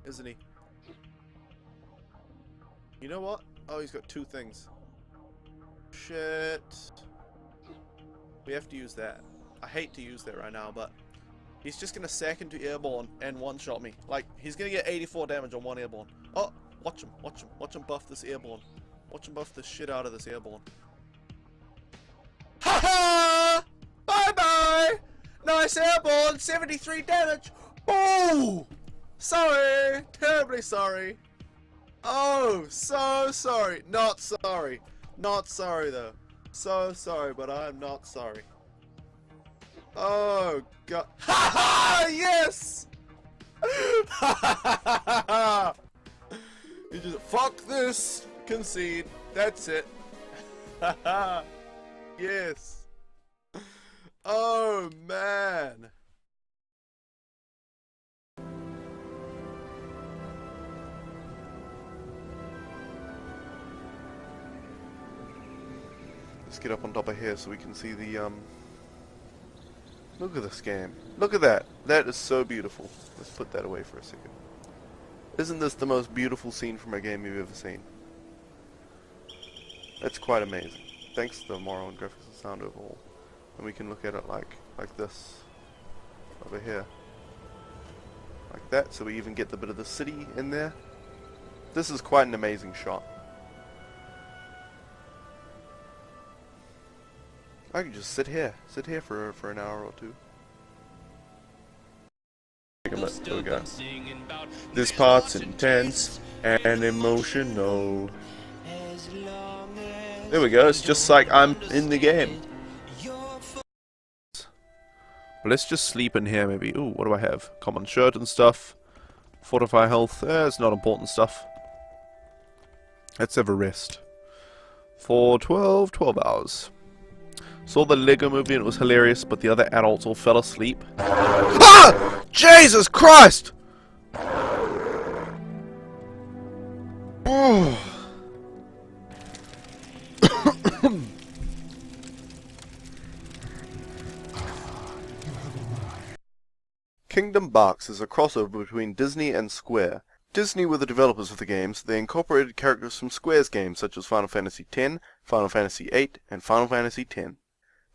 isn't he? You know what? Oh, he's got 2 things. Shit. We have to use that. I hate to use that right now, but he's just gonna sack into airborne and one-shot me. Like, he's gonna get 84 damage on 1 airborne. Oh, watch him, watch him, watch him buff this airborne. Watch him buff the shit out of this airborne. Ha ha! Bye bye! Nice airborne, 73 damage! Oh! Sorry! Terribly sorry. Oh, so sorry. Not sorry. Not sorry though. So sorry, but I'm not sorry. Oh god. Ha ha! Yes! Ha ha ha ha! You just fuck this. Concede. That's it. Ha ha! Yes. Oh man. Let's get up on top of here so we can see the look at this game. Look at that. That is so beautiful. Let's put that away for a second. Isn't this the most beautiful scene from a game you've ever seen? That's quite amazing. Thanks to the moral and graphics and sound overall. And we can look at it like this. Over here. Like that, so we even get the bit of the city in there. This is quite an amazing shot. I can just sit here for an hour or 2. There we go. This part's intense and emotional. There we go, it's just like I'm in the game. Let's just sleep in here maybe. Ooh, what do I have? Common shirt and stuff. Fortify health. It's not important stuff. Let's have a rest. For 12 hours. Saw the Lego movie and it was hilarious, but the other adults all fell asleep. Ah! Jesus Christ! Oh. Kingdom Barks is a crossover between Disney and Square. Disney were the developers of the games. They incorporated characters from Square's games such as Final Fantasy X, Final Fantasy VIII, and Final Fantasy X.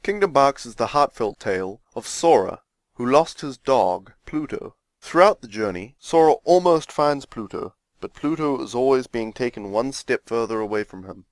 Kingdom Barks is the heartfelt tale of Sora, who lost his dog, Pluto. Throughout the journey, Sora almost finds Pluto, but Pluto is always being taken one step further away from him.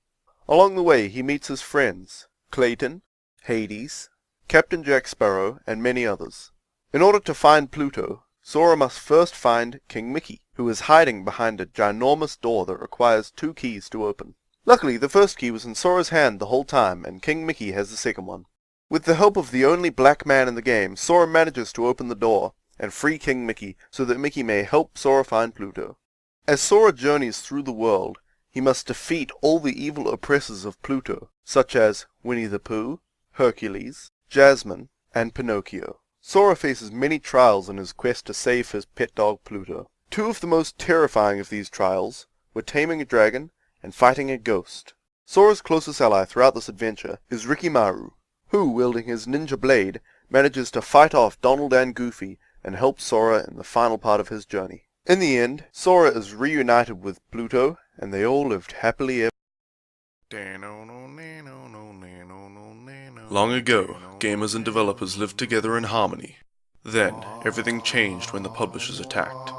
Along the way, he meets his friends, Clayton, Hades, Captain Jack Sparrow, and many others. In order to find Pluto, Sora must first find King Mickey, who is hiding behind a ginormous door that requires 2 keys to open. Luckily, the first key was in Sora's hand the whole time, and King Mickey has the second one. With the help of the only black man in the game, Sora manages to open the door and free King Mickey so that Mickey may help Sora find Pluto. As Sora journeys through the world, he must defeat all the evil oppressors of Pluto, such as Winnie the Pooh, Hercules, Jasmine, and Pinocchio. Sora faces many trials in his quest to save his pet dog Pluto. 2 of the most terrifying of these trials were taming a dragon and fighting a ghost. Sora's closest ally throughout this adventure is Rikimaru, who, wielding his ninja blade, manages to fight off Donald and Goofy and help Sora in the final part of his journey. In the end, Sora is reunited with Pluto, and they all lived happily ever. Long ago, gamers and developers lived together in harmony. Then, everything changed when the publishers attacked.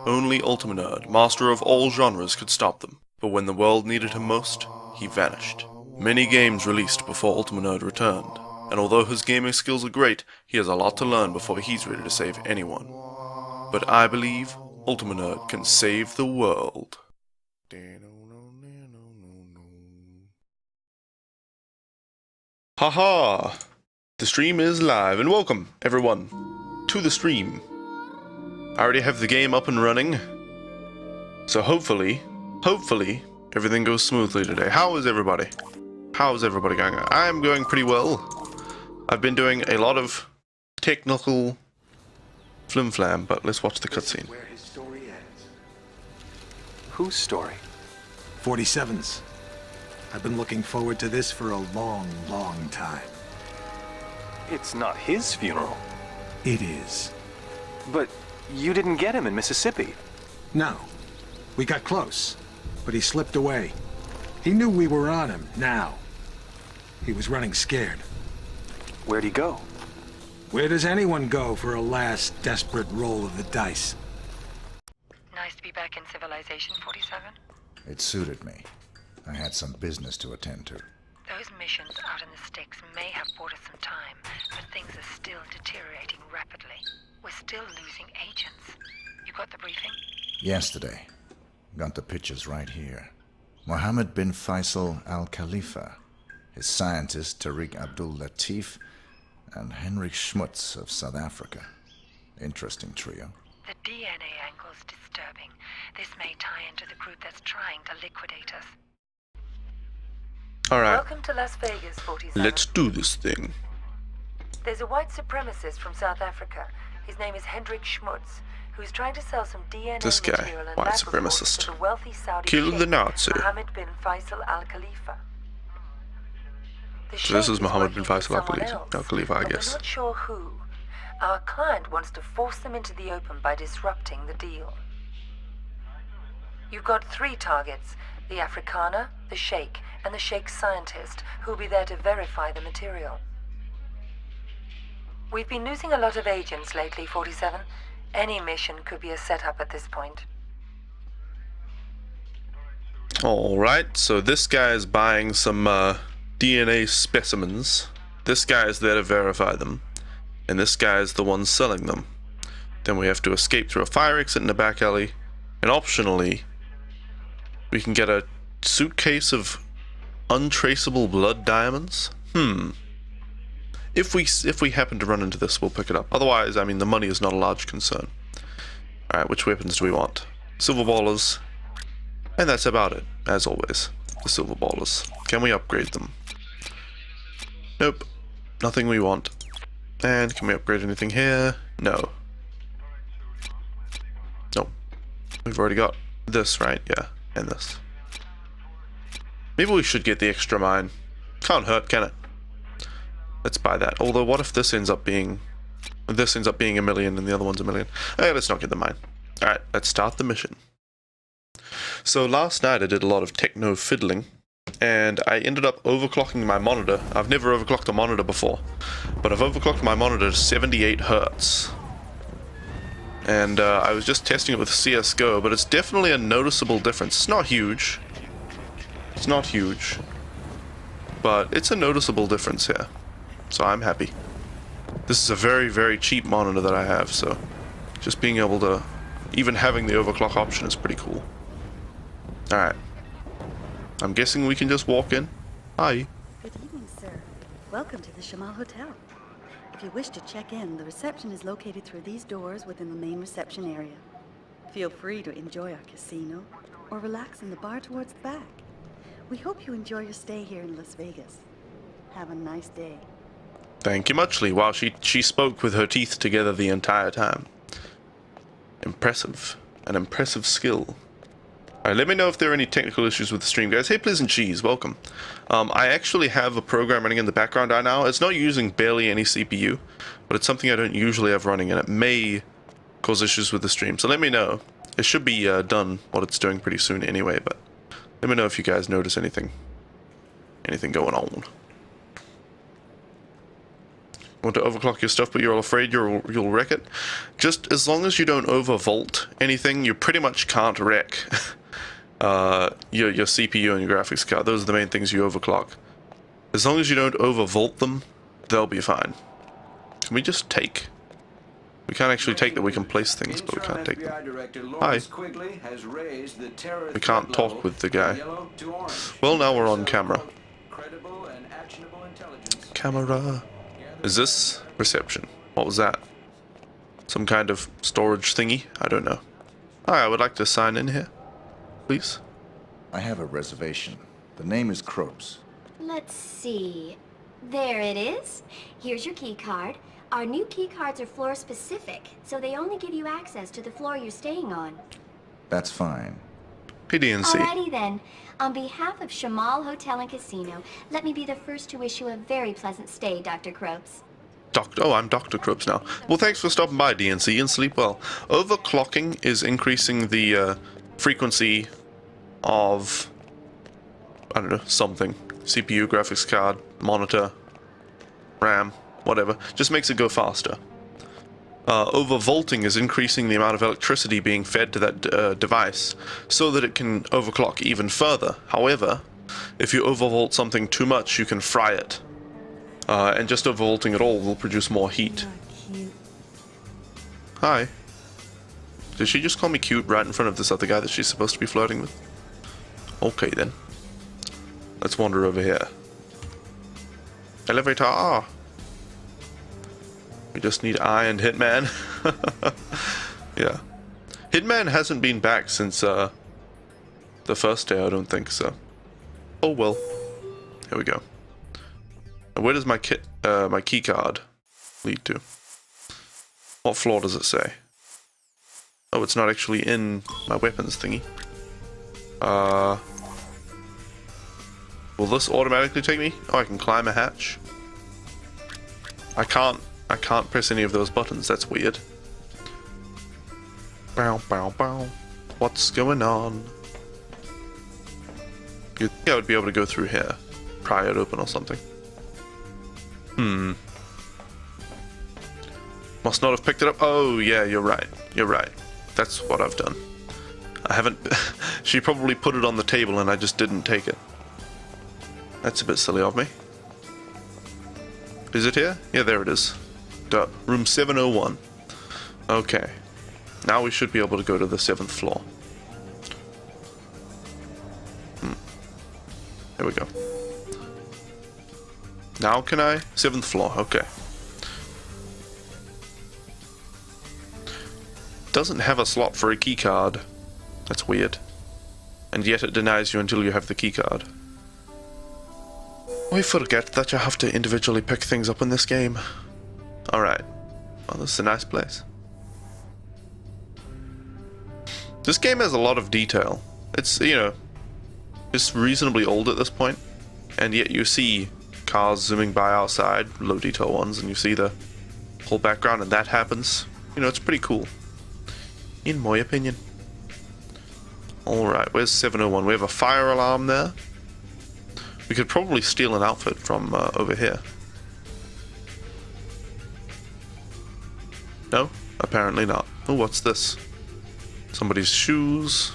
Only Ultimanerd, master of all genres, could stop them. But when the world needed him most, he vanished. Many games released before Ultimanerd returned, and although his gaming skills are great, he has a lot to learn before he's ready to save anyone. But I believe Ultimanerd can save the world. Haha! The stream is live, and welcome, everyone, to the stream. I already have the game up and running, so hopefully, everything goes smoothly today. How is everybody? How's everybody going? I'm going pretty well. I've been doing a lot of technical flim-flam, but let's watch the cutscene. Where his story ends. Whose story? 47's. I've been looking forward to this for a long, long time. It's not his funeral. It is. But you didn't get him in Mississippi. No. We got close, but he slipped away. He knew we were on him, now. He was running scared. Where'd he go? Where does anyone go for a last desperate roll of the dice? Nice to be back in civilization, 47. It suited me. I had some business to attend to. Those missions out in the sticks may have bought us some time, but things are still deteriorating rapidly. We're still losing agents. You got the briefing? Yesterday. Got the pictures right here. Mohammed bin Faisal al-Khalifa, his scientist Tariq Abdul Latif, and Henrik Schmutz of South Africa. Interesting trio. The DNA angle's disturbing. This may tie into the group that's trying to liquidate us. Alright, Welcome to Las Vegas, 47. let's do this thing. There's a white supremacist from South Africa. His name is Henrik Schmutz, who's trying to sell some DNA This guy, material and white lab reports supremacist. to the wealthy Saudi Kill the sheikh, Nazi. Mohammed bin Faisal al-Khalifa. The So this sheikh is Mohammed bin working for Faisal someone al-Khalifa, I else, but guess. we're not sure who. Our client wants to force them into the open by disrupting the deal. You've got 3 targets: the Afrikaner, the sheikh, and the sheikh's scientist, who'll be there to verify the material. We've been losing a lot of agents lately, 47. Any mission could be a setup at this point. Alright, so this guy is buying some DNA specimens. This guy is there to verify them. And this guy is the one selling them. Then we have to escape through a fire exit in a back alley. And optionally, we can get a suitcase of untraceable blood diamonds. If we happen to run into this, we'll pick it up. Otherwise, I mean, the money is not a large concern. Alright, which weapons do we want? Silver ballers. And that's about it, as always. The silver ballers. Can we upgrade them? Nope. Nothing we want. And can we upgrade anything here? No. Nope. We've already got this, right? Yeah, and this. Maybe we should get the extra mine. Can't hurt, can it? Let's buy that. Although, what if this ends up being... This ends up being 1 million and the other one's 1 million? Let's not get the mine. Alright, let's start the mission. So last night I did a lot of techno fiddling, and I ended up overclocking my monitor. I've never overclocked a monitor before, but I've overclocked my monitor to 78 Hertz. And I was just testing it with CSGO, but it's definitely a noticeable difference. It's not huge. It's not huge. But it's a noticeable difference here. So I'm happy. This is a very, very cheap monitor that I have, so just being able to... Even having the overclock option is pretty cool. Alright. I'm guessing we can just walk in. Hi. Good evening, sir. Welcome to the Shamal Hotel. If you wish to check in, the reception is located through these doors within the main reception area. Feel free to enjoy our casino or relax in the bar towards the back. We hope you enjoy your stay here in Las Vegas. Have a nice day. Thank you muchly. Wow, she spoke with her teeth together the entire time. Impressive. An impressive skill. Alright, let me know if there are any technical issues with the stream, guys. Hey, Pleasant Cheese, welcome. I actually have a program running in the background right now. It's not using barely any CPU, but it's something I don't usually have running, and it may cause issues with the stream. So let me know. It should be done what it's doing pretty soon anyway, but let me know if you guys notice anything going on. Want to overclock your stuff, but you're all afraid you'll wreck it? Just as long as you don't overvolt anything, you pretty much can't wreck your CPU and your graphics card. Those are the main things you overclock. As long as you don't overvolt them, they'll be fine. Can we just take? We can't actually take that. We can place things, but we can't take them. Hi. We can't talk with the guy. Well, now we're on camera. Camera. Is this reception? What was that? Some kind of storage thingy? I don't know. Hi, I would like to sign in here. Please. I have a reservation. The name is Kropes. Let's see. There it is. Here's your key card. Our new key cards are floor specific, so they only give you access to the floor you're staying on. That's fine. PDNC. Alrighty then. On behalf of Shamal Hotel and Casino, let me be the first to wish you a very pleasant stay, Dr. Kropes. I'm Dr. Krups now. Well, thanks for stopping by, DNC, and sleep well. Overclocking is increasing the frequency of, I don't know, something. CPU, graphics card, monitor, RAM, whatever. Just makes it go faster. Overvolting is increasing the amount of electricity being fed to that device so that it can overclock even further. However, if you overvolt something too much, you can fry it. And just overvolting at all will produce more heat. Hi. Did she just call me cute right in front of this other guy that she's supposed to be flirting with? Okay then. Let's wander over here. Elevator R. We just need I and Hitman. Yeah. Hitman hasn't been back since the first day, I don't think so. Oh well. Here we go. And where does my key card lead to? What floor does it say? Oh, it's not actually in my weapons thingy. Will this automatically take me? Oh, I can climb a hatch. I can't press any of those buttons. That's weird. Bow, bow, bow. What's going on? You'd think I would be able to go through here. Pry it open or something. Must not have picked it up. Oh, yeah, you're right. You're right. That's what I've done. I haven't... She probably put it on the table and I just didn't take it. That's a bit silly of me. Is it here? Yeah, there it is. Duh. Room 701. Okay. Now we should be able to go to the 7th floor. Here we go. Now can I? 7th floor, okay. Doesn't have a slot for a keycard. That's weird. And yet it denies you until you have the keycard. We forget that you have to individually pick things up in this game. Alright. Well, this is a nice place. This game has a lot of detail. It's, you know, it's reasonably old at this point, and yet you see cars zooming by outside, low detail ones, and you see the whole background, and that happens. You know, it's pretty cool. In my opinion. Alright, where's 701? We have a fire alarm there. We could probably steal an outfit from over here. No? Apparently not. Oh, what's this? Somebody's shoes.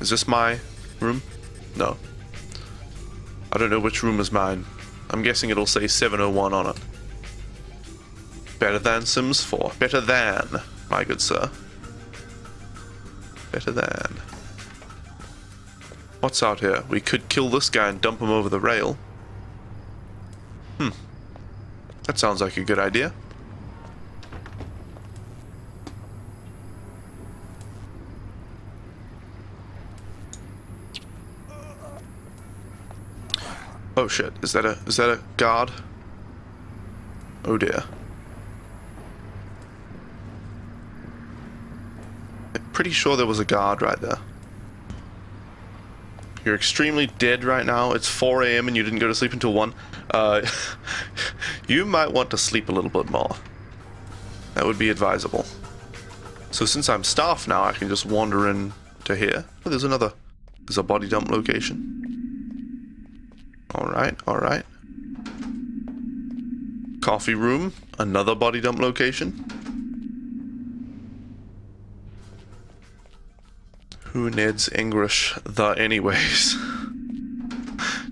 Is this my room? No. I don't know which room is mine. I'm guessing it'll say 701 on it. Better than Sims 4. Better than, my good sir. Better than. What's out here? We could kill this guy and dump him over the rail. That sounds like a good idea. Oh shit, is that a guard? Oh dear. I'm pretty sure there was a guard right there. You're extremely dead right now. It's 4 AM and you didn't go to sleep until 1. You might want to sleep a little bit more. That would be advisable. So since I'm staff now, I can just wander in to here. Oh, there's a body dump location. Alright, alright. Coffee room, another body dump location. Who needs English the anyways?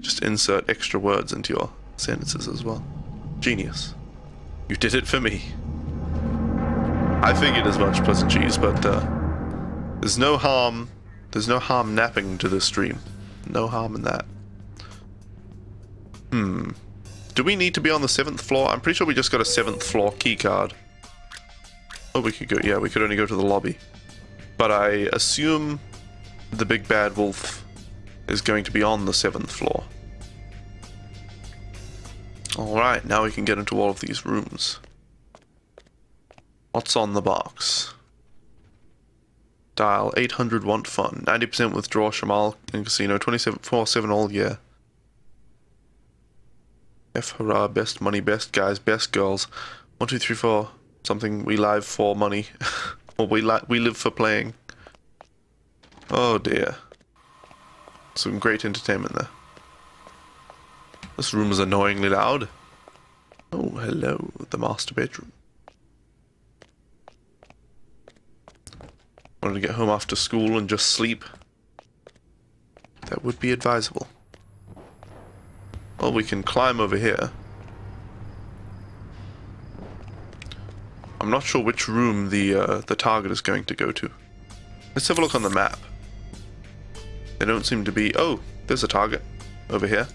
Just insert extra words into your sentences as well. Genius. You did it for me. I figured as much, Pleasant Cheese, but there's no harm napping to this stream. No harm in that. Do we need to be on the 7th floor? I'm pretty sure we just got a 7th floor key card. Oh, we could go, yeah, we could only go to the lobby. But I assume the big bad wolf is going to be on the 7th floor. Alright, now we can get into all of these rooms. What's on the box? Dial 800 want fun. 90% withdraw Shamal in casino. 24/7 all year. F hurrah, best money, best guys, best girls. 1, 2, 3, 4. Something we live for money. Or we live for playing. Oh dear. Some great entertainment there. This room is annoyingly loud. Oh, hello, the master bedroom. Wanted to get home after school and just sleep. That would be advisable. Well, we can climb over here. I'm not sure which room the target is going to go to. Let's have a look on the map. They don't seem to be... Oh, there's a target over here.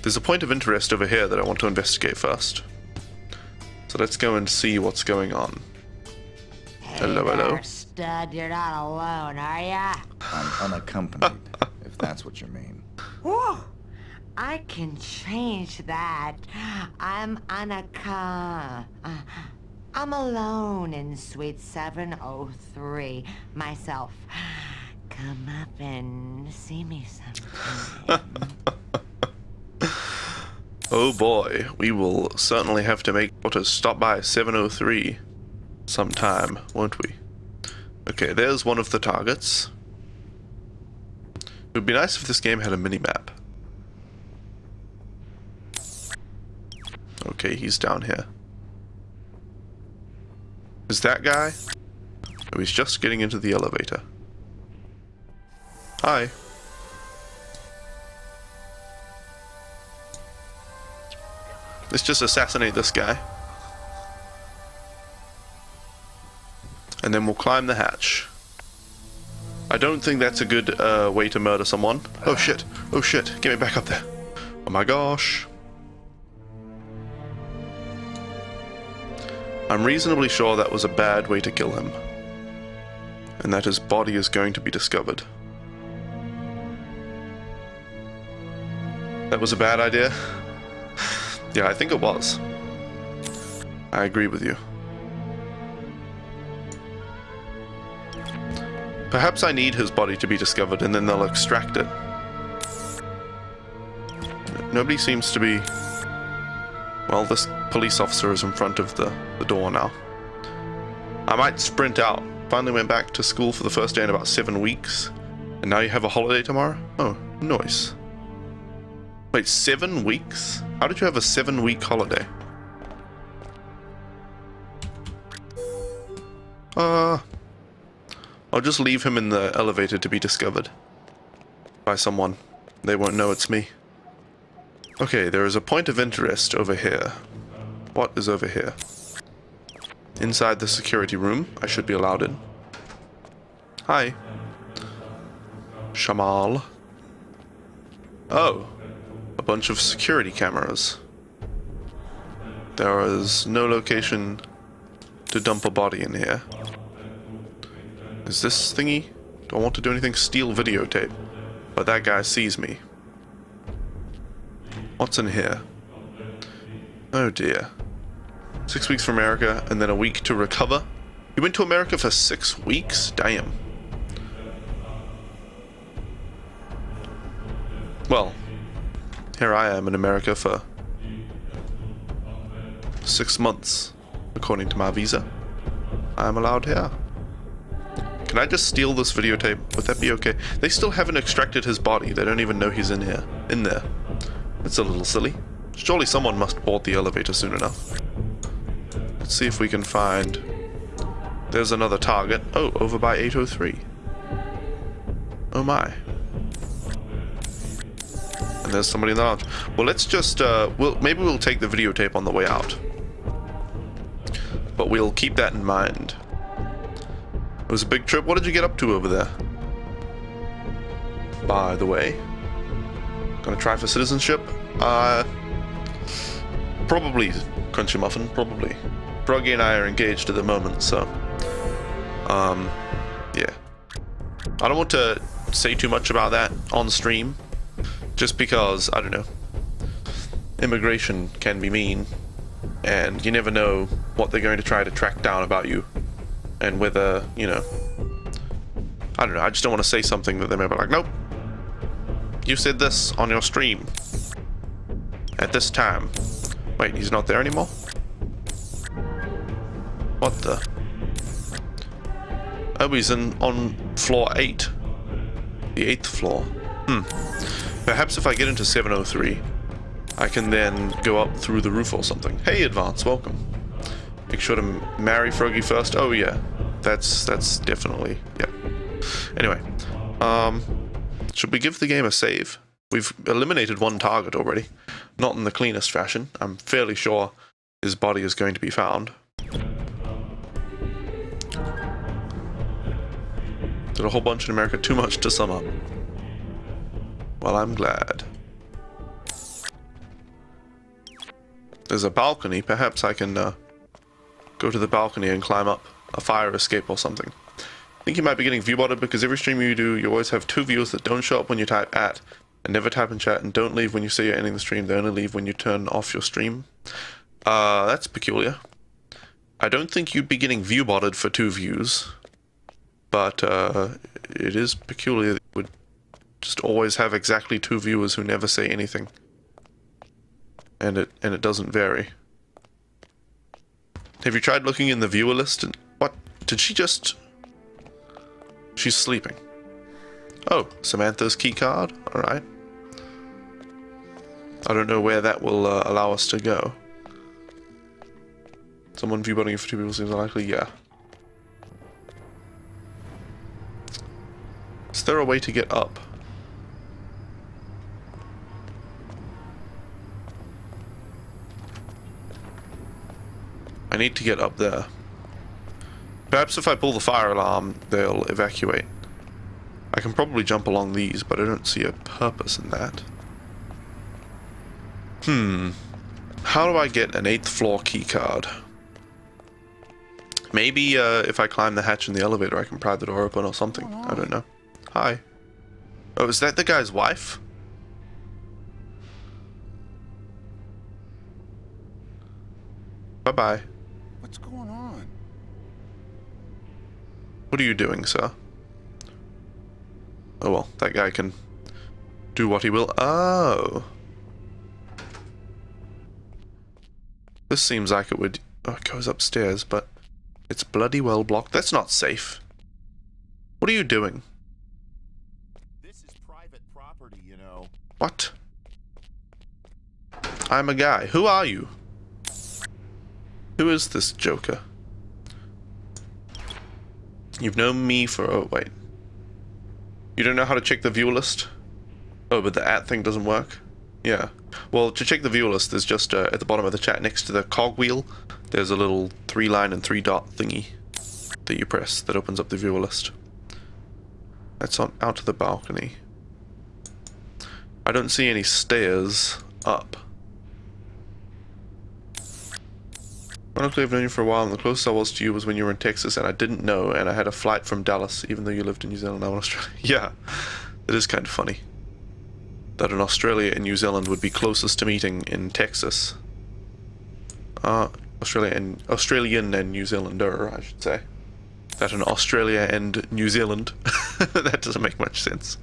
There's a point of interest over here that I want to investigate first. So let's go and see what's going on. Hello, hello. There, stud, you're not alone, are ya? I'm unaccompanied, if that's what you mean. Whoa! I can change that. I'm alone in Suite 703 myself. Come up and see me sometime. Oh boy, we will certainly have to make what is stop by 703 sometime, won't we? Okay, there's one of the targets. It would be nice if this game had a mini-map. Okay, he's down here. Is that guy? Oh, he's just getting into the elevator. Hi. Let's just assassinate this guy. And then we'll climb the hatch. I don't think that's a good way to murder someone. Oh shit. Oh shit. Get me back up there. Oh my gosh. I'm reasonably sure that was a bad way to kill him. And that his body is going to be discovered. That was a bad idea? Yeah, I think it was. I agree with you. Perhaps I need his body to be discovered and then they'll extract it. Nobody seems to be... Well, this police officer is in front of the door now. I might sprint out. Finally went back to school for the first day in about 7 weeks. And now you have a holiday tomorrow? Oh, nice. Wait, 7 weeks? How did you have a 7-week holiday? I'll just leave him in the elevator to be discovered by someone. They won't know it's me. Okay, there is a point of interest over here. What is over here? Inside the security room. I should be allowed in. Hi. Shamal. Oh. A bunch of security cameras. There is no location to dump a body in here. Is this thingy? Do I want to do anything? Steal videotape. But that guy sees me. What's in here? Oh dear. 6 weeks for America and then a week to recover. You went to America for 6 weeks? Damn. Well, here I am in America for 6 months, according to my visa. I'm allowed here. Can I just steal this videotape? Would that be okay? They still haven't extracted his body. They don't even know he's in here. In there. It's a little silly. Surely someone must board the elevator soon enough. Let's see if we can find... There's another target. Oh, over by 803. Oh my. And there's somebody in the lounge. Well, let's just, maybe we'll take the videotape on the way out. But we'll keep that in mind. It was a big trip. What did you get up to over there? By the way. Gonna try for citizenship? Probably Crunchy Muffin, probably. Froggy and I are engaged at the moment, so... yeah. I don't want to say too much about that on stream. Just because, I don't know. Immigration can be mean. And you never know what they're going to try to track down about you. And whether, you know... I don't know, I just don't want to say something that they may be like, nope. You said this on your stream. at this time. Wait, he's not there anymore? What the? Oh, he's on floor 8. The 8th floor. Perhaps if I get into 703, I can then go up through the roof or something. Hey, Advance, welcome. Make sure to marry Froggy first. Oh, yeah. That's definitely... yeah. Anyway. Should we give the game a save? We've eliminated one target already. Not in the cleanest fashion. I'm fairly sure his body is going to be found. Did a whole bunch in America, too much to sum up. Well, I'm glad. There's a balcony. Perhaps I can go to the balcony and climb up a fire escape or something. I think you might be getting viewbotted because every stream you do, you always have 2 viewers that don't show up when you type at, and never type in chat, and don't leave when you say you're ending the stream. They only leave when you turn off your stream. That's peculiar. I don't think you'd be getting viewbotted for 2 views. But it is peculiar that you would just always have exactly 2 viewers who never say anything. And it doesn't vary. Have you tried looking in the viewer list? And what? Did she just... She's sleeping. Oh, Samantha's keycard? Alright. I don't know where that will allow us to go. Someone viewbotting for 2 people seems unlikely? Yeah. Is there a way to get up? I need to get up there. Perhaps if I pull the fire alarm, they'll evacuate. I can probably jump along these, but I don't see a purpose in that. How do I get an 8th floor keycard? Maybe if I climb the hatch in the elevator, I can pry the door open or something. I don't know. Hi. Oh, is that the guy's wife? Bye-bye. What's going on? What are you doing, sir? Oh well, that guy can do what he will. Oh. This seems like it would... Oh, it goes upstairs, but it's bloody well blocked. That's not safe. What are you doing? You know. What? I'm a guy. Who are you? Who is this joker? You've known me for... Oh, wait. You don't know how to check the view list? Oh, but the @ thing doesn't work? Yeah. Well, to check the view list, there's just at the bottom of the chat next to the cogwheel, there's a little 3-line and 3-dot thingy that you press that opens up the viewer list. That's on out to the balcony. I don't see any stairs up. Honestly, I've known you for a while, and the closest I was to you was when you were in Texas, and I didn't know, and I had a flight from Dallas, even though you lived in New Zealand, now in Australia. Yeah, it is kind of funny that in Australia and New Zealand would be closest to meeting in Texas. Australian and New Zealander, I should say. That in Australia and New Zealand. That doesn't make much sense.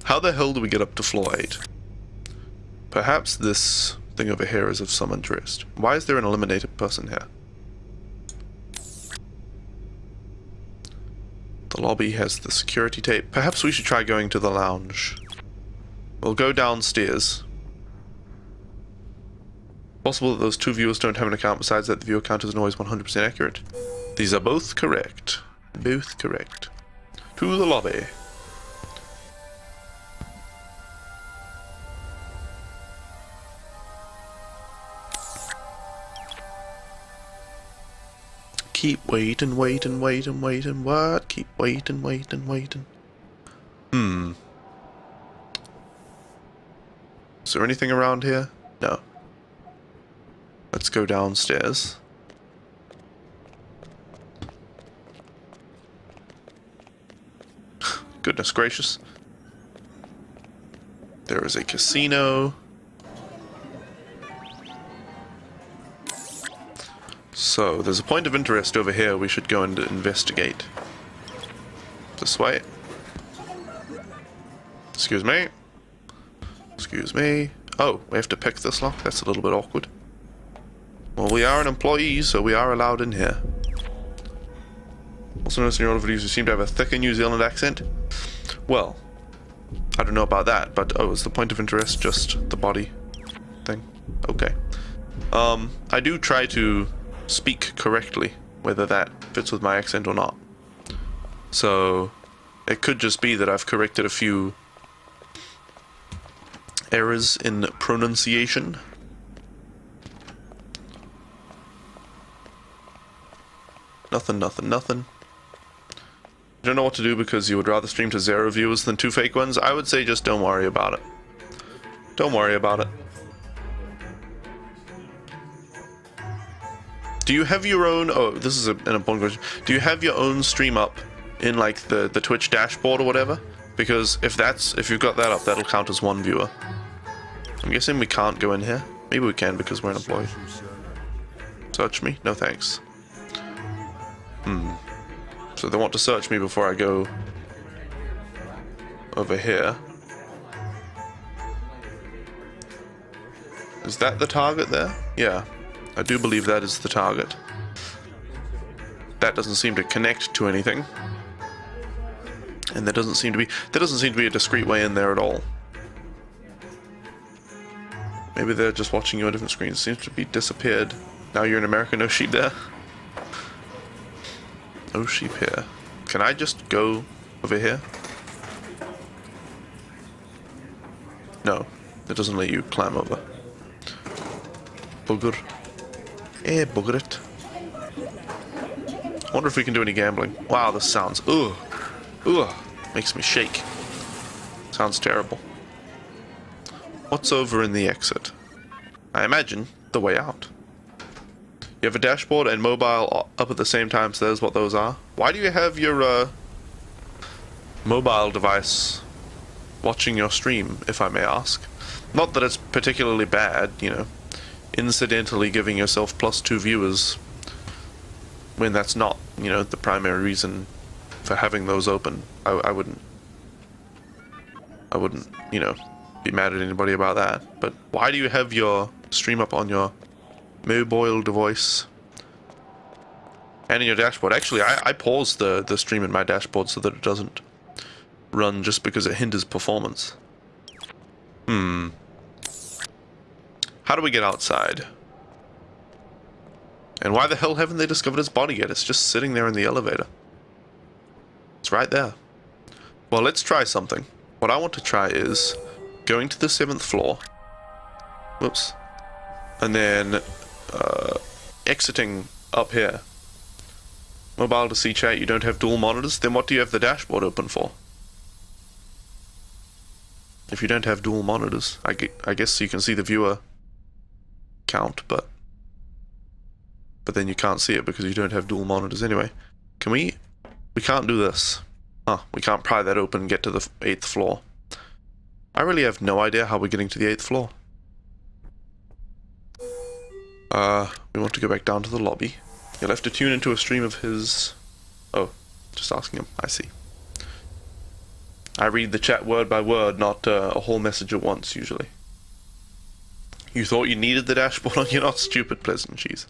How the hell do we get up to floor 8? Perhaps this thing over here is of some interest. Why is there an eliminated person here? The lobby has the security tape. Perhaps we should try going to the lounge. We'll go downstairs. Possible that those 2 viewers don't have an account. Besides that, the viewer count isn't always 100% accurate. These are both correct. Both correct. To the lobby. Keep waiting, waiting, waiting, waiting. What? Keep waiting, waiting, waiting. Is there anything around here? No. Let's go downstairs. Goodness gracious. There is a casino. So, there's a point of interest over here we should go and investigate. This way. Excuse me. Excuse me. Oh, we have to pick this lock? That's a little bit awkward. Well, we are an employee, so we are allowed in here. Also noticed in your other videos you seem to have a thicker New Zealand accent. Well, I don't know about that, but oh, is the point of interest just the body thing? Okay. I do try to speak correctly, whether that fits with my accent or not. So, it could just be that I've corrected a few errors in pronunciation. Nothing, nothing, nothing. You don't know what to do because you would rather stream to 0 viewers than 2 fake ones? I would say just don't worry about it. Don't worry about it. Do you have your own... Oh, this is an important question. Do you have your own stream up in like the Twitch dashboard or whatever? Because if you've got that up, that'll count as 1 viewer. I'm guessing we can't go in here. Maybe we can because we're an employee. Search me? No thanks. So they want to search me before I go over here. Is that the target there? Yeah, I do believe that is the target. That doesn't seem to connect to anything. And there doesn't seem to be a discrete way in there at all. Maybe they're just watching you on different screens. Seems to be disappeared. Now you're in America, no sheep there. No sheep here. Can I just go over here? No, it doesn't let you climb over. Bugger. Eh, bugger it. I wonder if we can do any gambling. Wow, this sounds... Ugh. Ugh. Makes me shake. Sounds terrible. What's over in the exit? I imagine the way out. You have a dashboard and mobile up at the same time, so there's what those are. Why do you have your mobile device watching your stream, if I may ask? Not that it's particularly bad, you know, incidentally giving yourself +2 viewers when that's not, you know, the primary reason for having those open. I wouldn't, you know, be mad at anybody about that. But why do you have your stream up on your mobile device and in your dashboard? Actually, I pause the stream in my dashboard so that it doesn't run just because it hinders performance. How do we get outside? And why the hell haven't they discovered his body yet? It's just sitting there in the elevator. It's right there. Well, let's try something. What I want to try is going to the 7th floor. Whoops. And then exiting up here. Mobile to see chat, you don't have dual monitors? Then what do you have the dashboard open for? If you don't have dual monitors, I guess you can see the viewer count, but then you can't see it because you don't have dual monitors anyway. Can we can't do this. Huh, we can't pry that open and get to the 8th floor. I really have no idea how we're getting to the 8th floor. We want to go back down to the lobby. You'll have to tune into a stream of his... Oh, just asking him. I see. I read the chat word by word, not a whole message at once, usually. You thought you needed the dashboard? You're not stupid, Pleasant Cheese.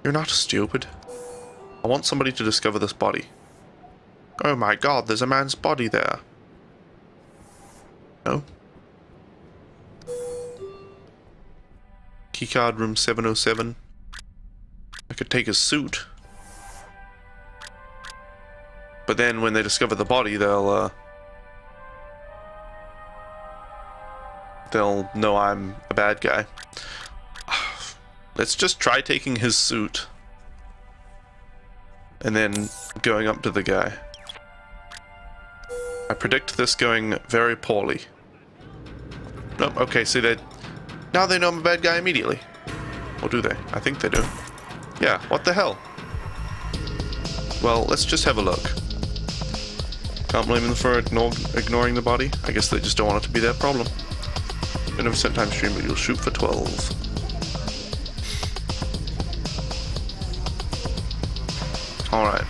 You're not stupid. I want somebody to discover this body. Oh my god, there's a man's body there. No? Keycard room 707. I could take his suit. But then when they discover the body, they'll know I'm a bad guy. Let's just try taking his suit. And then going up to the guy. I predict this going very poorly. Nope, okay, see now they know I'm a bad guy immediately. Or do they? I think they do. Yeah, what the hell? Well, let's just have a look. Can't blame them for ignoring the body. I guess they just don't want it to be their problem. Don't have a set time stream, but you'll shoot for 12. Alright.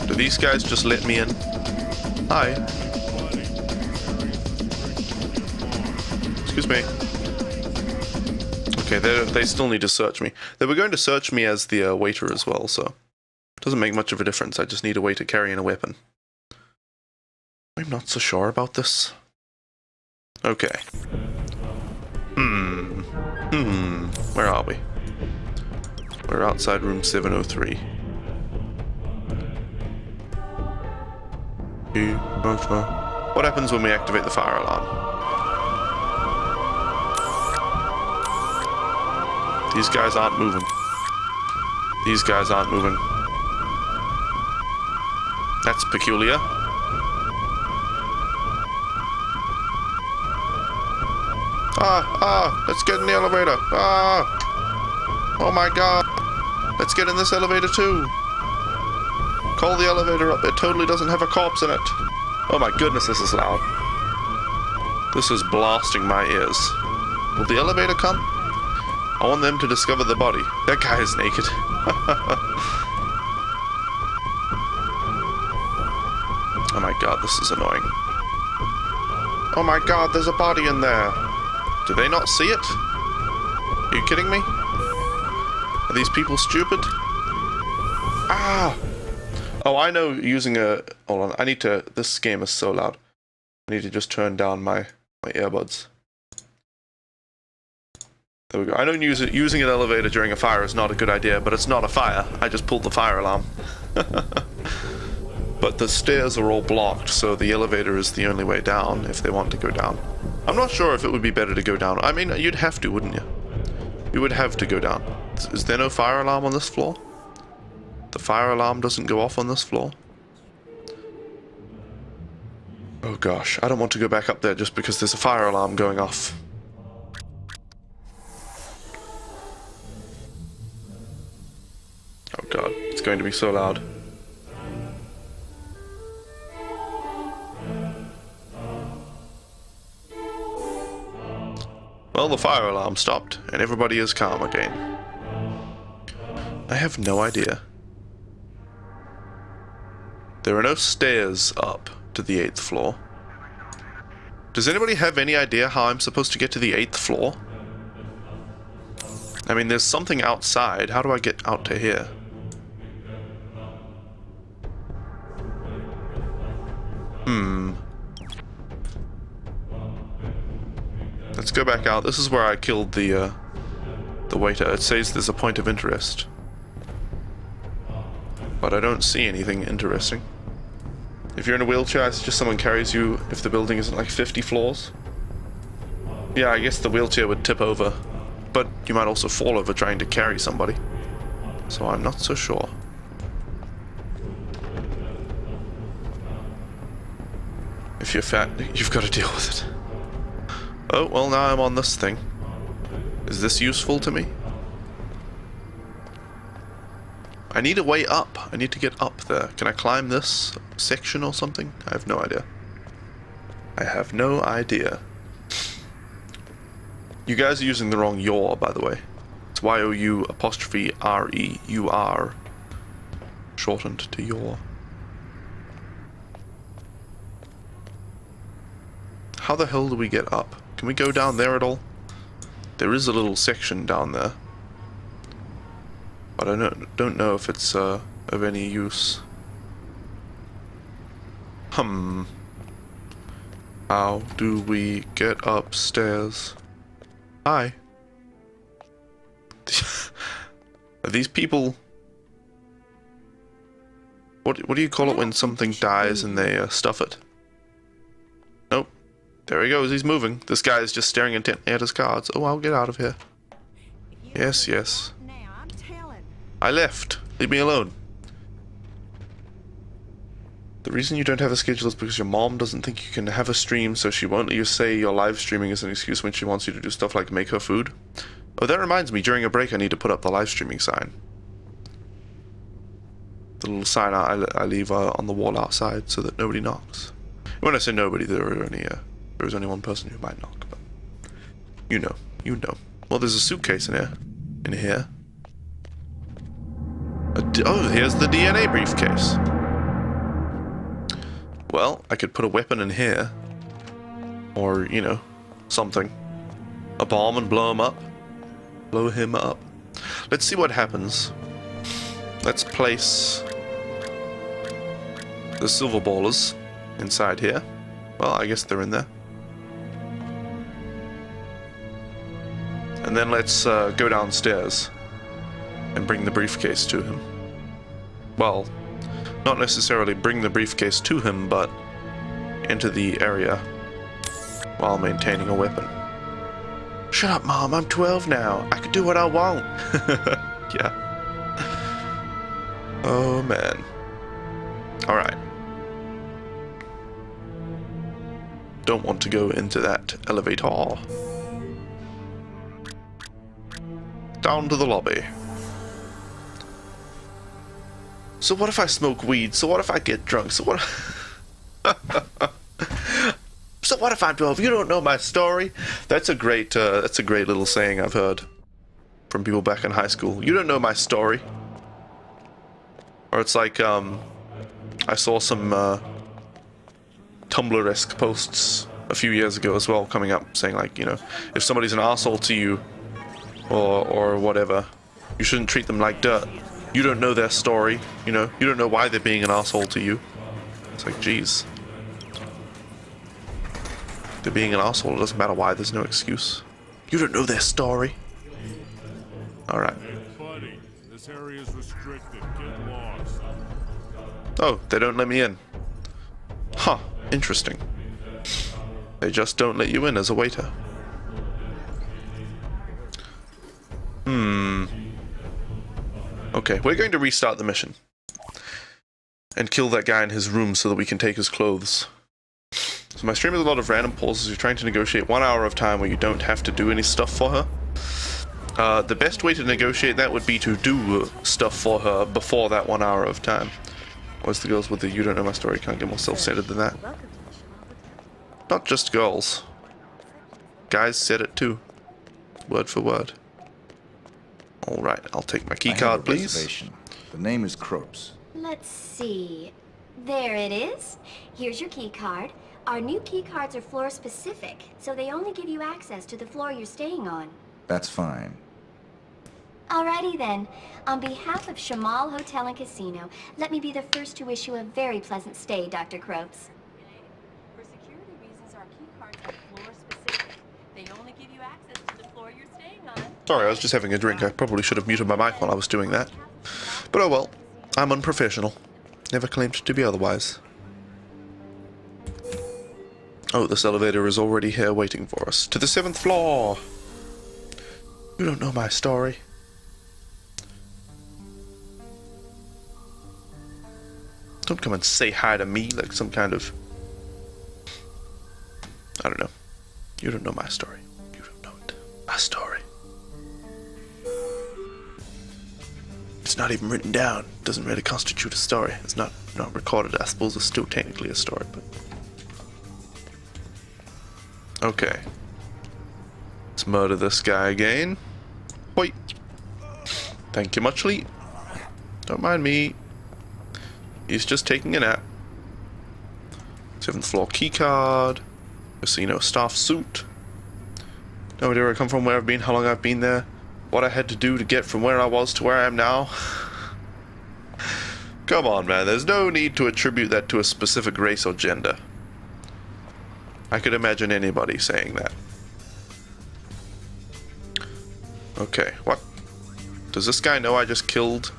Do these guys just let me in? Hi. Excuse me. Okay, they still need to search me. They were going to search me as the waiter as well, so it doesn't make much of a difference. I just need a way to carry in a weapon. I'm not so sure about this. Okay. Where are we? We're outside room 703. What happens when we activate the fire alarm? These guys aren't moving. These guys aren't moving. That's peculiar. Let's get in the elevator. Oh my god. Let's get in this elevator too. Call the elevator up. It totally doesn't have a corpse in it. Oh my goodness, this is loud. This is blasting my ears. Will the elevator come? I want them to discover the body. That guy is naked. Oh my god, this is annoying. Oh my god, there's a body in there. Do they not see it? Are you kidding me? Are these people stupid? Ah! Oh, I know using a... Hold on, I need to... This game is so loud. I need to just turn down my earbuds. There we go. I know using an elevator during a fire is not a good idea, but it's not a fire. I just pulled the fire alarm. But the stairs are all blocked, so the elevator is the only way down if they want to go down. I'm not sure if it would be better to go down. I mean, you'd have to, wouldn't you? You would have to go down. Is there no fire alarm on this floor? The fire alarm doesn't go off on this floor? Oh gosh, I don't want to go back up there just because there's a fire alarm going off. Oh god, it's going to be so loud. Well, the fire alarm stopped, and everybody is calm again. I have no idea. There are no stairs up to the 8th floor. Does anybody have any idea how I'm supposed to get to the 8th floor? I mean, there's something outside. How do I get out to here? Let's go back out. This is where I killed the waiter. It says there's a point of interest. But I don't see anything interesting. If you're in a wheelchair, I suggest someone carries you if the building isn't like 50 floors. Yeah, I guess the wheelchair would tip over. But you might also fall over trying to carry somebody. So I'm not so sure. If you're fat, you've got to deal with it. Oh, well, now I'm on this thing. Is this useful to me? I need a way up. I need to get up there. Can I climb this section or something? I have no idea. I have no idea. You guys are using the wrong your, by the way. It's Y-O-U''REUR. Shortened to your. How the hell do we get up? Can we go down there at all? There is a little section down there. But I don't know if it's of any use. How do we get upstairs? Hi. Are these people... What do you call it when something dies and they stuff it? Nope. There he goes, he's moving. This guy is just staring intently at his cards. Oh, I'll get out of here. Yes, yes. I left. Leave me alone. The reason you don't have a schedule is because your mom doesn't think you can have a stream, so she won't let you say your live streaming is an excuse when she wants you to do stuff like make her food. Oh, that reminds me, during a break I need to put up the live streaming sign. The little sign I leave on the wall outside so that nobody knocks. When I say nobody, there is only one person who might knock, but you know. Well, there's a suitcase in here. Oh, here's the DNA briefcase. Well, I could put a weapon in here. Or, you know, something. a bomb and blow him up. Blow him up. Let's see what happens. Let's place the silver ballers inside here. Well, I guess they're in there. And then let's go downstairs and bring the briefcase to him. Well, not necessarily bring the briefcase to him, but into the area while maintaining a weapon. Shut up, Mom. I'm 12 now. I can do what I want. Yeah. Oh, man. Alright. Don't want to go into that elevator. Down to the lobby. So what if I smoke weed? So what if I get drunk? So what? So what if I'm 12? You don't know my story. That's a great little saying I've heard from people back in high school. You don't know my story. Or it's like I saw some Tumblr-esque posts a few years ago as well, coming up saying like, you know, if somebody's an asshole to you or whatever, you shouldn't treat them like dirt. You don't know their story, you know. You don't know why they're being an asshole to you. It's like, geez. They're being an asshole. It doesn't matter why. There's no excuse. You don't know their story. Alright. Buddy, this area is restricted. Get lost. Oh, they don't let me in. Huh. Interesting. They just don't let you in as a waiter. Okay, we're going to restart the mission. And kill that guy in his room so that we can take his clothes. So my stream has a lot of random pauses. You're trying to negotiate 1 hour of time where you don't have to do any stuff for her. The best way to negotiate that would be to do stuff for her before that 1 hour of time. Where's the girls with the you don't know my story? Can't get more self-centered than that. Not just girls. Guys said it too. Word for word. Alright, I'll take my key card, please. Reservation. The name is Kropes. Let's see. There it is. Here's your key card. Our new key cards are floor specific, so they only give you access to the floor you're staying on. That's fine. Alrighty then. On behalf of Shamal Hotel and Casino, let me be the first to wish you a very pleasant stay, Dr. Kropes. For security reasons, our key cards are floor specific. They only give you access to the floor you're staying on. Sorry, I was just having a drink. I probably should have muted my mic while I was doing that. But oh well. I'm unprofessional. Never claimed to be otherwise. Oh, this elevator is already here waiting for us. To the 7th floor! You don't know my story. Don't come and say hi to me like some kind of... I don't know. You don't know my story. You don't know it. My story. It's not even written down. It doesn't really constitute a story. It's not recorded. I suppose it's still technically a story, but... Okay. Let's murder this guy again. Wait. Thank you muchly. Don't mind me. He's just taking a nap. 7th floor keycard. Casino staff suit. No idea where I come from, where I've been, how long I've been there. What I had to do to get from where I was to where I am now. Come on, man. There's no need to attribute that to a specific race or gender. I could imagine anybody saying that. Okay, what? Does this guy know I just killed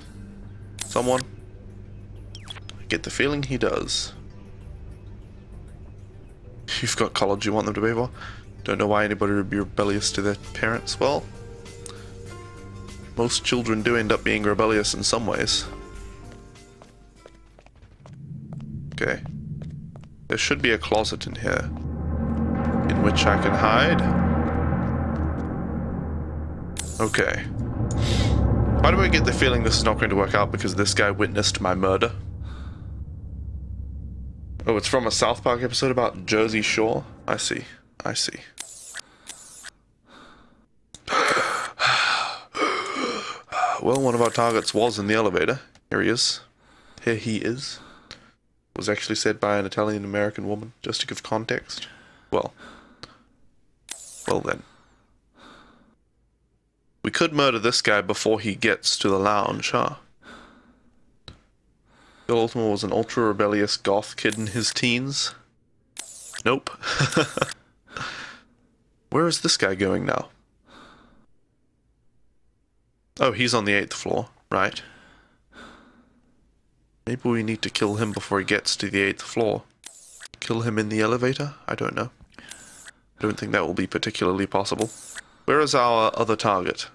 someone? I get the feeling he does. You've got college you want them to pay for? Don't know why anybody would be rebellious to their parents. Well, most children do end up being rebellious in some ways. Okay. There should be a closet in here in which I can hide. Okay. Why do I get the feeling this is not going to work out because this guy witnessed my murder? Oh, it's from a South Park episode about Jersey Shore? I see. I see. Well, one of our targets was in the elevator. Here he is. Here he is. Was actually said by an Italian-American woman, just to give context. Well then. We could murder this guy before he gets to the lounge, huh? Bill Ultima was an ultra-rebellious goth kid in his teens. Nope. Where is this guy going now? Oh, he's on the 8th floor, right. Maybe we need to kill him before he gets to the 8th floor. Kill him in the elevator? I don't know. I don't think that will be particularly possible. Where is our other target?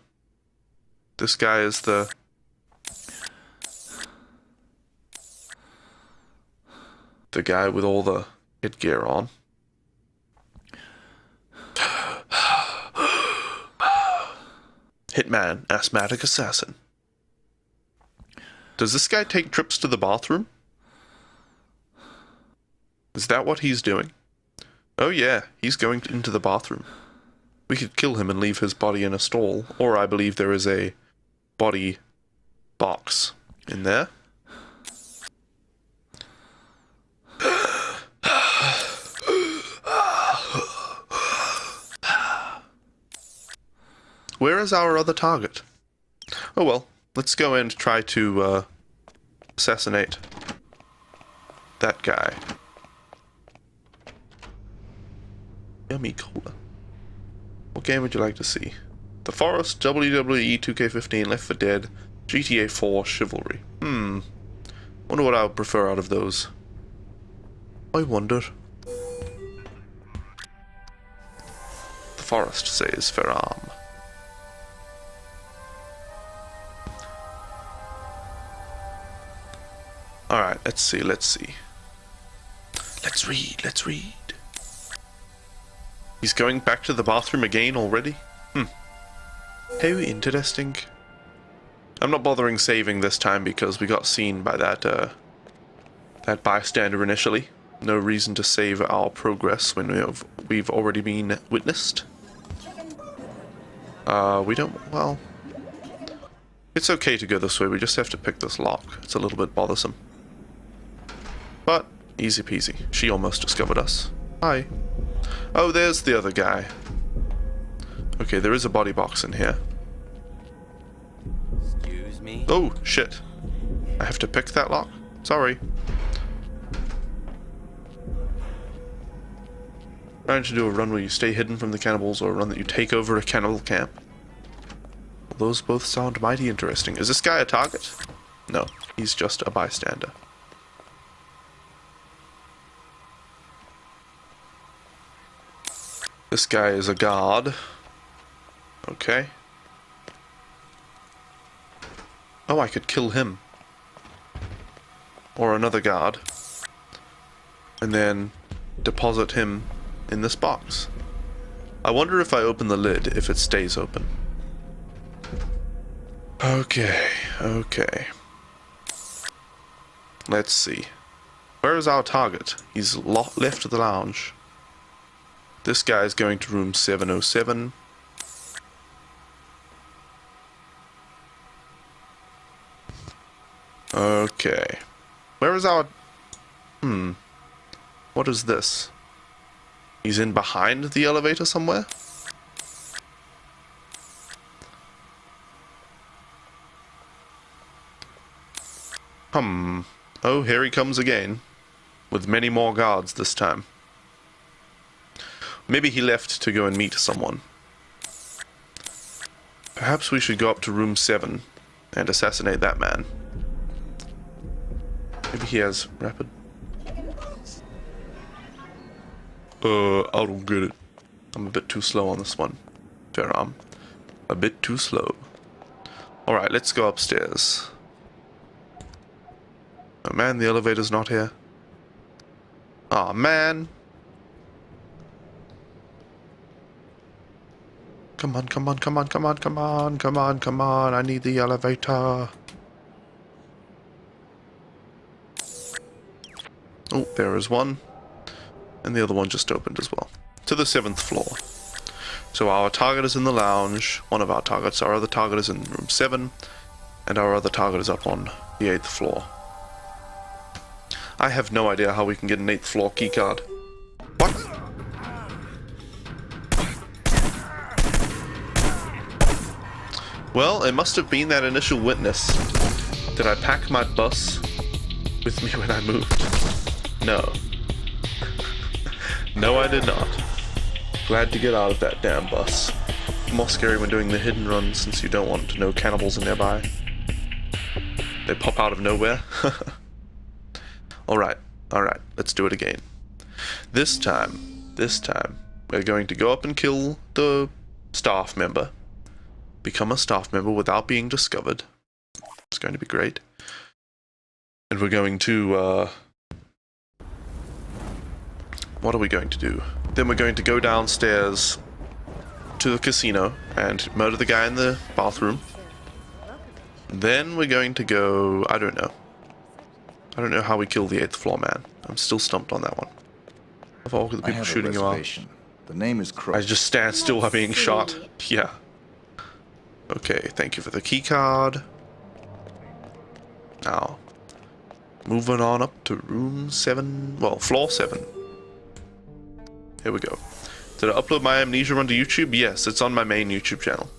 This guy is the... the guy with all the headgear on. Hitman, asthmatic assassin. Does this guy take trips to the bathroom? Is that what he's doing? Oh yeah, he's going into the bathroom. We could kill him and leave his body in a stall, or I believe there is a body box in there. Where is our other target? Oh well, let's go and try to assassinate that guy. Yummy cola. What game would you like to see? The Forest, WWE 2K15, Left 4 Dead, GTA 4, Chivalry. Wonder what I would prefer out of those. I wonder. The Forest, says Ferram. Alright, let's see. Let's read. He's going back to the bathroom again already? How interesting. I'm not bothering saving this time because we got seen by that bystander initially. No reason to save our progress when we've already been witnessed. We don't, well... It's okay to go this way, we just have to pick this lock. It's a little bit bothersome. But, easy peasy. She almost discovered us. Hi. Oh, there's the other guy. Okay, there is a body box in here. Excuse me? Oh, shit. I have to pick that lock? Sorry. Trying to do a run where you stay hidden from the cannibals or a run that you take over a cannibal camp. Well, those both sound mighty interesting. Is this guy a target? No, he's just a bystander. This guy is a guard. Okay. Oh, I could kill him. Or another guard. And then deposit him in this box. I wonder if I open the lid, if it stays open. Okay. Let's see. Where is our target? He's left the lounge. This guy is going to room 707. Okay. Where is our... What is this? He's in behind the elevator somewhere? Oh, here he comes again. With many more guards this time. Maybe he left to go and meet someone. Perhaps we should go up to room 7 and assassinate that man. Maybe he has rapid... I don't get it. I'm a bit too slow on this one. Ferram. A bit too slow. Alright, let's go upstairs. Oh man, the elevator's not here. Aw, man. Come on. I need the elevator. Oh, there is one. And the other one just opened as well. To the 7th floor. So our target is in the lounge. One of our targets. Our other target is in room 7. And our other target is up on the 8th floor. I have no idea how we can get an 8th floor keycard. What? Well, it must have been that initial witness. Did I pack my bus with me when I moved? No. No, I did not. Glad to get out of that damn bus. More scary when doing the hidden run since you don't want no cannibals nearby. They pop out of nowhere. Alright, let's do it again. This time, we're going to go up and kill the staff member. Become a staff member without being discovered. It's going to be great. And we're going to, what are we going to do? Then we're going to go downstairs to the casino and murder the guy in the bathroom. Then we're going to go, I don't know how we kill the 8th floor man. I'm still stumped on that one. Of all the people shooting you off. The name is Crook. I just stand still while being shot. Yeah. Okay, thank you for the key card. Now, moving on up to room 7, well, floor 7. Here we go. Did I upload my Amnesia run to YouTube? Yes, it's on my main YouTube channel.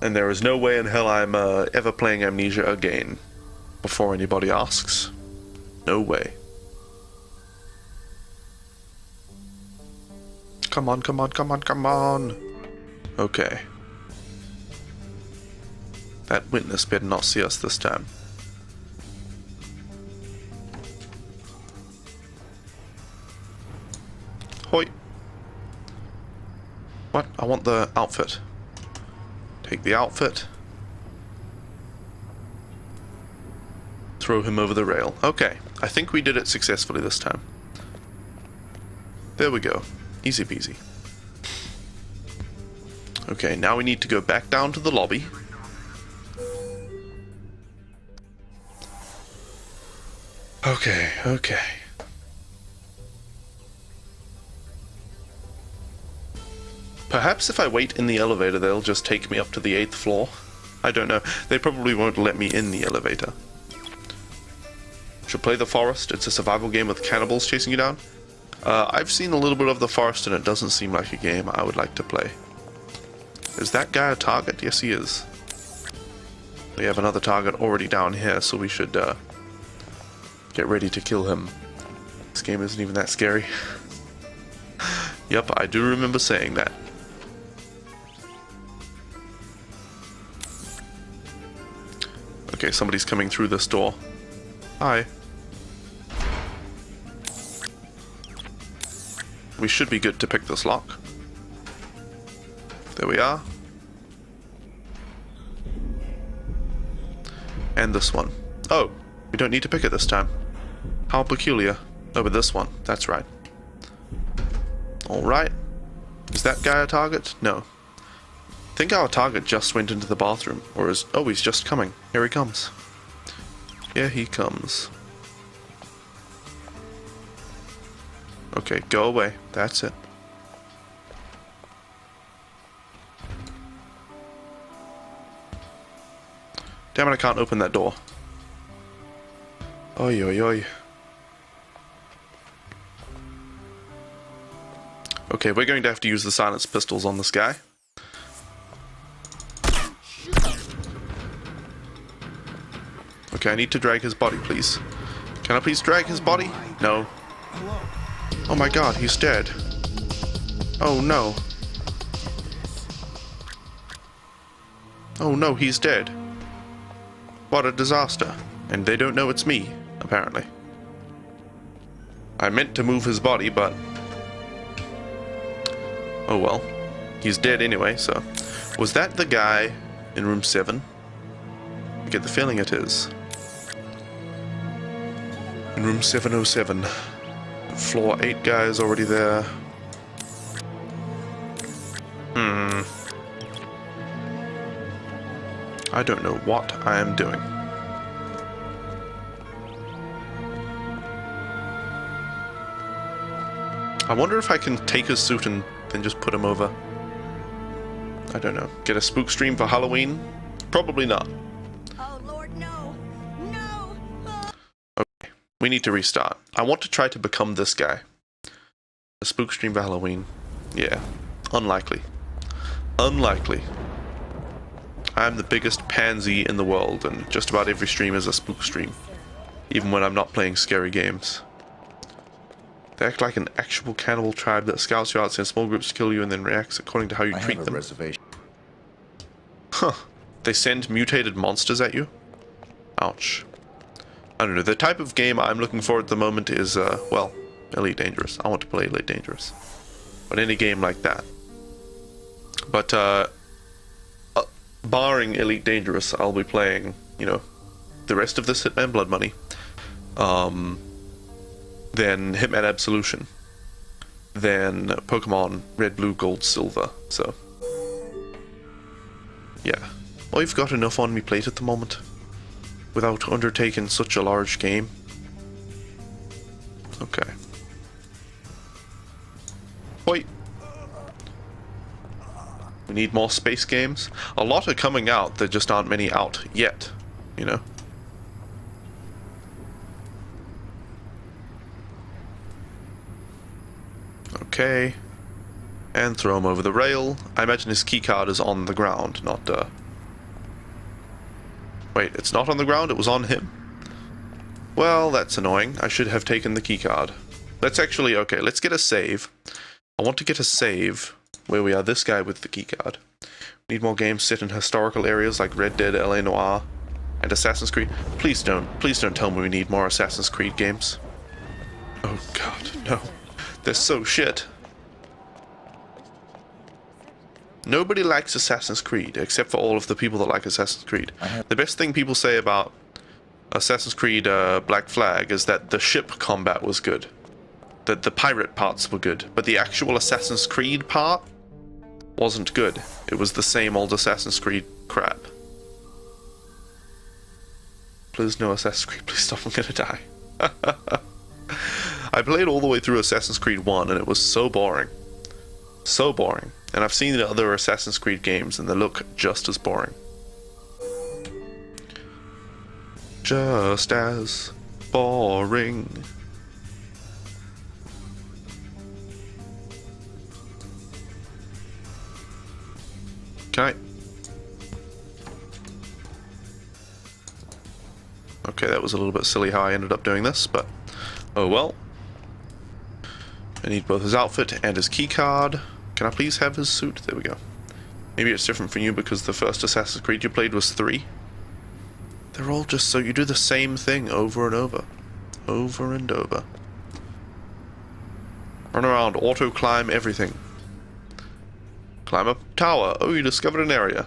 And there is no way in hell I'm ever playing Amnesia again. Before anybody asks. No way. Come on, come on, come on, come on. Okay. That witness better not see us this time. Hoi. What? I want the outfit. Take the outfit. Throw him over the rail. Okay. I think we did it successfully this time. There we go. Easy peasy. Okay, now we need to go back down to the lobby. Okay, okay. Perhaps if I wait in the elevator, they'll just take me up to the 8th floor. I don't know. They probably won't let me in the elevator. Should play The Forest. It's a survival game with cannibals chasing you down. I've seen a little bit of The Forest and it doesn't seem like a game I would like to play. Is that guy a target? Yes, he is. We have another target already down here, so we should get ready to kill him. This game isn't even that scary. Yep, I do remember saying that. Okay, somebody's coming through this door. Hi. We should be good to pick this lock. There we are. And this one. Oh, we don't need to pick it this time. How peculiar. Oh, but this one. That's right. Alright. Is that guy a target? No. I think our target just went into the bathroom. Or is... Oh, he's just coming. Here he comes. Here he comes. Okay, go away. That's it. Damn it, I can't open that door. Oi, oi, oi. Okay, we're going to have to use the silenced pistols on this guy. Okay, I need to drag his body, please. Can I please drag his body? No. Oh my god, he's dead. Oh no. Oh no, he's dead. What a disaster. And they don't know it's me, apparently. I meant to move his body, but... Oh well. He's dead anyway, so... Was that the guy in room 7? I get the feeling it is. In room 707. Floor 8 guy is already there. I don't know what I am doing. I wonder if I can take his suit and then just put him over. I don't know. Get a spook stream for Halloween? Probably not. Oh Lord, no! No! Okay, we need to restart. I want to try to become this guy. A spook stream for Halloween. Yeah, unlikely. Unlikely. I'm the biggest pansy in the world, and just about every stream is a spook stream. Even when I'm not playing scary games. They act like an actual cannibal tribe that scouts you out in small groups to kill you and then reacts according to how you treat them. Reservation. Huh. They send mutated monsters at you? Ouch. I don't know. The type of game I'm looking for at the moment is, well, Elite Dangerous. I want to play Elite Dangerous. But any game like that. But, barring Elite Dangerous, I'll be playing, you know, the rest of this Hitman Blood Money. Then Hitman Absolution. Then Pokemon Red, Blue, Gold, Silver. So, yeah. I've got enough on me plate at the moment. Without undertaking such a large game. Okay. Wait. We need more space games. A lot are coming out, there just aren't many out yet, you know? Okay. And throw him over the rail. I imagine his keycard is on the ground, not, Wait, it's not on the ground, it was on him. Well, that's annoying. I should have taken the keycard. Let's actually, okay, let's get a save. I want to get a save where we are this guy with the keycard. We need more games set in historical areas like Red Dead, LA Noire, and Assassin's Creed. Please don't tell me we need more Assassin's Creed games. Oh god, no. They're so shit. Nobody likes Assassin's Creed, except for all of the people that like Assassin's Creed. The best thing people say about Assassin's Creed Black Flag is that the ship combat was good. That the pirate parts were good, but the actual Assassin's Creed part wasn't good. It was the same old Assassin's Creed crap. Please no Assassin's Creed, please stop, I'm gonna die. I played all the way through Assassin's Creed 1 and it was so boring. So boring. And I've seen the other Assassin's Creed games and they look just as boring. Just as boring. Okay. Okay, that was a little bit silly how I ended up doing this, but oh well. I need both his outfit and his keycard. Can I please have his suit? There we go. Maybe it's different from you because the first Assassin's Creed you played was 3. They're all just so you do the same thing over and over. Over and over. Run around, auto climb everything. Climb a tower. Oh, you discovered an area.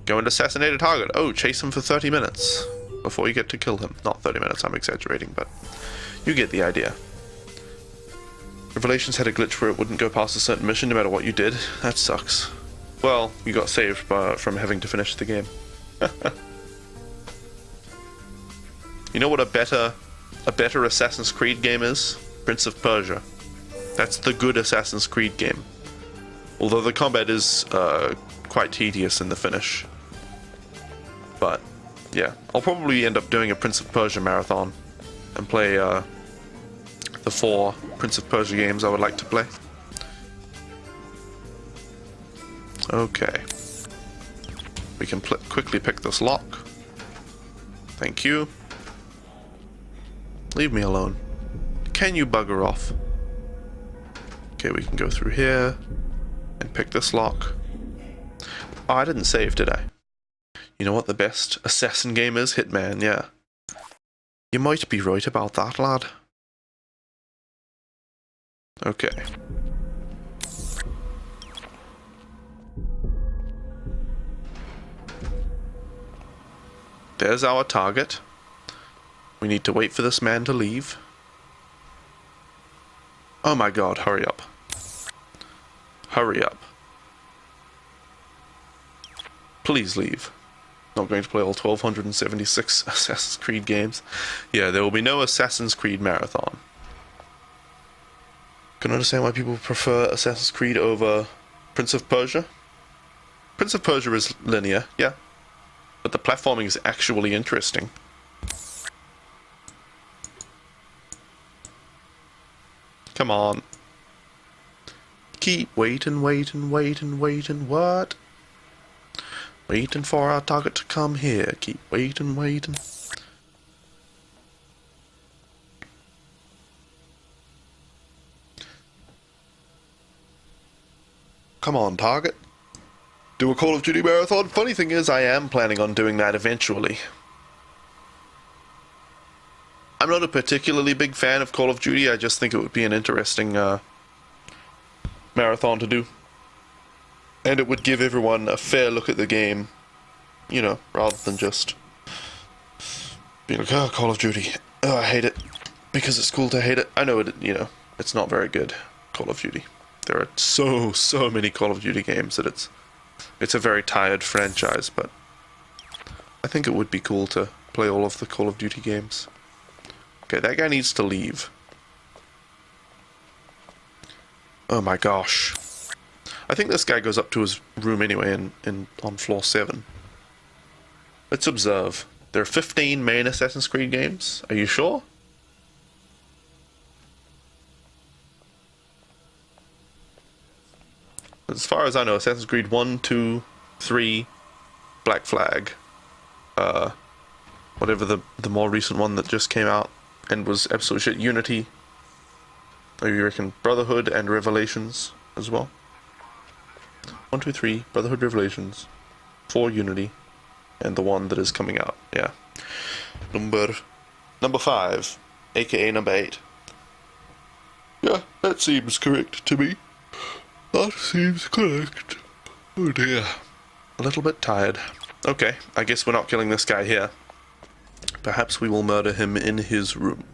Go and assassinate a target. Oh, chase him for 30 minutes before you get to kill him. Not 30 minutes, I'm exaggerating, but you get the idea. Revelations had a glitch where it wouldn't go past a certain mission no matter what you did. That sucks. Well, you got saved from having to finish the game. You know what a better Assassin's Creed game is? Prince of Persia. That's the good Assassin's Creed game. Although the combat is quite tedious in the finish. But, yeah. I'll probably end up doing a Prince of Persia marathon and play the 4 Prince of Persia games I would like to play. Okay. We can quickly pick this lock. Thank you. Leave me alone. Can you bugger off? Okay, we can go through here and pick this lock. Oh, I didn't save, did I? You know what the best assassin game is? Hitman, yeah. You might be right about that, lad. Okay. There's our target. We need to wait for this man to leave. Oh my god, hurry up. Hurry up. Please leave. Not going to play all 1276 Assassin's Creed games. Yeah, there will be no Assassin's Creed marathon. Can understand why people prefer Assassin's Creed over Prince of Persia. Prince of Persia is linear, yeah. But the platforming is actually interesting. Come on. Keep waiting, what? Waiting for our target to come here. Keep waiting, waiting. Come on, target. Do a Call of Duty marathon. Funny thing is, I am planning on doing that eventually. I'm not a particularly big fan of Call of Duty. I just think it would be an interesting marathon to do. And it would give everyone a fair look at the game, you know, rather than just being like, oh, Call of Duty. Oh, I hate it. Because it's cool to hate it. I know it, you know, it's not very good, Call of Duty. There are so many Call of Duty games that it's a very tired franchise, but I think it would be cool to play all of the Call of Duty games. Okay, that guy needs to leave. Oh my gosh. I think this guy goes up to his room anyway on floor 7. Let's observe. There are 15 main Assassin's Creed games. Are you sure? As far as I know, Assassin's Creed 1, 2, 3, Black Flag, whatever the more recent one that just came out and was absolute shit, Unity. Maybe you reckon Brotherhood and Revelations as well. 1, 2, 3, Brotherhood, Revelations, 4, Unity, and the one that is coming out. Yeah. Number 5, aka number 8. Yeah, that seems correct to me. That seems correct. Oh dear. A little bit tired. Okay, I guess we're not killing this guy here. Perhaps we will murder him in his room.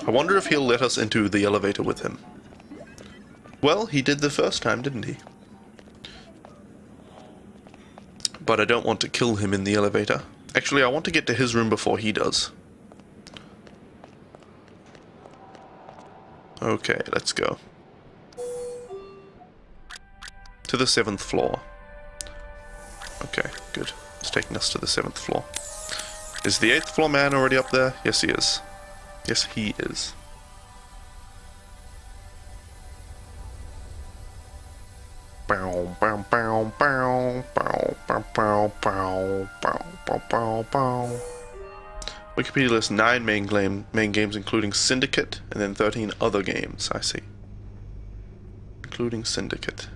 I wonder if he'll let us into the elevator with him. Well, he did the first time, didn't he? But I don't want to kill him in the elevator. Actually, I want to get to his room before he does. Okay, let's go. To the 7th floor. Okay, good. It's taking us to the 7th floor. Is the 8th floor man already up there? Yes, he is. Yes, he is. Wikipedia lists 9 main games, including Syndicate, and then 13 other games. I see. Including Syndicate.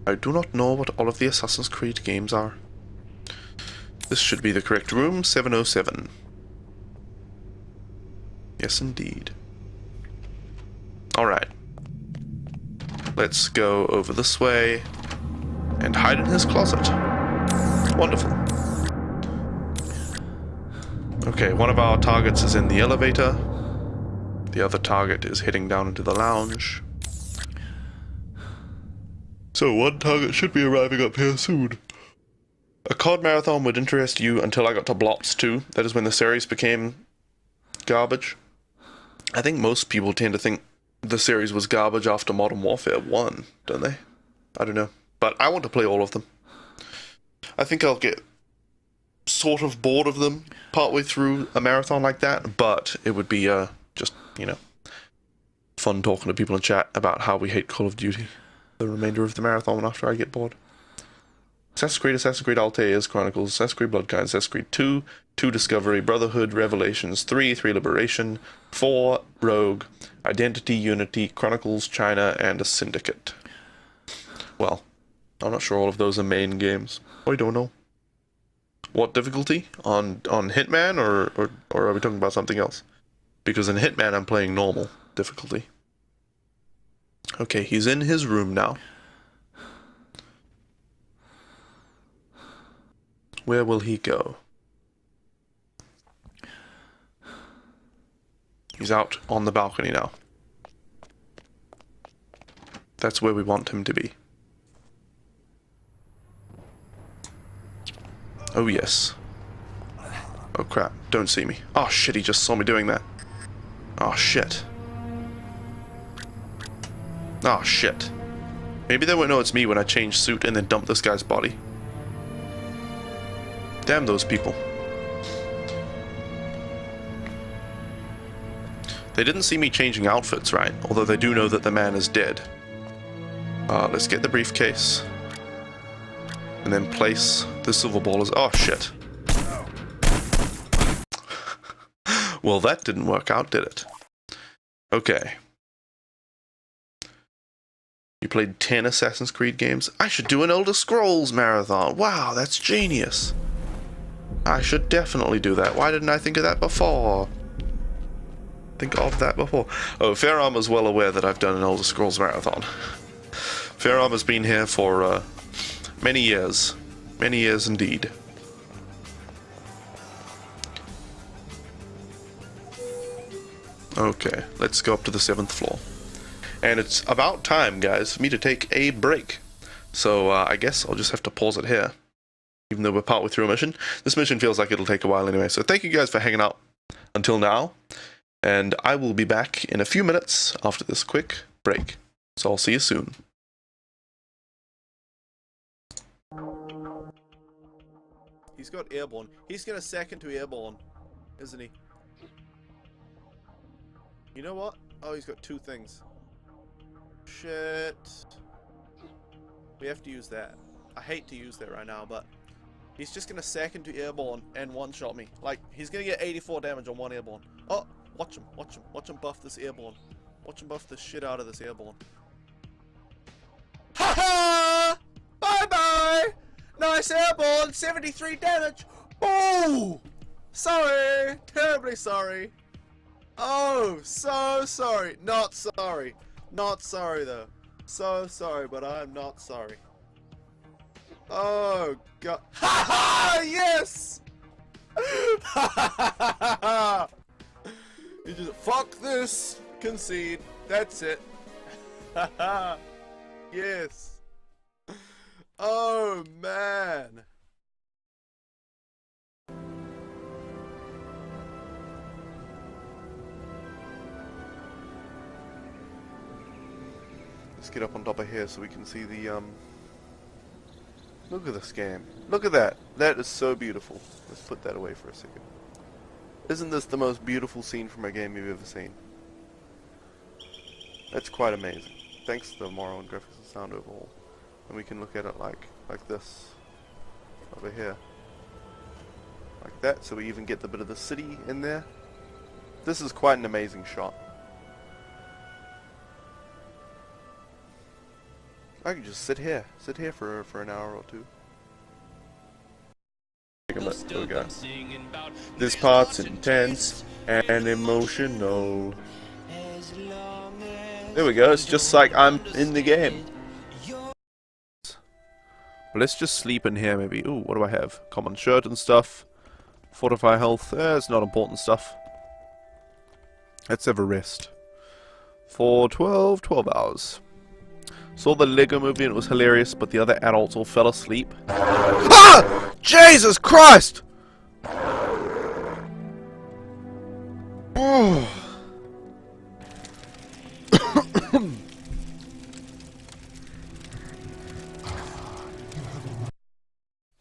I do not know what all of the Assassin's Creed games are. This should be the correct room, 707. Yes, indeed. Alright. Let's go over this way and hide in his closet. Wonderful. Okay, one of our targets is in the elevator. The other target is heading down into the lounge. So one target should be arriving up here soon. A COD marathon would interest you until I got to Blops 2. That is when the series became garbage. I think most people tend to think the series was garbage after Modern Warfare 1, don't they? I don't know. But I want to play all of them. I think I'll get sort of bored of them partway through a marathon like that, but it would be just, you know, fun talking to people in chat about how we hate Call of Duty the remainder of the marathon after I get bored. Assassin's Creed Altair's Chronicles, Assassin's Creed Bloodkind, Assassin's Creed 2, 2 Discovery, Brotherhood, Revelations, 3 Liberation, 4 Rogue, Identity, Unity, Chronicles, China, and a Syndicate. Well, I'm not sure all of those are main games. I don't know. What difficulty? On Hitman, or are we talking about something else? Because in Hitman I'm playing normal difficulty. Okay, he's in his room now. Where will he go? He's out on the balcony now. That's where we want him to be. Oh yes. Oh crap, don't see me. Oh shit, he just saw me doing that. Oh shit. Oh shit. Maybe they won't know it's me when I change suit and then dump this guy's body. Damn those people. They didn't see me changing outfits, right? Although they do know that the man is dead. Let's get the briefcase. And then place the silver ball as... Oh, shit. Well, that didn't work out, did it? Okay. You played 10 Assassin's Creed games? I should do an Elder Scrolls marathon. Wow, that's genius. I should definitely do that. Why didn't I think of that before? Think of that before. Oh, Fair Armor's well aware that I've done an Elder Scrolls marathon. Fair Armor's been here for many years. Many years indeed. Okay, let's go up to the 7th floor. And it's about time, guys, for me to take a break. So I guess I'll just have to pause it here. Even though we're partway through a mission. This mission feels like it'll take a while anyway. So thank you guys for hanging out until now. And I will be back in a few minutes after this quick break. So I'll see you soon. He's got airborne. He's gonna second to airborne, isn't he? You know what? Oh, he's got 2 things. Shit. We have to use that. I hate to use that right now, but he's just gonna second to airborne and one-shot me. Like, he's gonna get 84 damage on 1 airborne. Oh, watch him, watch him. Watch him buff this airborne. Watch him buff the shit out of this airborne. Ha ha! Bye-bye! Nice airborne! 73 damage! Oh! Sorry! Terribly sorry. Oh, so sorry. Not sorry. Not sorry, though. So sorry, but I'm not sorry. Oh, God. Ha ha! Yes! Ha ha ha ha! You just, fuck this! Concede. That's it. Ha ha! Yes! Oh, man! Let's get up on top of here so we can see the, Look at this game. Look at that. That is so beautiful. Let's put that away for a second. Isn't this the most beautiful scene from a game you've ever seen? That's quite amazing. Thanks to the moral and graphics and sound overall. And we can look at it like this. Over here. Like that, so we even get the bit of the city in there. This is quite an amazing shot. I could just sit here for an hour or 2. There we go. This part's intense and emotional. There we go, it's just like I'm in the game. Let's just sleep in here maybe. Ooh, what do I have? Common shirt and stuff. Fortify health. It's not important stuff. Let's have a rest. For 12 hours. Saw the Lego movie and it was hilarious, but the other adults all fell asleep. Ah! Jesus Christ! Oh.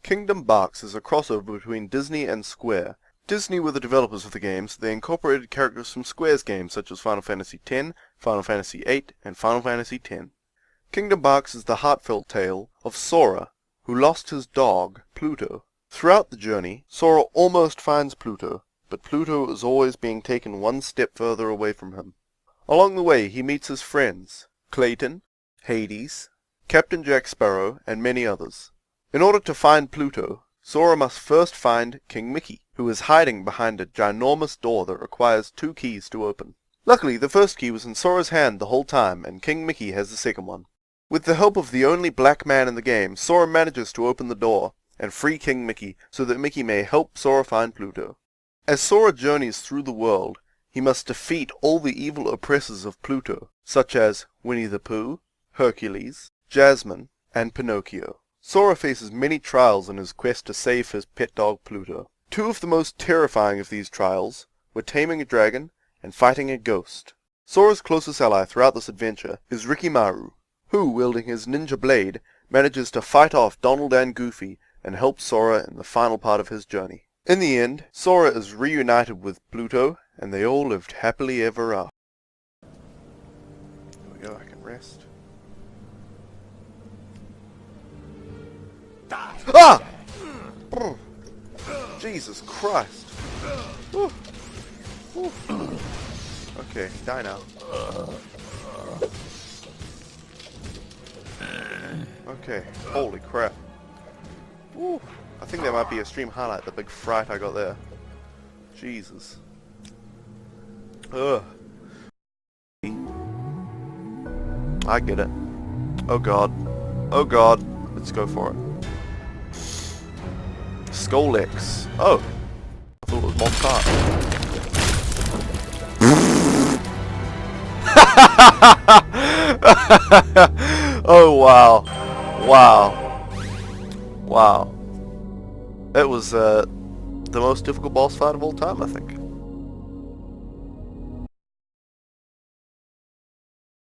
Kingdom Box is a crossover between Disney and Square. Disney were the developers of the games. They incorporated characters from Square's games such as Final Fantasy X, Final Fantasy VIII, and Final Fantasy X. Kingdom Box is the heartfelt tale of Sora, who lost his dog, Pluto. Throughout the journey, Sora almost finds Pluto, but Pluto is always being taken one step further away from him. Along the way, he meets his friends, Clayton, Hades, Captain Jack Sparrow, and many others. In order to find Pluto, Sora must first find King Mickey, who is hiding behind a ginormous door that requires 2 keys to open. Luckily, the first key was in Sora's hand the whole time, and King Mickey has the second one. With the help of the only black man in the game, Sora manages to open the door and free King Mickey so that Mickey may help Sora find Pluto. As Sora journeys through the world, he must defeat all the evil oppressors of Pluto, such as Winnie the Pooh, Hercules, Jasmine, and Pinocchio. Sora faces many trials in his quest to save his pet dog Pluto. 2 of the most terrifying of these trials were taming a dragon and fighting a ghost. Sora's closest ally throughout this adventure is Rikimaru, who, wielding his ninja blade, manages to fight off Donald and Goofy and help Sora in the final part of his journey. In the end, Sora is reunited with Pluto And they all lived happily ever after. There we go, I can rest. Ah! Oh, Jesus Christ. Whew. Whew. Okay, die now. Okay, holy crap. Whew. I think that might be a stream highlight, the big fright I got there. Jesus. Ugh. I get it. Oh god. Oh god. Let's go for it. Skolex. Oh. I thought it was Mob Tart. Oh wow. Wow. Wow. That was the most difficult boss fight of all time, I think.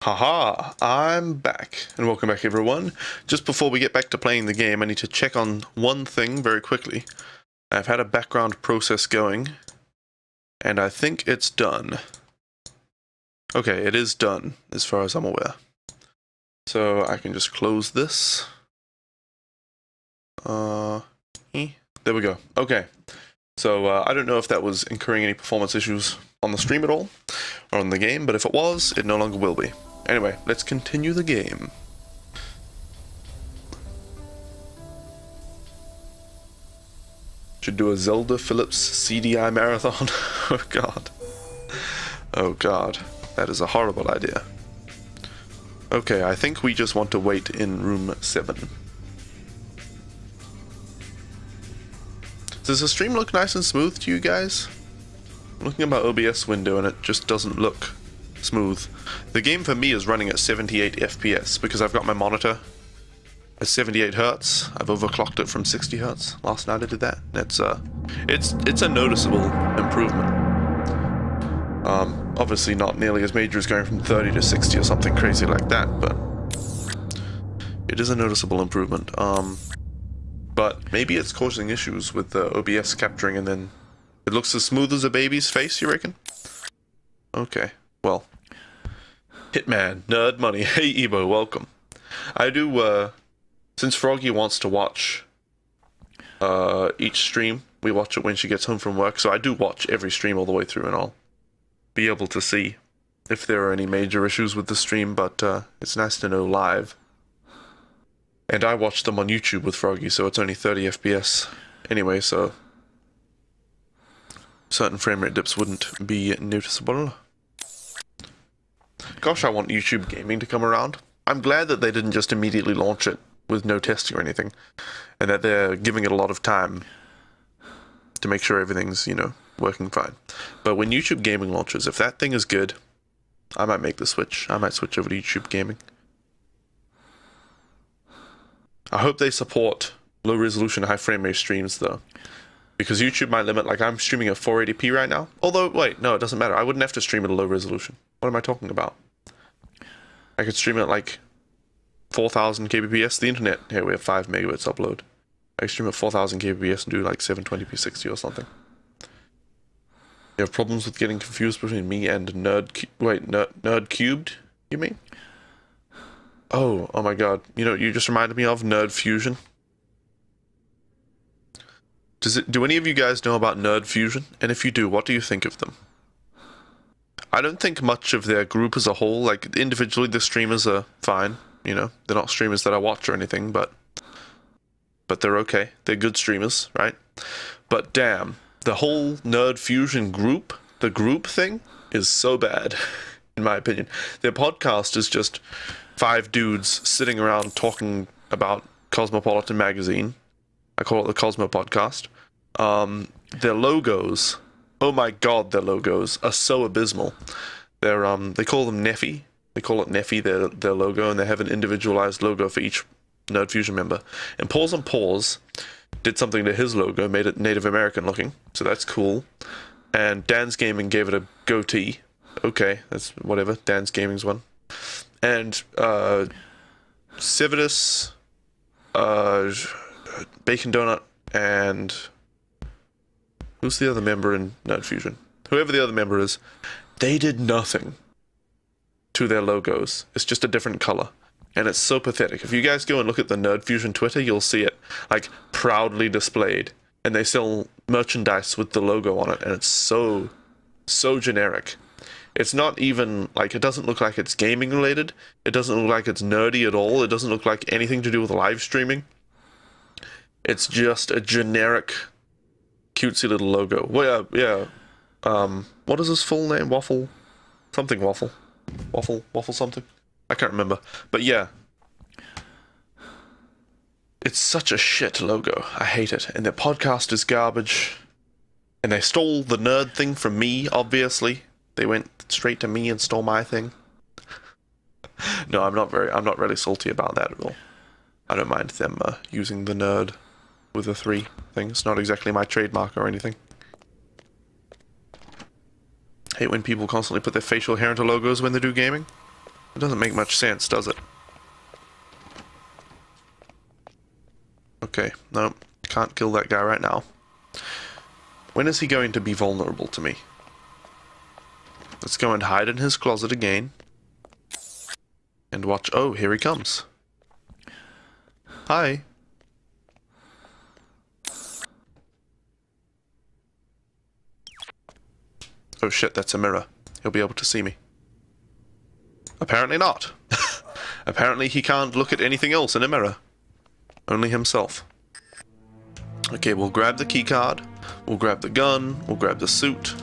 Haha, I'm back, and welcome back everyone. Just before we get back to playing the game, I need to check on one thing very quickly. I've had a background process going, and I think it's done. Okay, it is done, as far as I'm aware. So I can just close this. There we go. Okay. So I don't know if that was incurring any performance issues on the stream at all, or on the game, but if it was, it no longer will be. Anyway, let's continue the game. Should do a Zelda Phillips CDI marathon. Oh god. Oh god. That is a horrible idea. Okay, I think we just want to wait in room 7. Does the stream look nice and smooth to you guys? I'm looking at my OBS window and it just doesn't look smooth. The game for me is running at 78 FPS because I've got my monitor at 78 Hz. I've overclocked it from 60 Hz. Last night I did that. It's a noticeable improvement. Obviously not nearly as major as going from 30 to 60 or something crazy like that, but it is a noticeable improvement. But maybe it's causing issues with the OBS capturing and then it looks as smooth as a baby's face, you reckon? Okay, well. Hitman, Nerd Money, hey Ebo, welcome. I do, since Froggy wants to watch each stream, we watch it when she gets home from work, so I do watch every stream all the way through and I'll be able to see if there are any major issues with the stream, but it's nice to know live. And I watched them on YouTube with Froggy, so it's only 30 FPS anyway, so certain frame rate dips wouldn't be noticeable. Gosh, I want YouTube gaming to come around. I'm glad that they didn't just immediately launch it with no testing or anything, and that they're giving it a lot of time to make sure everything's, you know, working fine. But when YouTube gaming launches, if that thing is good, I might make the switch. I might switch over to YouTube gaming. I hope they support low resolution, high frame rate streams though, because YouTube might limit, like I'm streaming at 480p right now. Although, wait, no, it doesn't matter. I wouldn't have to stream at a low resolution. What am I talking about? I could stream at like 4000 kbps. The internet, here we have 5 megabits upload. I could stream at 4000 kbps and do like 720p 60 or something. You have problems with getting confused between me and Nerd Cubed, you mean? Oh my god. You know, you just reminded me of Nerd Fusion. Do any of you guys know about Nerd Fusion? And if you do, what do you think of them? I don't think much of their group as a whole. Like, individually, the streamers are fine. You know, they're not streamers that I watch or anything, but they're okay. They're good streamers, right? But damn, the whole Nerd Fusion group, the group thing, is so bad, in my opinion. Their podcast is just 5 dudes sitting around talking about Cosmopolitan magazine. I call it the Cosmo Podcast. Their logos, oh my god, their logos are so abysmal. They're they call them Neffy. They call it Neffy, their logo, and they have an individualized logo for each Nerd Fusion member. And Paws on Paws did something to his logo, made it Native American looking, so that's cool. And Dan's Gaming gave it a goatee. Okay, that's whatever. Dan's Gaming's one. And Civitas, Bacon Donut, and who's the other member in Nerd Fusion? whoever the other member is, they did nothing to their logos. It's just a different color. And it's so pathetic. If you guys go and look at the Nerd Fusion Twitter, you'll see it, like, proudly displayed. And they sell merchandise with the logo on it, and it's so generic. It's not even, like, it doesn't look like it's gaming related. It doesn't look like it's nerdy at all. It doesn't look like anything to do with live streaming. It's just a generic, cutesy little logo. Well, yeah. What is his full name? Waffle? Something Waffle. Waffle something? I can't remember. But yeah. It's such a shit logo. I hate it. And their podcast is garbage. And they stole the nerd thing from me, obviously. They went straight to me and stole my thing. No, I'm not really salty about that at all. I don't mind them using the nerd with a 3 thing. It's not exactly my trademark or anything. Hate when people constantly put their facial hair into logos when they do gaming. It doesn't make much sense, does it? Okay, no, can't kill that guy right now. When is he going to be vulnerable to me? Let's go and hide in his closet again. And watch. Oh, here he comes. Hi. Oh shit, that's a mirror. He'll be able to see me. Apparently not. Apparently he can't look at anything else in a mirror. Only himself. Okay, we'll grab the keycard. We'll grab the gun. We'll grab the suit.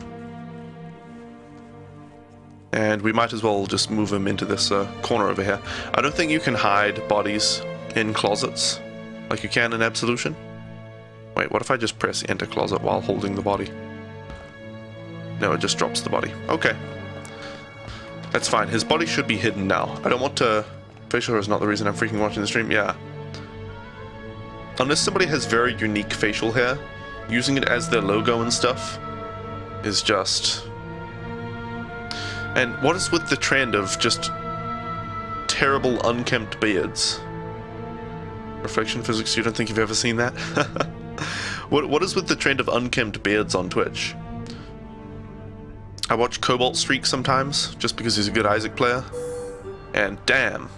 And we might as well just move him into this corner over here. I don't think you can hide bodies in closets like you can in Absolution. Wait, what if I just press enter closet while holding the body? No, it just drops the body. Okay. That's fine. His body should be hidden now. I don't want to... Facial hair is not the reason I'm freaking watching the stream. Yeah. Unless somebody has very unique facial hair, using it as their logo and stuff is just... And what is with the trend of just terrible unkempt beards? Reflection physics, you don't think you've ever seen that? What is with the trend of unkempt beards on Twitch? I watch Cobalt Streak sometimes, just because he's a good Isaac player. And damn.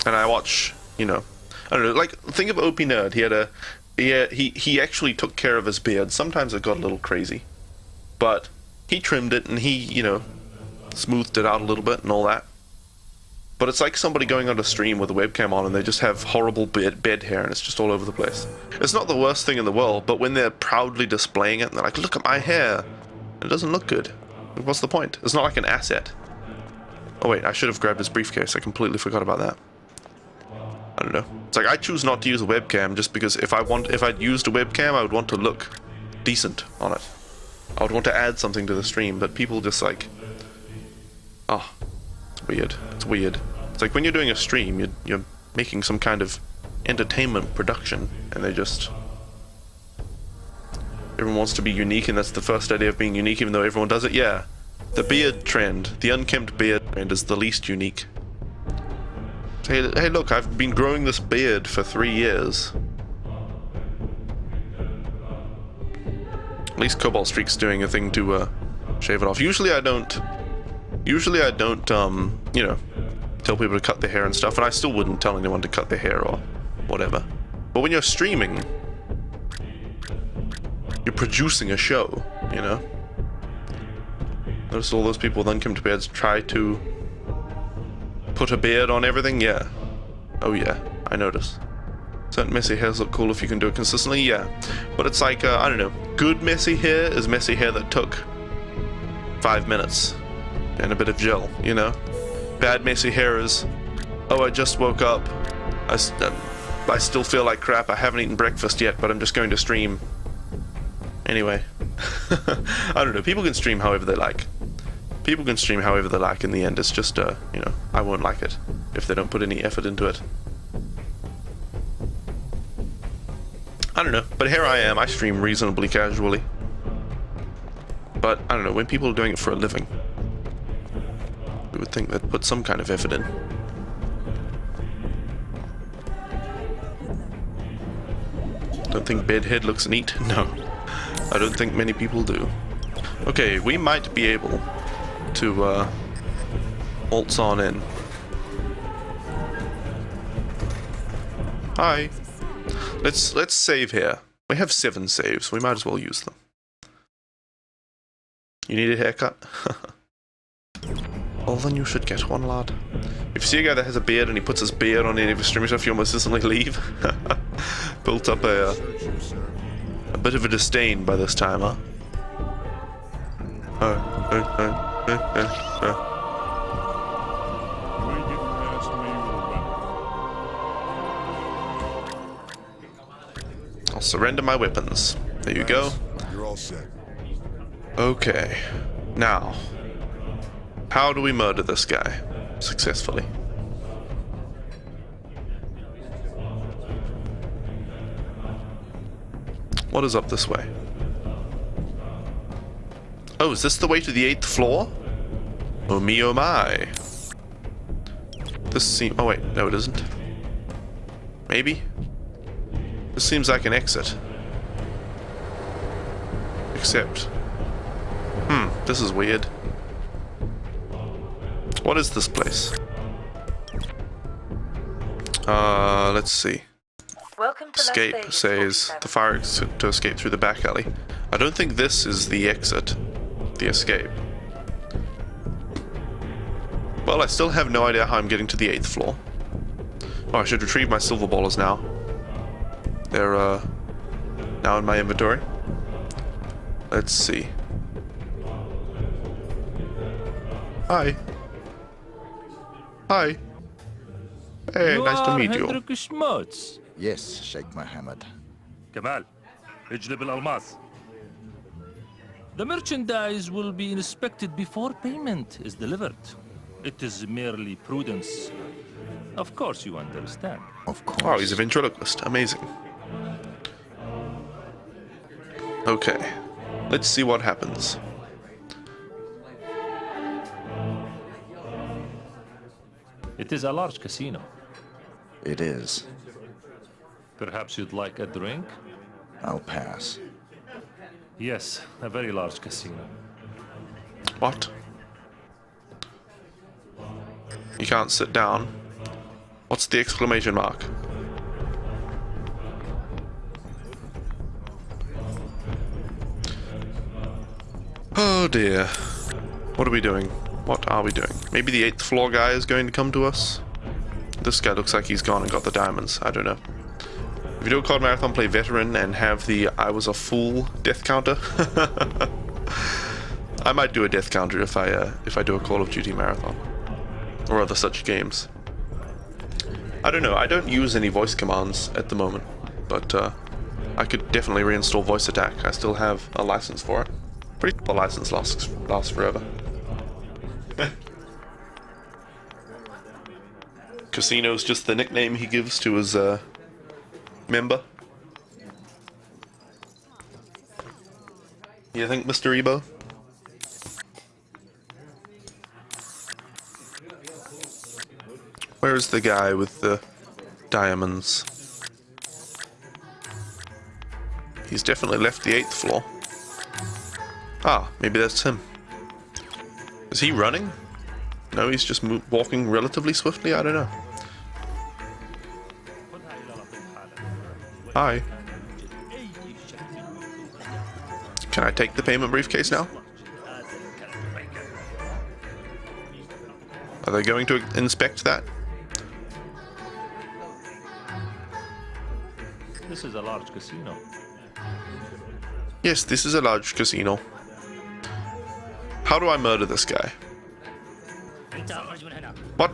And I watch, you know, I don't know, like, think of OP Nerd. He had he actually took care of his beard. Sometimes it got a little crazy. But he trimmed it and he, you know, smoothed it out a little bit and all that. But it's like somebody going on a stream with a webcam on and they just have horrible bed hair and it's just all over the place. It's not the worst thing in the world, but when they're proudly displaying it and they're like, look at my hair, it doesn't look good. What's the point? It's not like an asset. Oh wait, I should have grabbed his briefcase. I completely forgot about that. I don't know. It's like I choose not to use a webcam just because if I'd used a webcam, I would want to look decent on it. I would want to add something to the stream, but people just like, oh, it's weird. It's weird. It's like when you're doing a stream, you're making some kind of entertainment production, and they just... Everyone wants to be unique, and that's the first idea of being unique, even though everyone does it. Yeah, the beard trend, the unkempt beard trend is the least unique. Hey, look, I've been growing this beard for 3 years. At least Cobalt Streak's doing a thing to shave it off. Usually I don't, you know, tell people to cut their hair and stuff, and I still wouldn't tell anyone to cut their hair or whatever. But when you're streaming, you're producing a show, you know? Notice all those people with unkempt beards try to put a beard on everything? Yeah. Oh yeah, I notice. Certain messy hairs look cool if you can do it consistently, yeah. But it's like, I don't know, good messy hair is messy hair that took 5 minutes and a bit of gel, you know? Bad messy hair is, oh, I just woke up, I still feel like crap, I haven't eaten breakfast yet, but I'm just going to stream. Anyway. I don't know, people can stream however they like. People can stream however they like in the end, it's just, you know, I won't like it if they don't put any effort into it. I don't know, but here I am, I stream reasonably casually. But, I don't know, when people are doing it for a living, we would think they'd put some kind of effort in. Don't think bedhead looks neat? No. I don't think many people do. Okay, we might be able to waltz on in. Hi. Let's save here. We have 7 saves. We might as well use them. You need a haircut? Well, then you should get one, lad. If you see a guy that has a beard and he puts his beard on any of his streaming stuff, you almost instantly leave. Built up a bit of a disdain by this time, huh? You ain't getting past me with a weapon. I'll surrender my weapons. There you go. You're all set. Okay. Now, how do we murder this guy successfully? What is up this way? Oh, is this the way to the 8th floor? Oh me, oh my. This seems... Oh wait, no it isn't. Maybe? This seems like an exit. Except... this is weird. What is this place? Let's see. Welcome to Las Escape Vegas, says 47. the fire exit to escape through the back alley. I don't think this is the exit. The escape. Well, I still have no idea how I'm getting to the 8th floor. Oh, I should retrieve my silver ballers now. They're, now in my inventory. Let's see. Hi. Hi. Hey, nice to meet you. Hendrik Schmutz. Yes, Sheikh Mohammed. كمال اجلب الألماس. The merchandise will be inspected before payment is delivered. It is merely prudence. Of course you understand. Of course. Oh, he's a ventriloquist. Amazing. Okay. Let's see what happens. It is a large casino. It is. Perhaps you'd like a drink? I'll pass. Yes, a very large casino. What? You can't sit down. What's the exclamation mark? Oh dear. What are we doing? What are we doing? Maybe the 8th floor guy is going to come to us? This guy looks like he's gone and got the diamonds. I don't know. If you do a COD Marathon, play Veteran and have the I was a fool death counter. I might do a death counter if I do a Call of Duty Marathon. Or other such games. I don't know, I don't use any voice commands at the moment. But I could definitely reinstall voice attack. I still have a license for it. Pretty sure the license lasts forever. Casino's just the nickname he gives to his member. You think, Mr. Ebo? Where's the guy with the diamonds? He's definitely left the 8th floor. Ah, maybe that's him. Is he running? No, he's just walking relatively swiftly? I don't know. Hi. Can I take the payment briefcase now? Are they going to inspect that? This is a large casino. Yes, this is a large casino. How do I murder this guy? What?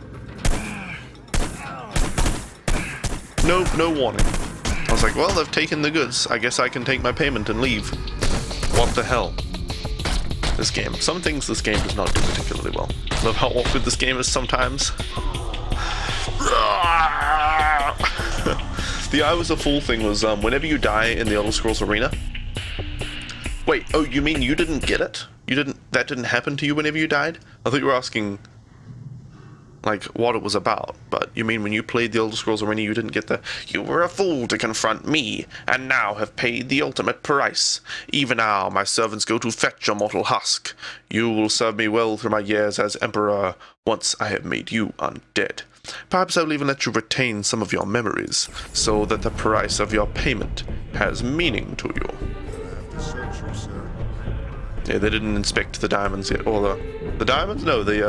No warning. I was like, well, they've taken the goods. I guess I can take my payment and leave. What the hell? This game. Some things this game does not do particularly well. Love how awkward this game is sometimes. The I was a fool thing was whenever you die in the Elder Scrolls Arena. Wait, oh, you mean you didn't get it? That didn't happen to you whenever you died? I thought you were asking like what it was about, but you mean when you played the Elder Scrolls Arena, you didn't get the "You were a fool to confront me, and now have paid the ultimate price. Even now, my servants go to fetch your mortal husk. You will serve me well through my years as Emperor, once I have made you undead. Perhaps I will even let you retain some of your memories, so that the price of your payment has meaning to you." Yeah, they didn't inspect the diamonds yet, or the diamonds? No, they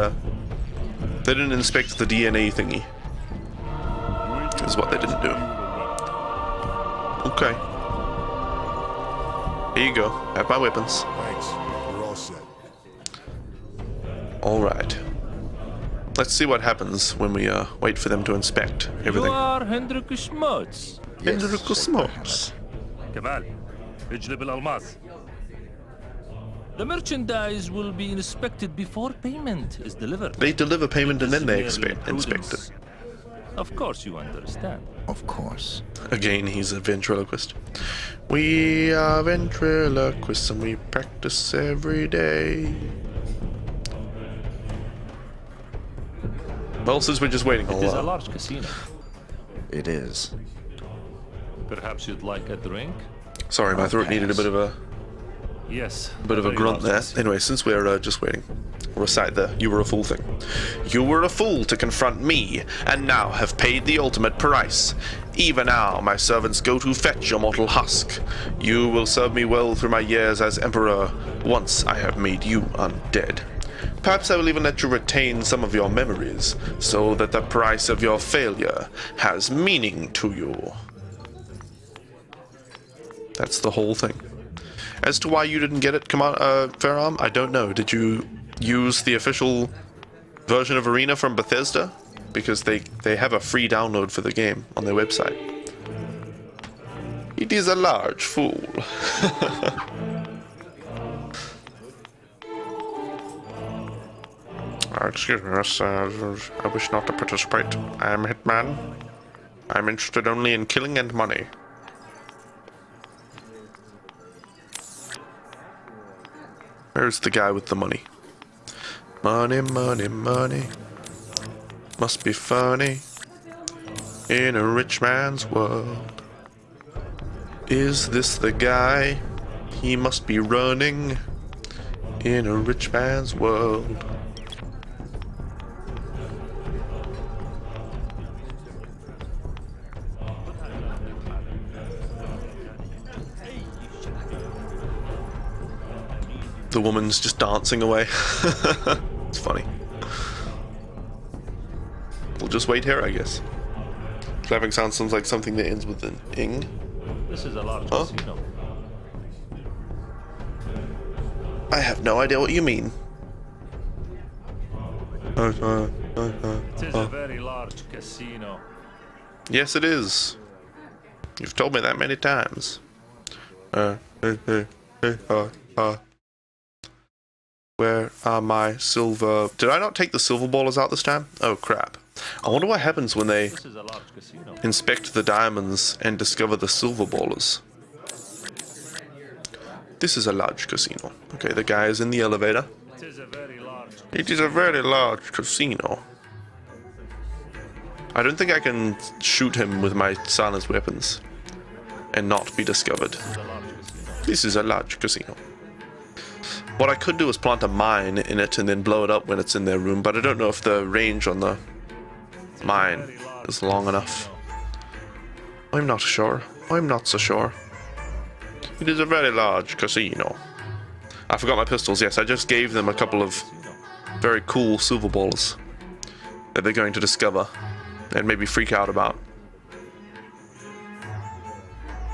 didn't inspect the DNA thingy. Is what they didn't do. Okay. Here you go. Have my weapons. Thanks. We're all set. Alright. Let's see what happens when we wait for them to inspect everything. You are Hendrik Schmutz. Hendrik Schmutz. Kamal, اجلب الألماس. The merchandise will be inspected before payment is delivered. They deliver payment and then they inspect it. Of course you understand. Of course. Again, he's a ventriloquist. We are ventriloquists and we practice every day. Well, since we're just waiting It is a large casino. It is. Perhaps you'd like a drink? Sorry, my throat needed a bit of a Yes. bit of a grunt there. Anyway, since we're just waiting, we'll recite the "You were a fool" thing. You were a fool to confront me, and now have paid the ultimate price. Even now, my servants go to fetch your mortal husk. You will serve me well through my years as Emperor, once I have made you undead. Perhaps I will even let you retain some of your memories, so that the price of your failure has meaning to you. That's the whole thing. As to why you didn't get it, Fairarm, I don't know. Did you use the official version of Arena from Bethesda? Because they have a free download for the game on their website. It is a large fool. Excuse me, miss. I wish not to participate. I am Hitman. I'm interested only in killing and money. Where's the guy with the money? Money, money, money. Must be funny in a rich man's world. Is this the guy? He must be running in a rich man's world. The woman's just dancing away. It's funny. We'll just wait here, I guess. Clapping sound sounds like something that ends with an ing. This is a large casino. I have no idea what you mean. It is a very large casino. Yes, it is. You've told me that many times. Where are my silver... Did I not take the silver ballers out this time? Oh, crap. I wonder what happens when they inspect the diamonds and discover the silver ballers. This is a large casino. Okay, the guy is in the elevator. It is a very large casino. It is a very large casino. I don't think I can shoot him with my silenced weapons and not be discovered. This is a large casino. What I could do is plant a mine in it and then blow it up when it's in their room, but I don't know if the range on the mine is long enough. I'm not sure. I'm not so sure. It is a very large casino. I forgot my pistols. Yes, I just gave them a couple of very cool silver balls that they're going to discover and maybe freak out about.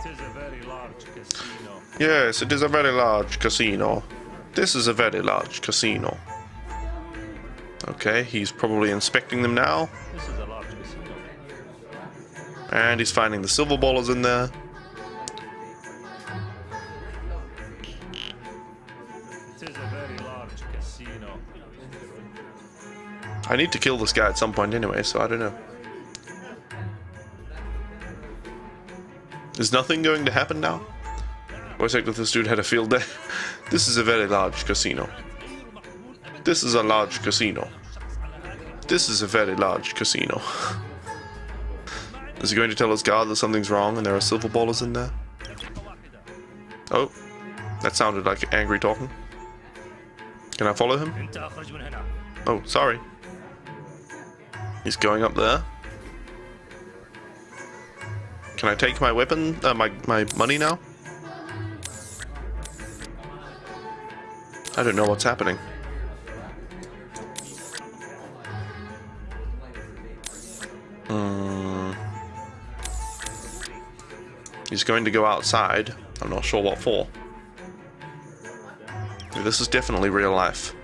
It is a very large casino. Yes, it is a very large casino. This is a very large casino. Okay, he's probably inspecting them now. This is a large casino. And he's finding the silver ballers in there. It is a very large casino. I need to kill this guy at some point anyway, so I don't know. Is nothing going to happen now? I was like that this dude had a field day. This is a very large casino. This is a large casino. This is a very large casino. Is he going to tell his guard that something's wrong and there are silver ballers in there? Oh, that sounded like angry talking. Can I follow him? Oh, sorry. He's going up there. Can I take my weapon, my money now? I don't know what's happening. He's going to go outside. I'm not sure what for. This is definitely real life.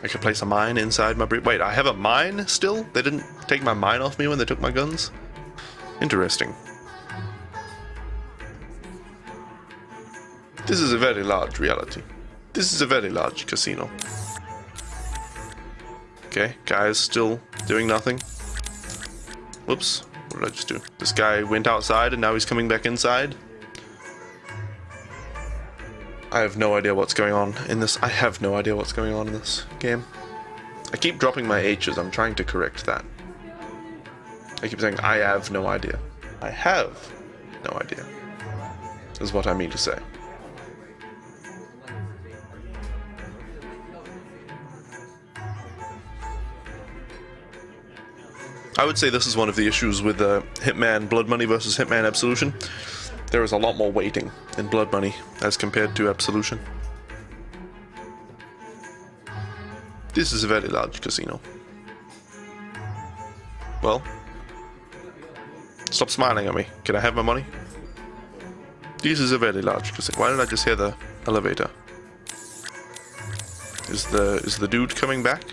I could place a mine inside my brief. Wait, I have a mine still? They didn't take my mine off me when they took my guns? Interesting. This is a very large reality. This is a very large casino. Okay, guys still doing nothing. Whoops, what did I just do? This guy went outside and now he's coming back inside. I have no idea what's going on in this. I have no idea what's going on in this game. I keep dropping my H's. I'm trying to correct that. I keep saying, I have no idea. I have no idea, is what I mean to say. I would say this is one of the issues with Hitman Blood Money versus Hitman Absolution. There is a lot more waiting in Blood Money as compared to Absolution. This is a very large casino. Well, stop smiling at me. Can I have my money? This is a very large casino. Why did I just hear the elevator? Is the dude coming back?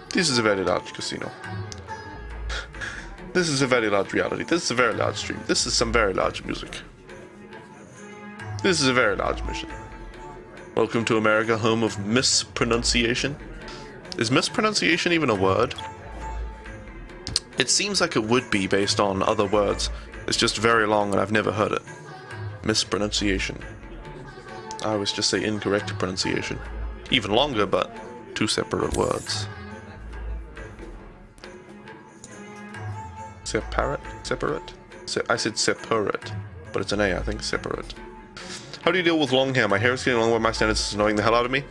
This is a very large casino. This is a very large reality. This is a very large stream. This is some very large music. This is a very large mission. Welcome to America, home of mispronunciation. Is mispronunciation even a word? It seems like it would be based on other words. It's just very long and I've never heard it. Mispronunciation. I always just say incorrect pronunciation. Even longer, but two separate words. Separate? Separate? I said separate, but it's an A, I think. Separate. How do you deal with long hair? My hair is getting long by my standards. It's annoying the hell out of me.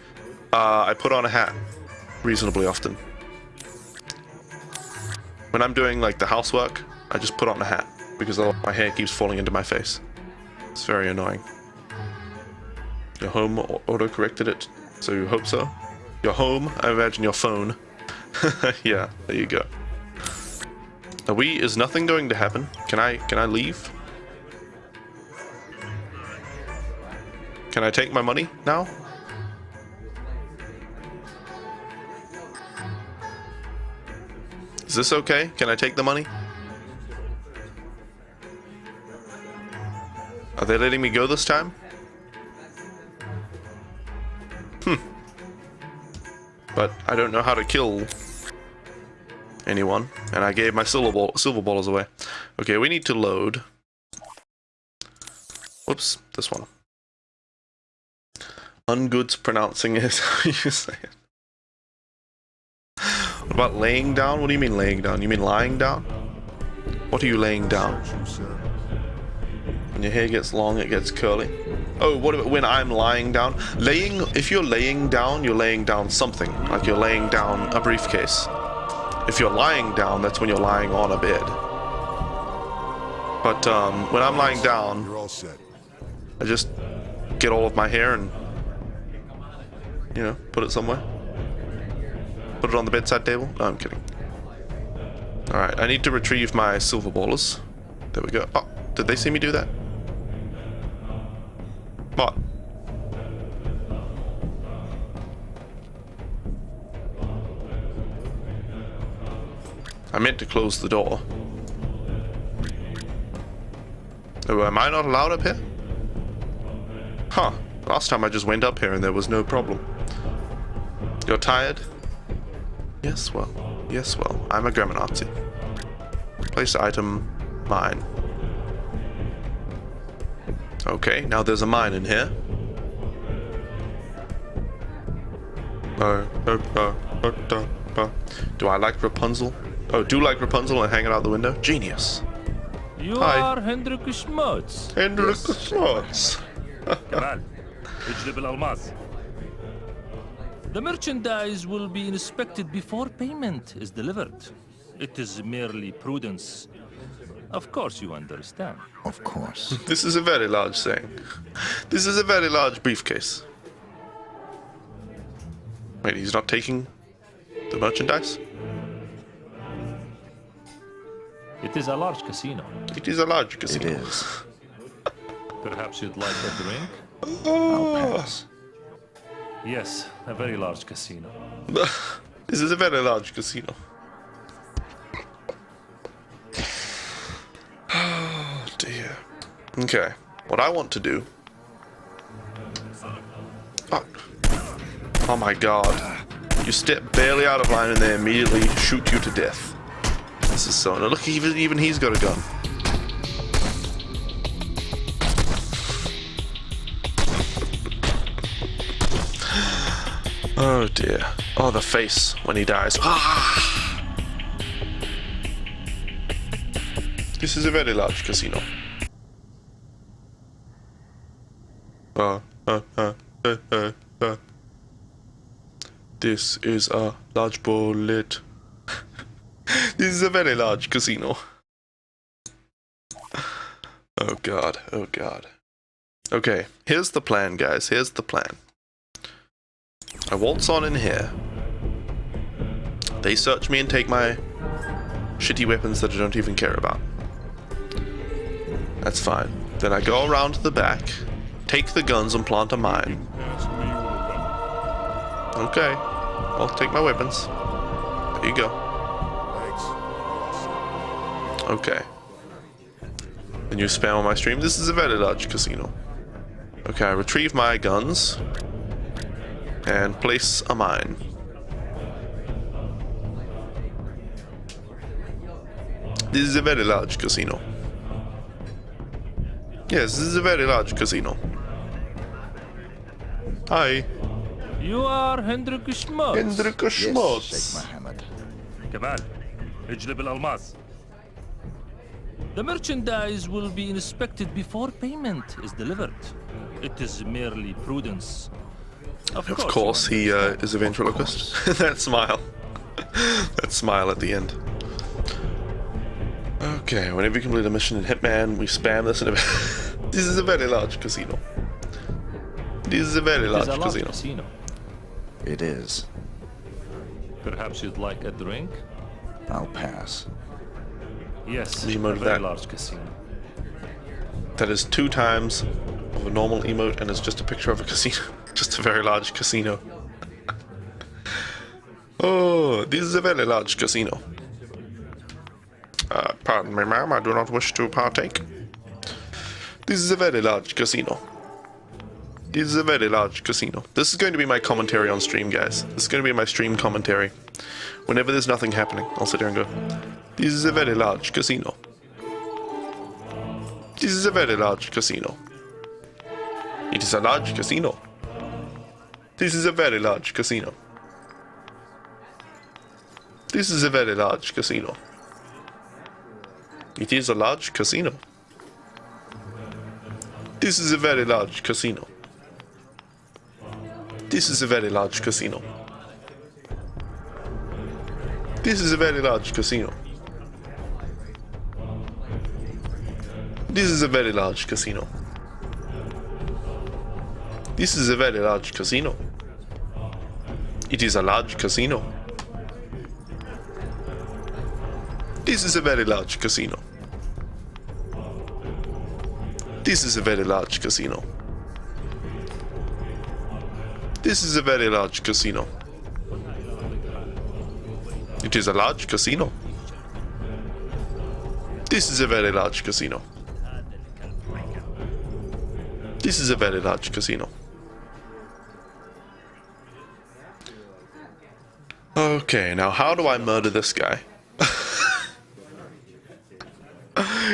I put on a hat reasonably often. When I'm doing like the housework, I just put on a hat because my hair keeps falling into my face. It's very annoying. Your home auto-corrected it, so you hope so. Your home, I imagine your phone. Yeah, there you go. Is nothing going to happen? Can I leave? Can I take my money now? Is this okay? Can I take the money? Are they letting me go this time? But I don't know how to kill anyone, and I gave my silver ballers away. Okay, we need to load. Whoops, this one. Ungood's pronouncing is how you say it. What about laying down? What do you mean laying down? You mean lying down? What are you laying down? When your hair gets long, it gets curly. Oh, what about when I'm lying down? If you're laying down something. Like you're laying down a briefcase. If you're lying down, that's when you're lying on a bed. But when I'm lying down, I just get all of my hair and, you know, put it somewhere. Put it on the bedside table. No, I'm kidding. Alright, I need to retrieve my silver ballers. There we go. Oh, did they see me do that? What? I meant to close the door. Oh, am I not allowed up here? Huh. Last time I just went up here and there was no problem. You're tired? Yes, well. Yes, well. I'm a grammar Nazi. Place item. Mine. Okay, now there's a mine in here. Do I like Rapunzel? Oh, do like Rapunzel and hanging out the window? Genius. You Hi. are Hendrik Schmutz. Hendrik Schmutz. Kamal, اجلب الألماس. The merchandise will be inspected before payment is delivered. It is merely prudence. Of course you understand. Of course. This is a very large thing. This is a very large briefcase. Wait, he's not taking the merchandise? It is a large casino. It is a large casino. It is. Perhaps you'd like a drink? I'll pass. Yes, a very large casino. This is a very large casino. Oh dear. Okay, what I want to do... Oh my god. You step barely out of line and they immediately shoot you to death. This is so... Look, even he's got a gun. Oh dear. Oh, the face when he dies. This is a very large casino. This is a large bullet. This is a very large casino. Oh god, oh god. Okay, here's the plan, guys. Here's the plan. I waltz on in here. They search me and take my shitty weapons that I don't even care about. That's fine. Then I go around to the back, take the guns and plant a mine. Okay, I'll take my weapons. There you go. Okay. Then you spam on my stream. This is a very large casino. Okay, I retrieve my guns and place a mine. This is a very large casino. Yes, this is a very large casino. Hi. You are Hendrik Schmutz. Hendrik Schmutz. Yes, Sheikh Mohammed. كمال اجلب الألماس. The merchandise will be inspected before payment is delivered. It is merely prudence. Of course he is a ventriloquist. That smile. That smile at the end. Okay, whenever you complete a mission in Hitman, we spam this in a... This is a very large casino. This is a very large casino. It is. Perhaps you'd like a drink? I'll pass. Yes, The a emote of very that. large casino. That is 2 times of a normal emote and it's just a picture of a casino. Just a very large casino. Oh, this is a very large casino. Pardon me, ma'am, I do not wish to partake. This is a very large casino. This is a very large casino. This is going to be my commentary on stream, guys. This is going to be my stream commentary. Whenever there's nothing happening, I'll sit here and go, this is a very large casino. This is a very large casino. It is a large casino. This is a very large casino. This is a very large casino. It is a large casino. This is a very large casino. This is a very large casino. This is a very large casino. This is a very large casino. This is a very large casino. It is a large casino. This is a very large casino. This is a very large casino. This is a very large casino. It is a large casino. This is a very large casino. This is a very large casino. Okay, now how do I murder this guy?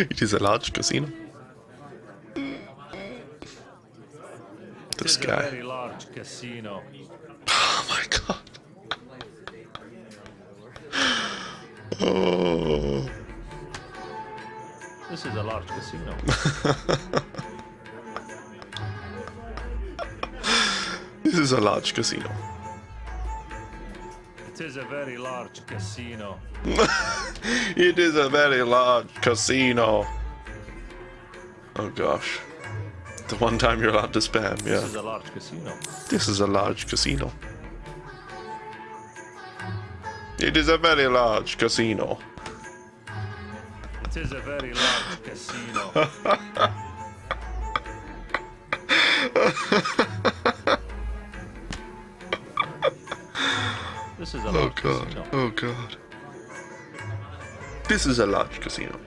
It is a large casino. This guy. Very large casino. Oh my my god. Oh. This is a large casino. This is a large casino. It is a very large casino. It is a very large casino. Oh gosh. The one time you're allowed to spam, yeah. This is a large casino. This is a large casino. It is a very large casino. It is a very large casino. This is a large casino. Oh god. This is a large casino.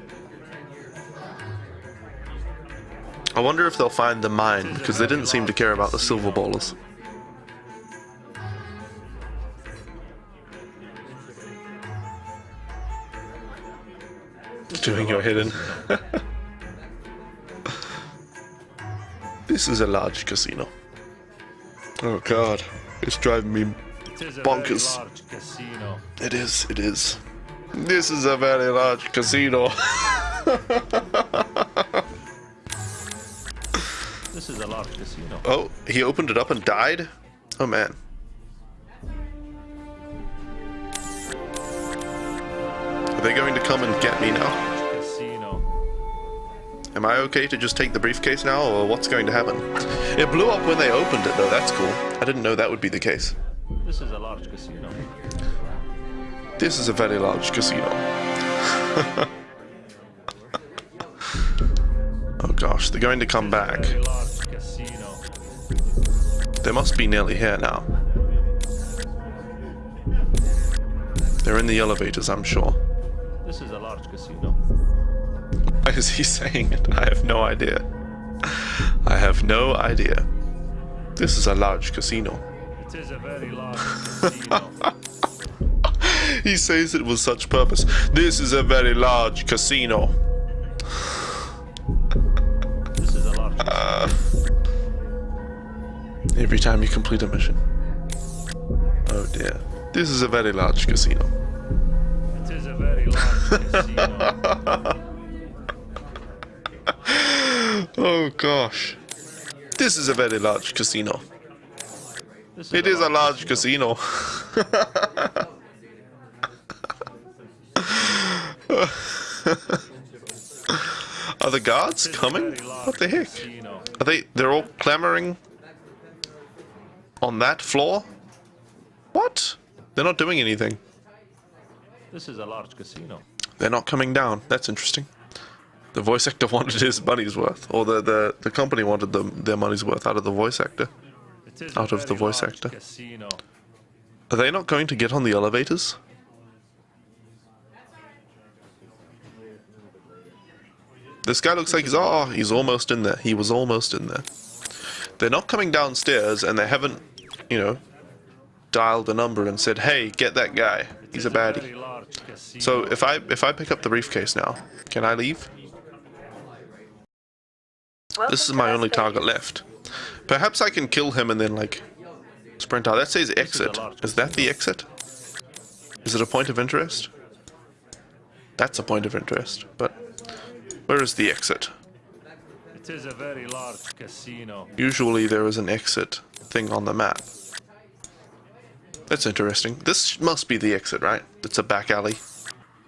I wonder if they'll find the mine, because they didn't seem to care about the silver ballers. Doing your hidden. This is a large casino. Oh god, it's driving me bonkers. Large casino. It is, it is. This is a very large casino. This is a large casino. Oh, he opened it up and died? Oh man. Are they going to come and get me now? Am I okay to just take the briefcase now, or what's going to happen? It blew up when they opened it though, that's cool. I didn't know that would be the case. This is a large casino. This is a very large casino. Oh gosh, they're going to come back. They must be nearly here now. They're in the elevators, I'm sure. This is a large casino. Why is he saying it? I have no idea. I have no idea. This is a large casino. It is a very large casino. He says it with such purpose. This is a very large casino. This is a large casino. Every time you complete a mission. Oh dear. This is a very large casino. It is a very large casino. Oh gosh. This is a very large casino. It is a large casino. Are the guards coming? What the heck? Are they're all clamoring on that floor? What? They're not doing anything. This is a large casino. They're not coming down. That's interesting. The voice actor wanted his money's worth, or the company wanted their money's worth out of the voice actor. Out of the voice actor. Casino. Are they not going to get on the elevators? This guy looks like he's almost in there. He was almost in there. They're not coming downstairs, and they haven't, you know, dialed a number and said, "Hey, get that guy. He's a baddie." So if I pick up the briefcase now, can I leave? This is my only target left. Perhaps I can kill him and then, like, sprint out. That says exit. Is that the exit? Is it a point of interest? That's a point of interest, but where is the exit? It is a very large casino. Usually there is an exit thing on the map. That's interesting. This must be the exit, right? It's a back alley.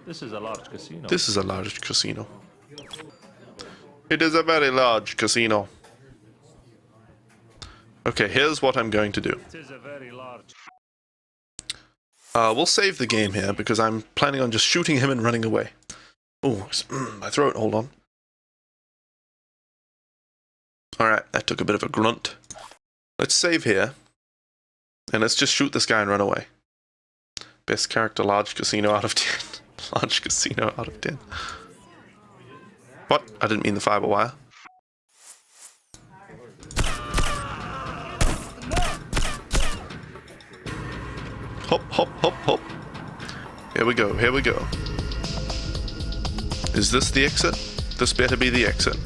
This is a large casino. This is a large casino. It is a very large casino. Okay, here's what I'm going to do. It is a very large. We'll save the game here because I'm planning on just shooting him and running away. Oh, my throat, hold on. Alright, that took a bit of a grunt. Let's save here. And let's just shoot this guy and run away. Best character, large casino out of 10. Large casino out of 10. What? I didn't mean the fiber wire. Hop, hop, hop, hop. Here we go, here we go. Is this the exit? This better be the exit.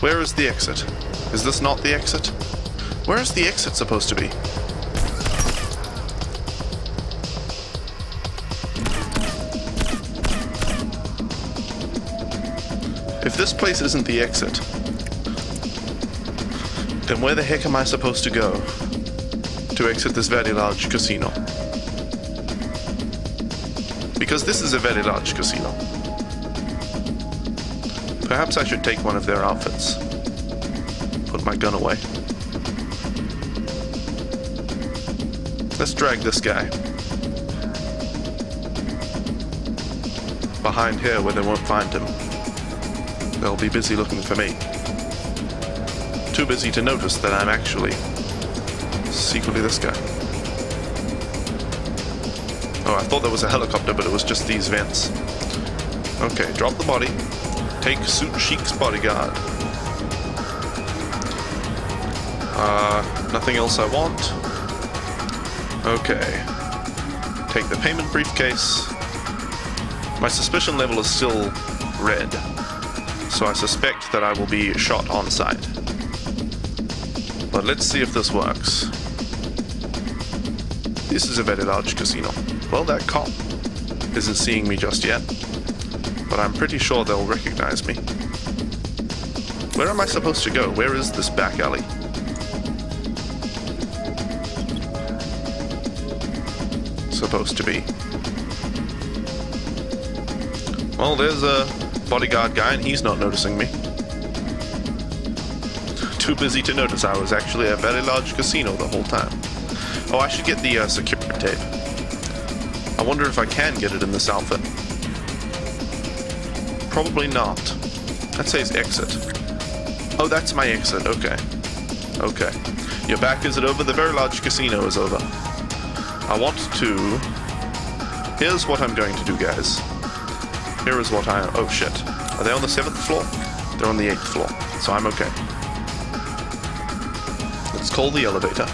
Where is the exit? Is this not the exit? Where's the exit supposed to be? If this place isn't the exit, then where the heck am I supposed to go to exit this very large casino? Because this is a very large casino. Perhaps I should take one of their outfits. Put my gun away. Let's drag this guy behind here where they won't find him. They'll be busy looking for me. Too busy to notice that I'm actually secretly this guy. Oh, I thought there was a helicopter, but it was just these vents. Okay, drop the body. Take Suit Sheik's bodyguard. Nothing else I want. Okay. Take the payment briefcase. My suspicion level is still red, so I suspect that I will be shot on sight. But let's see if this works. This is a very large casino. Well, that cop isn't seeing me just yet, but I'm pretty sure they'll recognize me. Where am I supposed to go? Where is this back alley? Supposed to be. Well, there's a bodyguard guy and he's not noticing me. Too busy to notice I was actually a very large casino the whole time. Oh, I should get the security tape. I wonder if I can get it in this outfit. Probably not. That says exit. Oh, that's my exit. Okay. Okay. Your back is it over? The very large casino is over. I want to... Here's what I'm going to do, guys. Here is what I... Oh, shit. Are they on the 7th floor? They're on the 8th floor, so I'm okay. Let's call the elevator.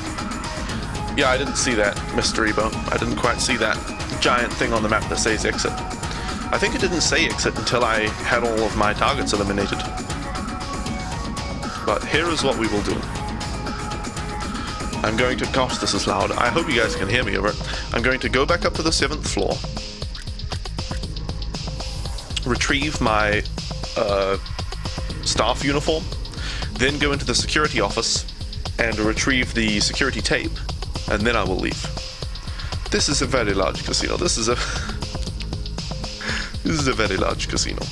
Yeah, I didn't see that, Mr. Ebo. I didn't quite see that giant thing on the map that says exit. I think it didn't say exit until I had all of my targets eliminated. But here is what we will do. I'm going to... Gosh, this is loud. I hope you guys can hear me over it. I'm going to go back up to the 7th floor. Retrieve my staff uniform. Then go into the security office and retrieve the security tape. And then I will leave. This is a very large casino. This is a... This is a very large casino.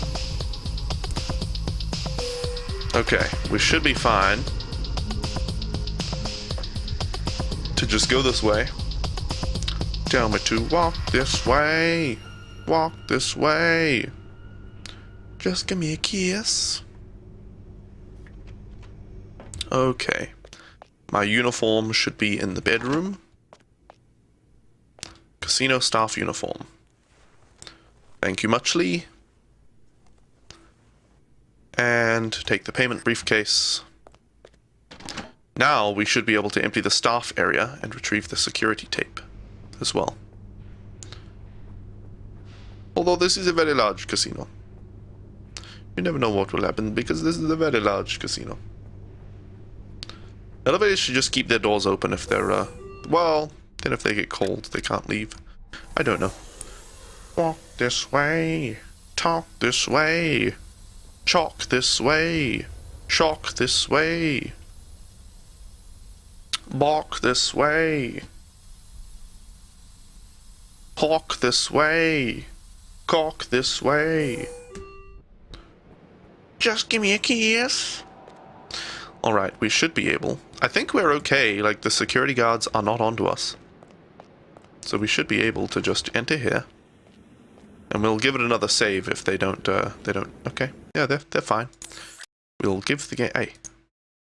Okay, we should be fine to just go this way. Tell me to walk this way. Walk this way. Just give me a kiss. Okay. My uniform should be in the bedroom. Casino staff uniform. Thank you muchly. And take the payment briefcase. Now we should be able to empty the staff area and retrieve the security tape as well. Although this is a very large casino. You never know what will happen because this is a very large casino. Elevators should just keep their doors open if they're, well, then if they get cold, they can't leave. I don't know. Walk this way. Talk this way. Chalk this way. Chalk this way. Walk this way. Hawk this way. Caulk this way. Just give me a kiss. Alright, we should be able. I think we're okay, like the security guards are not onto us. So we should be able to just enter here. And we'll give it another save if they don't, okay. Yeah, they're fine. We'll give the game, hey,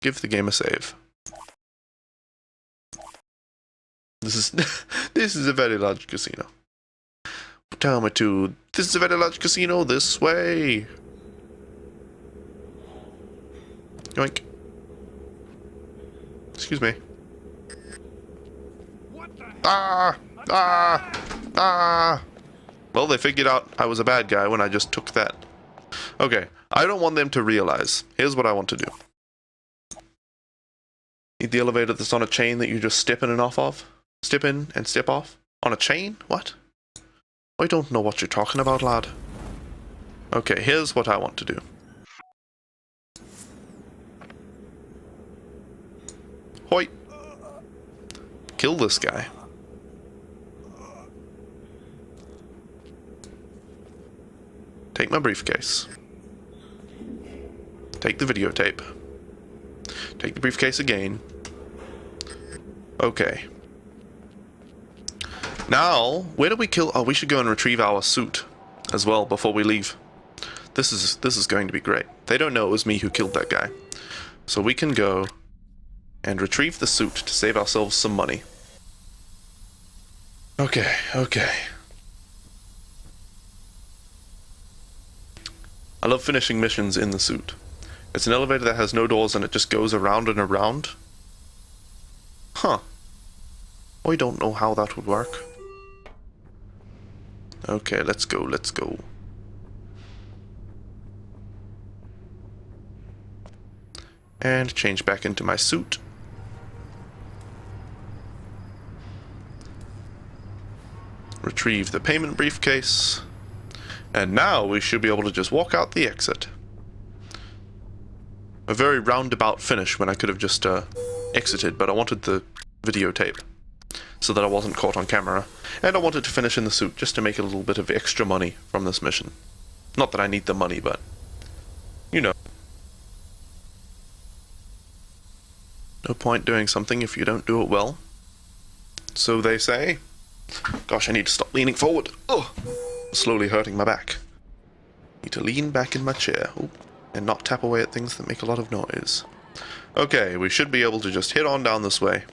give the game a save. This is, this is a very large casino. Tell me to, this is a very large casino, this way. Yoink. Excuse me. Ah! Ah! Ah! Well, they figured out I was a bad guy when I just took that. Okay, I don't want them to realize. Here's what I want to do. Need the elevator that's on a chain that you just step in and off of? Step in and step off? On a chain? What? I don't know what you're talking about, lad. Okay, here's what I want to do. Hoi! Kill this guy. Take my briefcase. Take the videotape. Take the briefcase again. Okay. Now, where do we kill? Oh, we should go and retrieve our suit as well before we leave. This is going to be great. They don't know it was me who killed that guy. So we can go and retrieve the suit to save ourselves some money. Okay, okay. I love finishing missions in the suit. It's an elevator that has no doors and it just goes around and around. Huh. I don't know how that would work. Okay, let's go, let's go. And change back into my suit. Retrieve the payment briefcase. And now we should be able to just walk out the exit. A very roundabout finish when I could have just exited, but I wanted the videotape so that I wasn't caught on camera. And I wanted to finish in the suit just to make a little bit of extra money from this mission. Not that I need the money, but you know. No point doing something if you don't do it well. So they say. Gosh, I need to stop leaning forward. Oh, slowly hurting my back. Need to lean back in my chair. Ooh, and not tap away at things that make a lot of noise. Okay, we should be able to just head on down this way.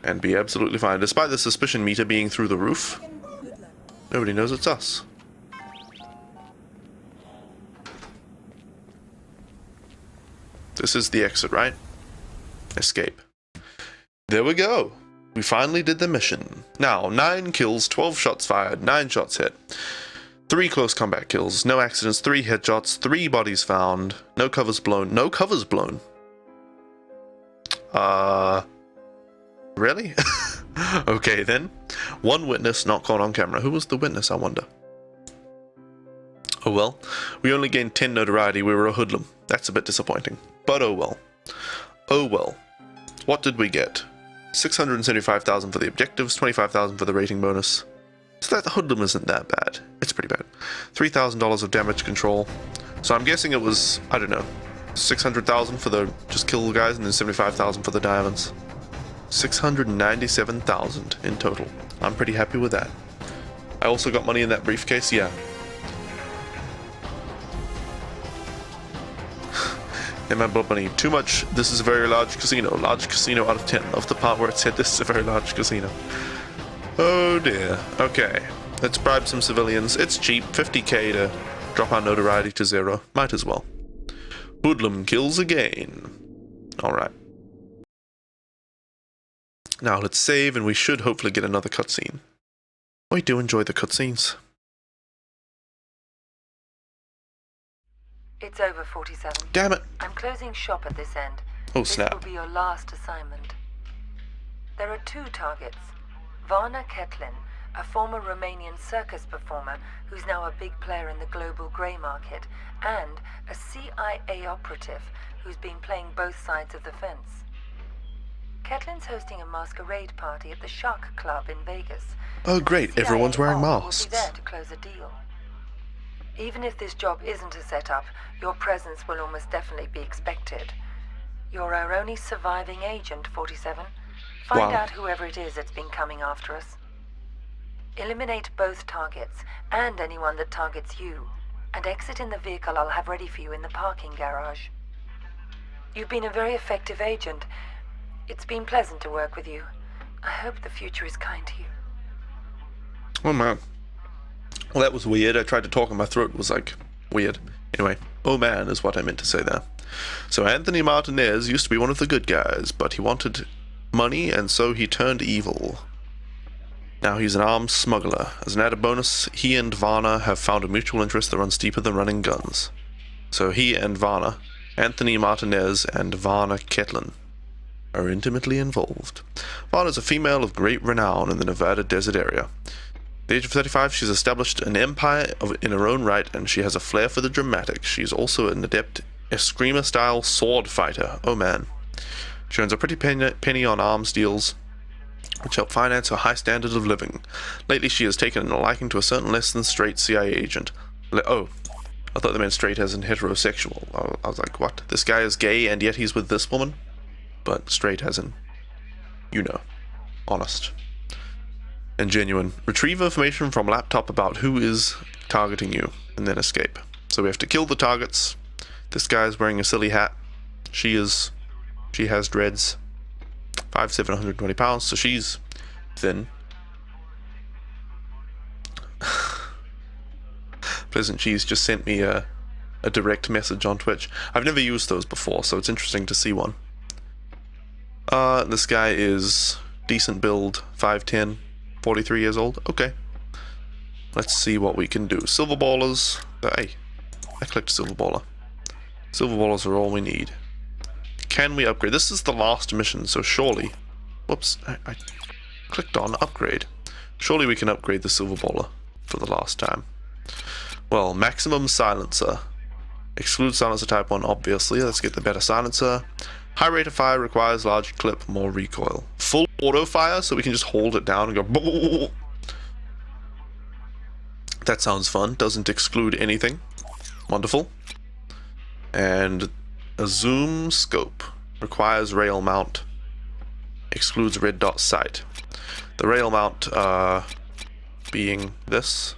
And be absolutely fine. Despite the suspicion meter being through the roof, nobody knows it's us. This is the exit, right? Escape. There we go. We finally did the mission. Now, 9 kills, 12 shots fired, 9 shots hit. 3 close combat kills, no accidents, 3 headshots, 3 bodies found, no covers blown. No covers blown? Really? Okay then. 1 witness not caught on camera. Who was the witness, I wonder? Oh well. We only gained 10 notoriety. We were a hoodlum. That's a bit disappointing. But oh well. Oh well. What did we get? 675,000 for the objectives, 25,000 for the rating bonus. So that hoodlum isn't that bad. It's pretty bad. $3,000 of damage control. So I'm guessing it was, I don't know, 600,000 for the just kill guys and then 75,000 for the diamonds. 697,000 in total. I'm pretty happy with that. I also got money in that briefcase, yeah. And my blood money. Too much. This is a very large casino. Large casino out of 10. Of the part where it said this is a very large casino. Oh dear. Okay. Let's bribe some civilians. It's cheap. 50k to drop our notoriety to 0. Might as well. Hoodlum kills again. Alright. Now let's save and we should hopefully get another cutscene. I do enjoy the cutscenes. It's over, 47. Damn it! I'm closing shop at this end. Oh This snap. will be your last assignment. There are 2 targets. Varna Ketlin, a former Romanian circus performer who's now a big player in the global grey market, and a CIA operative who's been playing both sides of the fence. Ketlin's hosting a masquerade party at the Shark Club in Vegas. Oh great, CIA everyone's wearing will masks. be there to close a deal. Even if this job isn't a setup, your presence will almost definitely be expected. You're our only surviving agent, 47. Find Wow. out whoever it is that's been coming after us. Eliminate both targets, and anyone that targets you, and exit in the vehicle I'll have ready for you in the parking garage. You've been a very effective agent. It's been pleasant to work with you. I hope the future is kind to you. Oh man. Well, that was weird. I tried to talk and my throat was like weird. Anyway, oh man is what I meant to say there. So Anthony Martinez used to be one of the good guys, but he wanted money and so he turned evil. Now he's an arms smuggler. As an added bonus, he and Varna have found a mutual interest that runs deeper than running guns. So he and Varna, Anthony Martinez and Varna Ketlin, are intimately involved. Vaughn is a female of great renown in the Nevada desert area. At the age of 35, she's established an empire in her own right, and she has a flair for the dramatic. She's also an adept Eskrima-style sword fighter. Oh man. She earns a pretty penny on arms deals, which help finance her high standard of living. Lately, she has taken a liking to a certain less than straight CIA agent. Oh, I thought they meant straight as in heterosexual. I was like, what? This guy is gay and yet he's with this woman? But straight as in, you know, honest and genuine. Retrieve information from laptop about who is targeting you, and then escape. So we have to kill the targets. This guy's wearing a silly hat. She has dreads. 5'7", 120 pounds, so she's thin. Pleasant Cheese just sent me a direct message on Twitch. I've never used those before, so it's interesting to see one. This guy is decent build, 5'10", 43 years old. Okay. Let's see what we can do. Silver ballers. Hey, I clicked silver baller. Silver ballers are all we need. Can we upgrade? This is the last mission, so surely... Whoops, I clicked on upgrade. Surely we can upgrade the silver baller for the last time. Well, maximum silencer. Exclude silencer type 1, obviously. Let's get the better silencer. High rate of fire requires large clip, more recoil. Full auto fire, so we can just hold it down and go... Boo! That sounds fun. Doesn't exclude anything. Wonderful. And a zoom scope. Requires rail mount. Excludes red dot sight. The rail mount being this,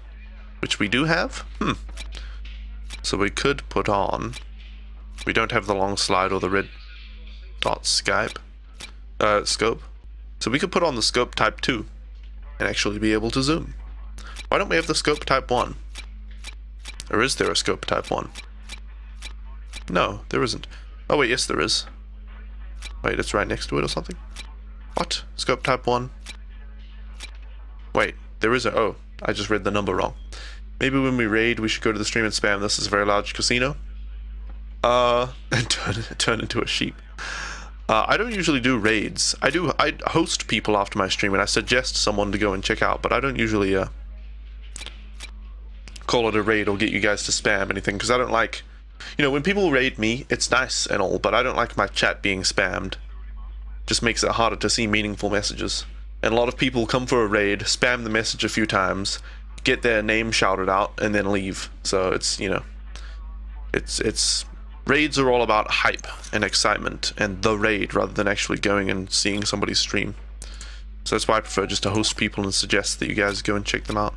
which we do have. So we could put on... We don't have the long slide or the red dot scope. So we could put on the scope type 2 and actually be able to zoom. Why don't we have the scope type 1? Or is there a scope type 1? No, there isn't. Oh wait, yes there is. Wait, it's right next to it or something? What? Scope type 1? Wait, there is a... Oh, I just read the number wrong. Maybe when we raid, we should go to the stream and spam this is a very large casino. And turn into a sheep. I don't usually do raids. I host people after my stream and I suggest someone to go and check out, but I don't usually call it a raid or get you guys to spam anything, because I don't like... You know, when people raid me, it's nice and all, but I don't like my chat being spammed. Just makes it harder to see meaningful messages. And a lot of people come for a raid, spam the message a few times, get their name shouted out, and then leave. So it's, you know... It's... Raids are all about hype and excitement and the raid rather than actually going and seeing somebody's stream. So that's why I prefer just to host people and suggest that you guys go and check them out.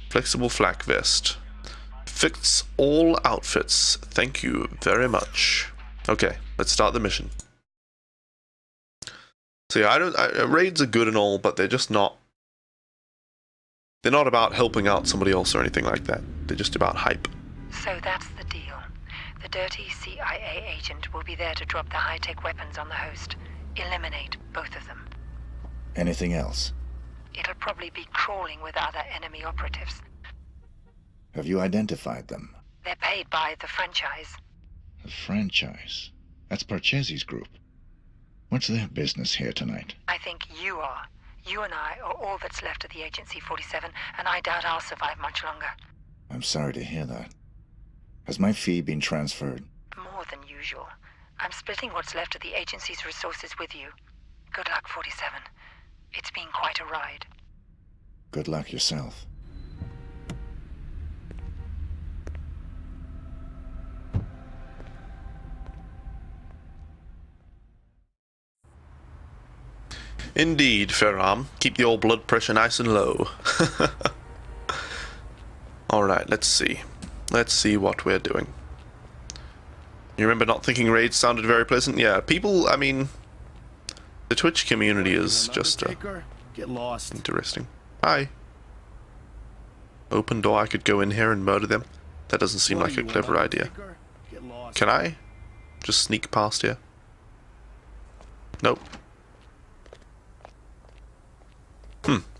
Flexible flak vest. Fits all outfits. Thank you very much. Okay, let's start the mission. So yeah, raids are good and all, but they're just not... They're not about helping out somebody else or anything like that. They're just about hype. So that's the deal. The dirty CIA agent will be there to drop the high-tech weapons on the host. Eliminate both of them. Anything else? It'll probably be crawling with other enemy operatives. Have you identified them? They're paid by the franchise. The franchise? That's Parcheesi's group. What's their business here tonight? I think you are. You and I are all that's left of the Agency 47, and I doubt I'll survive much longer. I'm sorry to hear that. Has my fee been transferred? More than usual. I'm splitting what's left of the agency's resources with you. Good luck, 47. It's been quite a ride. Good luck yourself. Indeed, Ferram. Keep the old blood pressure nice and low. Alright, let's see. Let's see what we're doing. You remember not thinking raids sounded very pleasant? Yeah, people, I mean... The Twitch community is just Get lost. Interesting. Hi. Open door, I could go in here and murder them. That doesn't seem like a clever idea. Can I? Just sneak past here? Nope.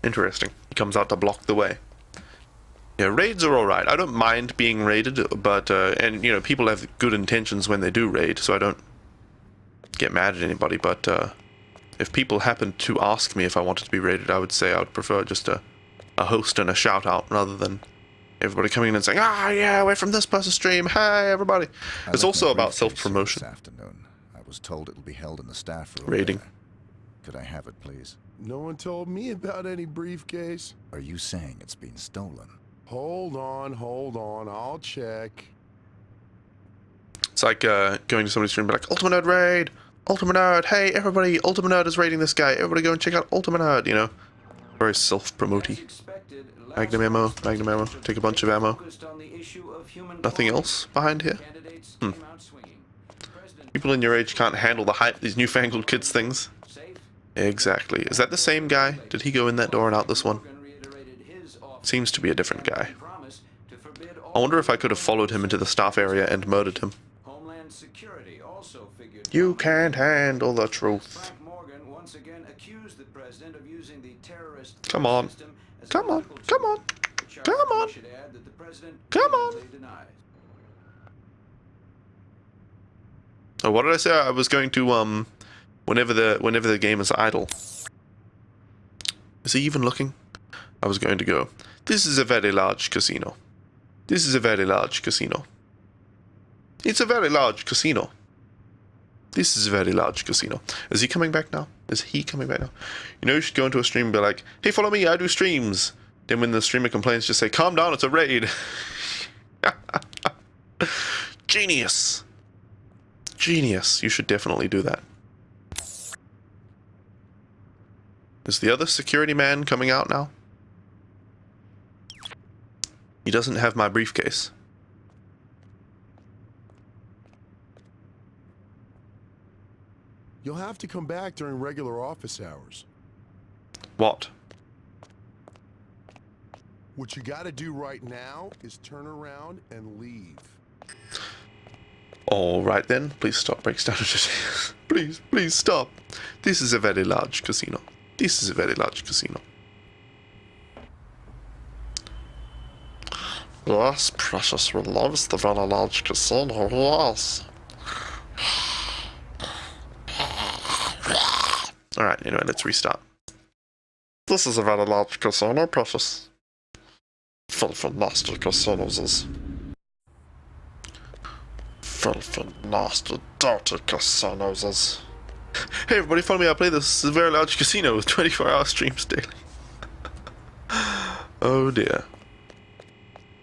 Interesting. He comes out to block the way. Yeah, raids are alright. I don't mind being raided, but, and, you know, people have good intentions when they do raid, so I don't get mad at anybody, but if people happened to ask me if I wanted to be raided, I would say I would prefer just a host and a shout out rather than everybody coming in and saying, "Ah, yeah, we're from this person's stream. Hey, everybody." It's also about self-promotion. This afternoon. I was told it'll be held in the staff room. Raiding. there. Could I have it, please? No one told me about any briefcase. Are you saying it's been stolen? Hold on, I'll check. It's like going to somebody's stream and be like, "Ultimate Nerd raid! Ultimate Nerd! Hey, everybody, Ultimate Nerd is raiding this guy. Everybody go and check out Ultimate Nerd," you know? Very self-promoty. Magnum ammo, take a bunch of ammo. Nothing else behind here? People in your age can't handle the hype, these newfangled kids things. Exactly. Is that the same guy? Did he go in that door and out this one? Seems to be a different guy. I wonder if I could have followed him into the staff area and murdered him. You can't handle the truth. Come on. Come on. Come on. Come on. Come on. Oh, what did I say? I was going to whenever the game is idle. Is he even looking? I was going to go, "This is a very large casino. This is a very large casino. It's a very large casino. This is a very large casino." Is he coming back now? Is he coming back now? You know, you should go into a stream and be like, "Hey, follow me, I do streams." Then when the streamer complains, just say, "Calm down, it's a raid." Genius. Genius. You should definitely do that. Is the other security man coming out now? He doesn't have my briefcase. You'll have to come back during regular office hours. What? What you gotta do right now is turn around and leave. Alright then, please stop, breaks down. Please, please stop. This is a very large casino. This is a very large casino. Yes, precious, we loves the very large casino, yes. Alright, anyway, let's restart. This is a very large casino, precious. Filthy nasty casinos is. Filthy nasty dirty casinos is. Hey everybody, follow me, I play this very large casino with 24-hour streams daily. Oh dear.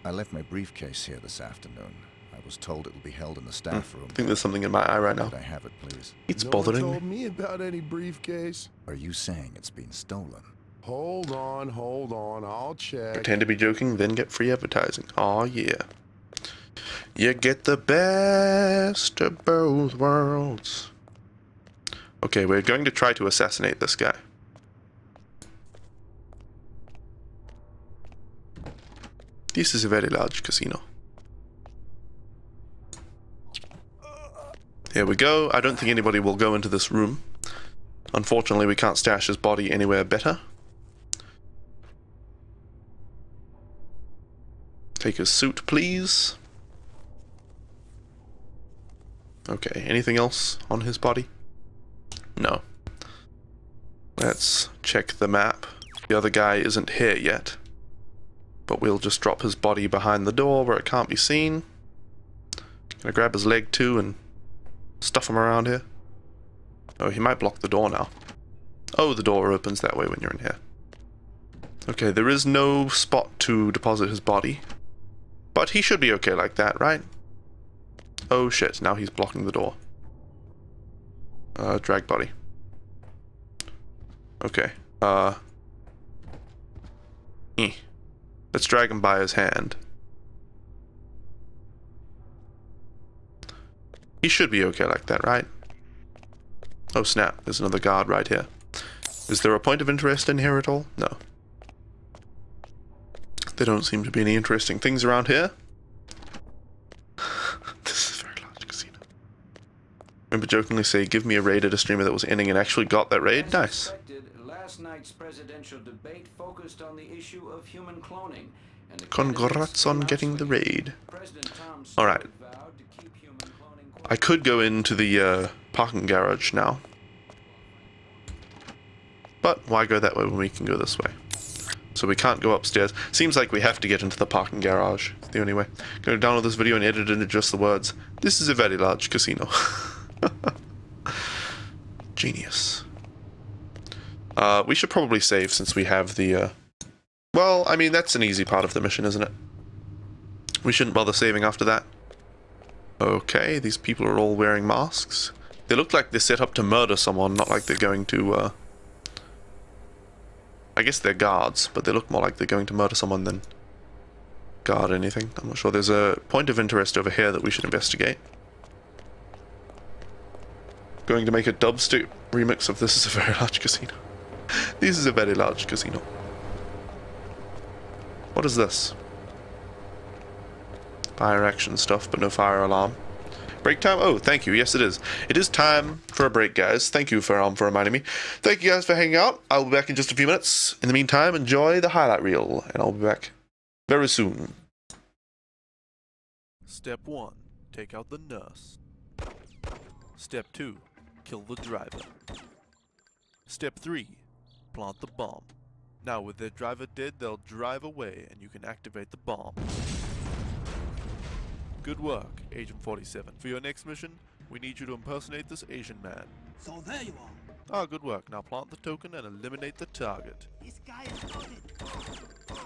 I left my briefcase here this afternoon. I was told it'll be held in the staff room. I think there's something in my eye right now. Could I have it, please? It's bothering No me. one told me about any briefcase. Are you saying it's been stolen? Hold on, I'll check. Pretend to be joking, then get free advertising. Aw, yeah. You get the best of both worlds. Okay, we're going to try to assassinate this guy. This is a very large casino. Here we go. I don't think anybody will go into this room. Unfortunately, we can't stash his body anywhere better. Take his suit, please. Okay, anything else on his body? No. Let's check the map. The other guy isn't here yet. But we'll just drop his body behind the door where it can't be seen. Gonna grab his leg too and stuff him around here. Oh, he might block the door now. Oh, the door opens that way when you're in here. Okay, there is no spot to deposit his body. But he should be okay like that, right? Oh shit, now he's blocking the door. Drag body. Okay, let's drag him by his hand. He should be okay like that, right? Oh snap, there's another guard right here. Is there a point of interest in here at all? No. There don't seem to be any interesting things around here. This is a very large casino. Remember jokingly say, "Give me a raid" at a streamer that was ending and actually got that raid? Nice. Last night's presidential debate focused on the issue of human cloning. Congrats on getting the raid. Alright. I could go into the parking garage now. But why go that way when we can go this way? So we can't go upstairs. Seems like we have to get into the parking garage. It's the only way. Going to download this video and edit it into just the words. This is a very large casino. Genius. We should probably save since we have the, well, I mean, that's an easy part of the mission, isn't it? We shouldn't bother saving after that. Okay, these people are all wearing masks. They look like they're set up to murder someone, not like they're going to, I guess they're guards, but they look more like they're going to murder someone than guard anything. I'm not sure. There's a point of interest over here that we should investigate. Going to make a dubstep remix of This Is a Very Large Casino. This is a very large casino. What is this? Fire action stuff, but no fire alarm. Break time? Oh, thank you. Yes, it is. It is time for a break, guys. Thank you for reminding me. Thank you guys for hanging out. I'll be back in just a few minutes. In the meantime, enjoy the highlight reel, and I'll be back very soon. Step 1. Take out the nurse. Step 2. Kill the driver. Step 3. Plant the bomb. Now with their driver dead, they'll drive away and you can activate the bomb. Good work, Agent 47. For your next mission, we need you to impersonate this Asian man. So there you are. Ah, good work. Now plant the token and eliminate the target. This guy is loaded.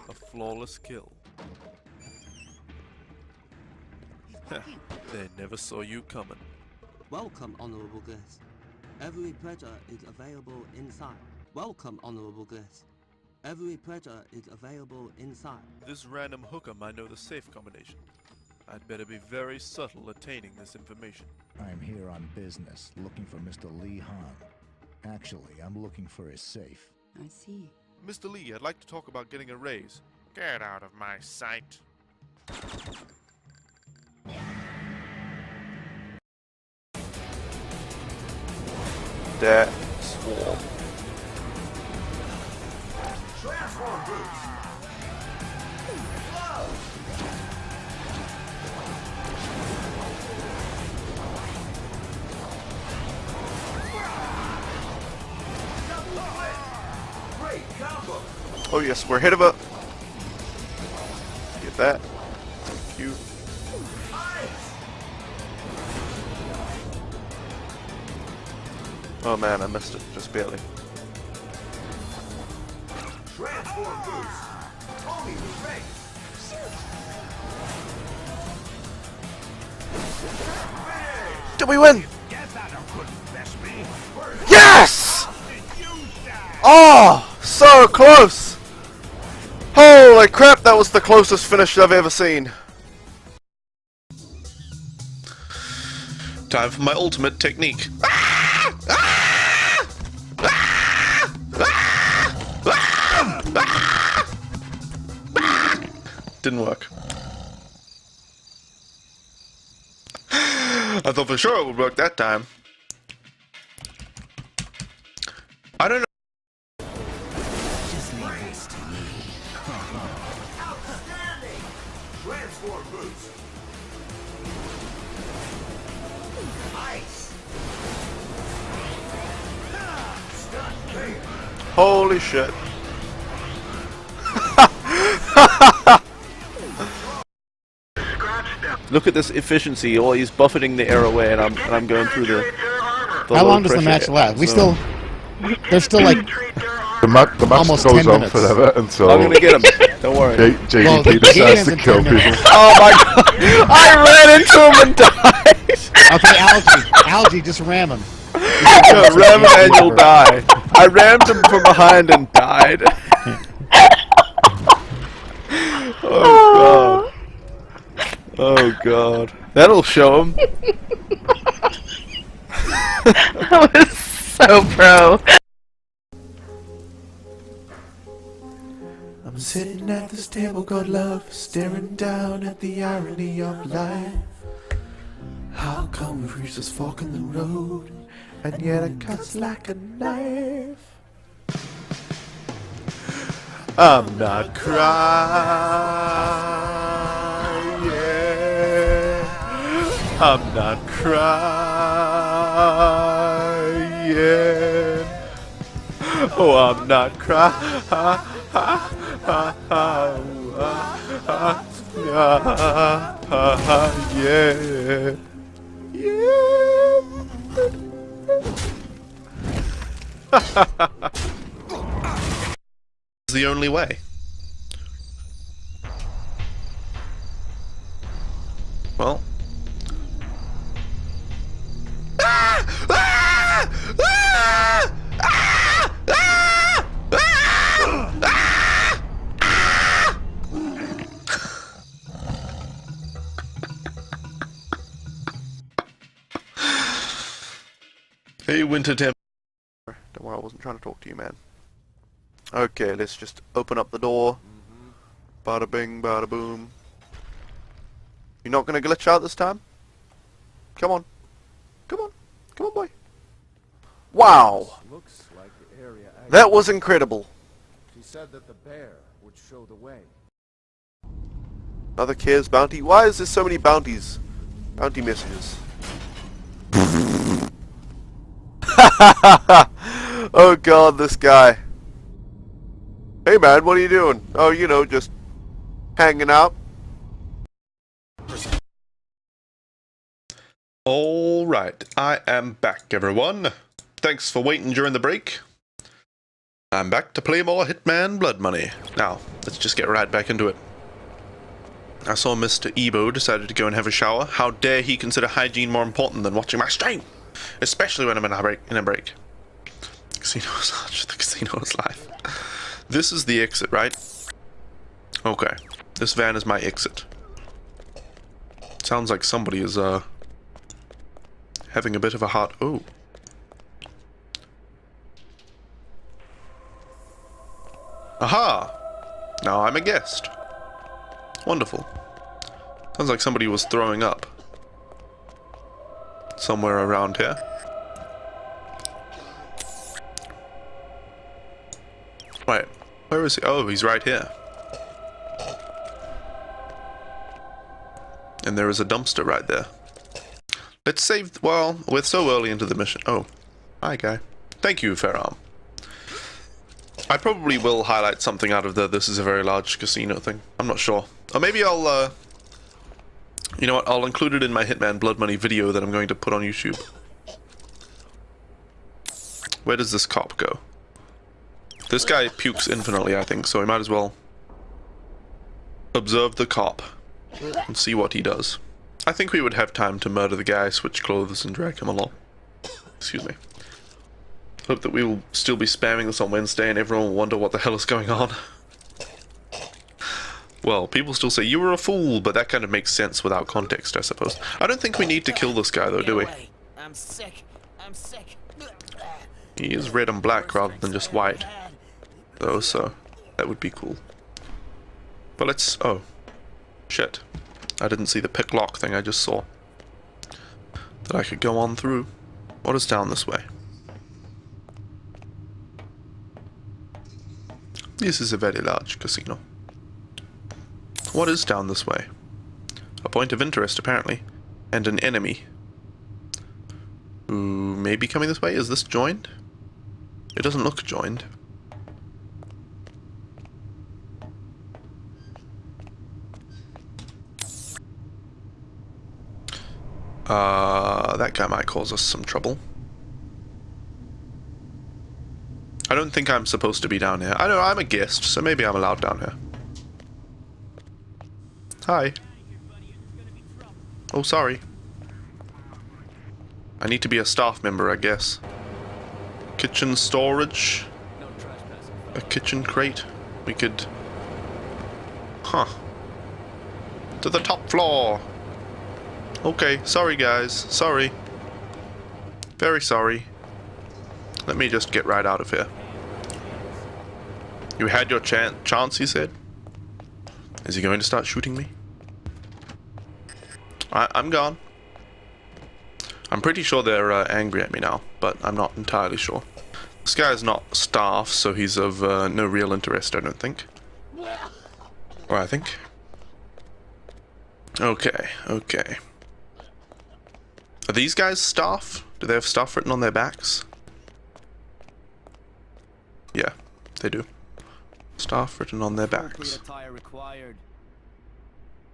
A flawless kill. They never saw you coming. Welcome, honorable guest. Every pleasure is available inside. Welcome, honorable guest. Every pleasure is available inside. This random hooker might know the safe combination. I'd better be very subtle attaining this information. I'm here on business, looking for Mr. Lee Han. Actually, I'm looking for his safe. I see. Mr. Lee, I'd like to talk about getting a raise. Get out of my sight. That swarm. Transform boots. Oh yes, we're ahead of it. Get that. Thank you. Oh man, I missed it, just barely. Transform boots. Homie was ready. Did we win? Yes! Oh, so close! Holy crap, that was the closest finish I've ever seen. Time for my ultimate technique. Didn't work. I thought for sure it would work that time. I don't know. Just leave this to me. Outstanding. Transform boots. Ice. Holy shit. Look at this efficiency. Oh, he's buffeting the air away, and I'm going through the How long does the match last? There's still like the match almost goes 10 on minutes. forever until I'm gonna get him. Don't worry. JDP decides to kill people. Oh my god! I ran into him and died. Okay, Algie, just ram him. No, ram him and you'll die. I rammed him from behind and died. Oh god. Oh god. That'll show him. That was so pro. I'm sitting at this table called love, staring down at the irony of life. How come we've reached this fork in the road, and yet it cuts like a knife? I'm not crying. I'm not crying. Oh, I'm not crying. Yeah. It's the only way. Well. Hey, Winter Temp. Don't worry, I wasn't trying to talk to you, man. Okay, let's just open up the door. Bada bing, bada boom. You're not gonna glitch out this time? Come on. Come on. Come on, boy. Wow! Looks like the area. That was incredible. She said that the bear would show the way. Another Cares bounty. Why is there so many bounties? Bounty messages. Oh god, this guy. Hey man, what are you doing? Oh, you know, just hanging out. Alright, I am back, everyone. Thanks for waiting during the break. I'm back to play more Hitman Blood Money. Now, let's just get right back into it. I saw Mr. Ebo decided to go and have a shower. How dare he consider hygiene more important than watching my stream? Especially when I'm in a break. Casino is large, the casino is live. This is the exit, right? Okay. This van is my exit. Sounds like somebody is, having a bit of a heart. Oh. Aha! Now I'm a guest. Wonderful. Sounds like somebody was throwing up. Somewhere around here. Wait, where is he? Oh, he's right here. And there is a dumpster right there. Let's save... Well, we're so early into the mission. Oh, hi guy. Thank you, Fairarm. I probably will highlight something out of the "this is a very large casino" thing. I'm not sure. Or maybe I'll, you know what? I'll include it in my Hitman Blood Money video that I'm going to put on YouTube. Where does this cop go? This guy pukes infinitely, I think, so we might as well observe the cop and see what he does. I think we would have time to murder the guy, switch clothes, and drag him along. Excuse me. Hope that we will still be spamming this on Wednesday and everyone will wonder what the hell is going on. Well, people still say, you were a fool, but that kind of makes sense without context, I suppose. I don't think we need to kill this guy, though, do we? I'm sick. I'm sick. He is red and black rather than just white, though, so that would be cool. But let's... Oh. Shit. I didn't see the pick lock thing, I just saw that I could go on through. What is down this way? This is a very large casino. What is down this way? A point of interest, apparently. And an enemy. Who may be coming this way? Is this joined? It doesn't look joined. That guy might cause us some trouble. I don't think I'm supposed to be down here. I know I'm a guest, so maybe I'm allowed down here. Hi. Oh, sorry. I need to be a staff member, I guess. Kitchen storage. A kitchen crate. We could... Huh. To the top floor. Okay, sorry guys. Sorry. Very sorry. Let me just get right out of here. You had your chance, he said. Is he going to start shooting me? I'm gone. I'm pretty sure they're angry at me now, but I'm not entirely sure. This guy is not staff, so he's of no real interest, I don't think. Or I think. Okay, okay. Are these guys staff? Do they have stuff written on their backs? Yeah, they do. Stuff written on their backs.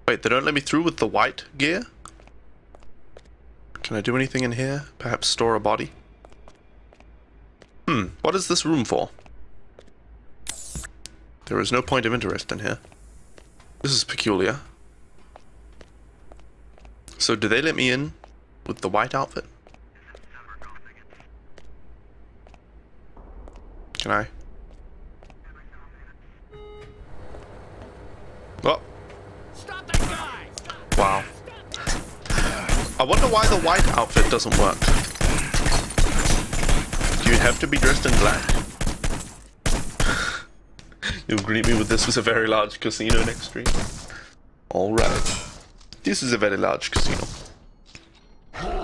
Wait, they don't let me through with the white gear? Can I do anything in here? Perhaps store a body? What is this room for? There is no point of interest in here. This is peculiar. So do they let me in with the white outfit? Can I? Oh. Wow. I wonder why the white outfit doesn't work. Do you have to be dressed in black? You'll greet me with this was a very large casino next stream. Alright. This is a very large casino.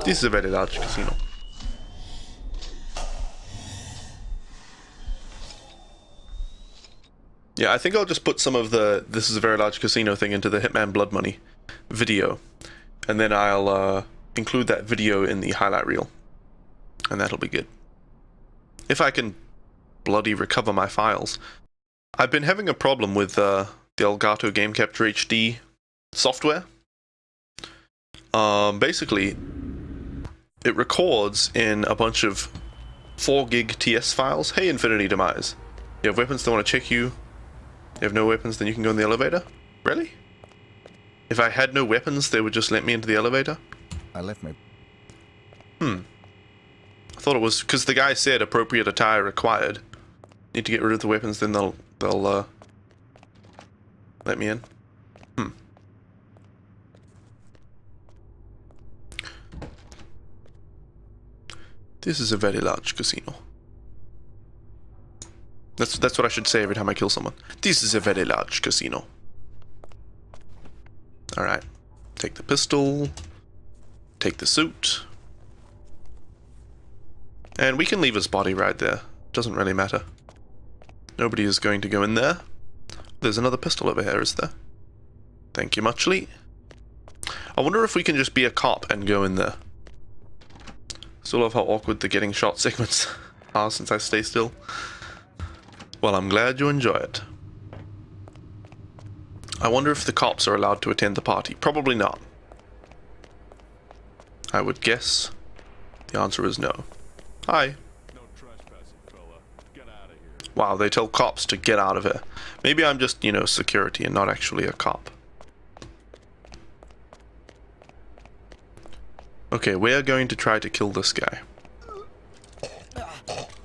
This is a very large casino. Yeah, I think I'll just put some of the "this is a very large casino" thing into the Hitman Blood Money video. And then I'll include that video in the highlight reel. And that'll be good. If I can bloody recover my files. I've been having a problem with the Elgato Game Capture HD software. Basically, it records in a bunch of 4 gig TS files. Hey, Infinity Demise. You have weapons that want to check you. You have no weapons, then you can go in the elevator? Really? If I had no weapons, they would just let me into the elevator? I left my... I thought it was... because the guy said appropriate attire required. Need to get rid of the weapons, then they'll let me in. This is a very large casino. That's what I should say every time I kill someone. This is a very large casino. Alright. Take the pistol. Take the suit. And we can leave his body right there. Doesn't really matter. Nobody is going to go in there. There's another pistol over here, is there? Thank you muchly. I wonder if we can just be a cop and go in there. Still love how awkward the getting shot segments are since I stay still. Well, I'm glad you enjoy it. I wonder if the cops are allowed to attend the party. Probably not. I would guess the answer is no. Hi. Wow, they tell cops to get out of here. Maybe I'm just, you know, security and not actually a cop. Okay, we're going to try to kill this guy.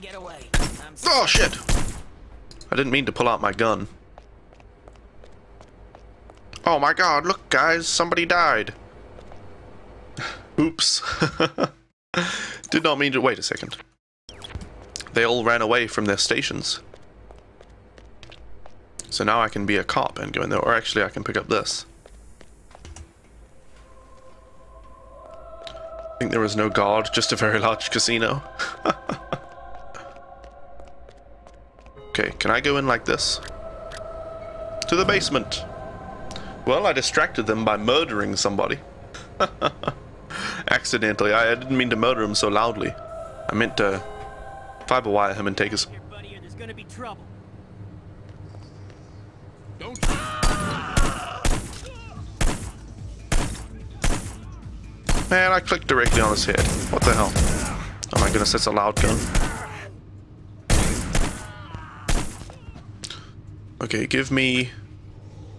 Get away. Oh, shit! I didn't mean to pull out my gun. Oh my god, look guys, somebody died. Oops. Did not mean to... wait a second. They all ran away from their stations. So now I can be a cop and go in there, or actually I can pick up this. I think there was no guard, just a very large casino. Okay, can I go in like this? To the basement. Well, I distracted them by murdering somebody. Accidentally. I didn't mean to murder him so loudly. I meant to fiber wire him and take his... There's gonna be trouble. Man, I clicked directly on his head. What the hell? Oh my goodness, that's a loud gun. Okay, give me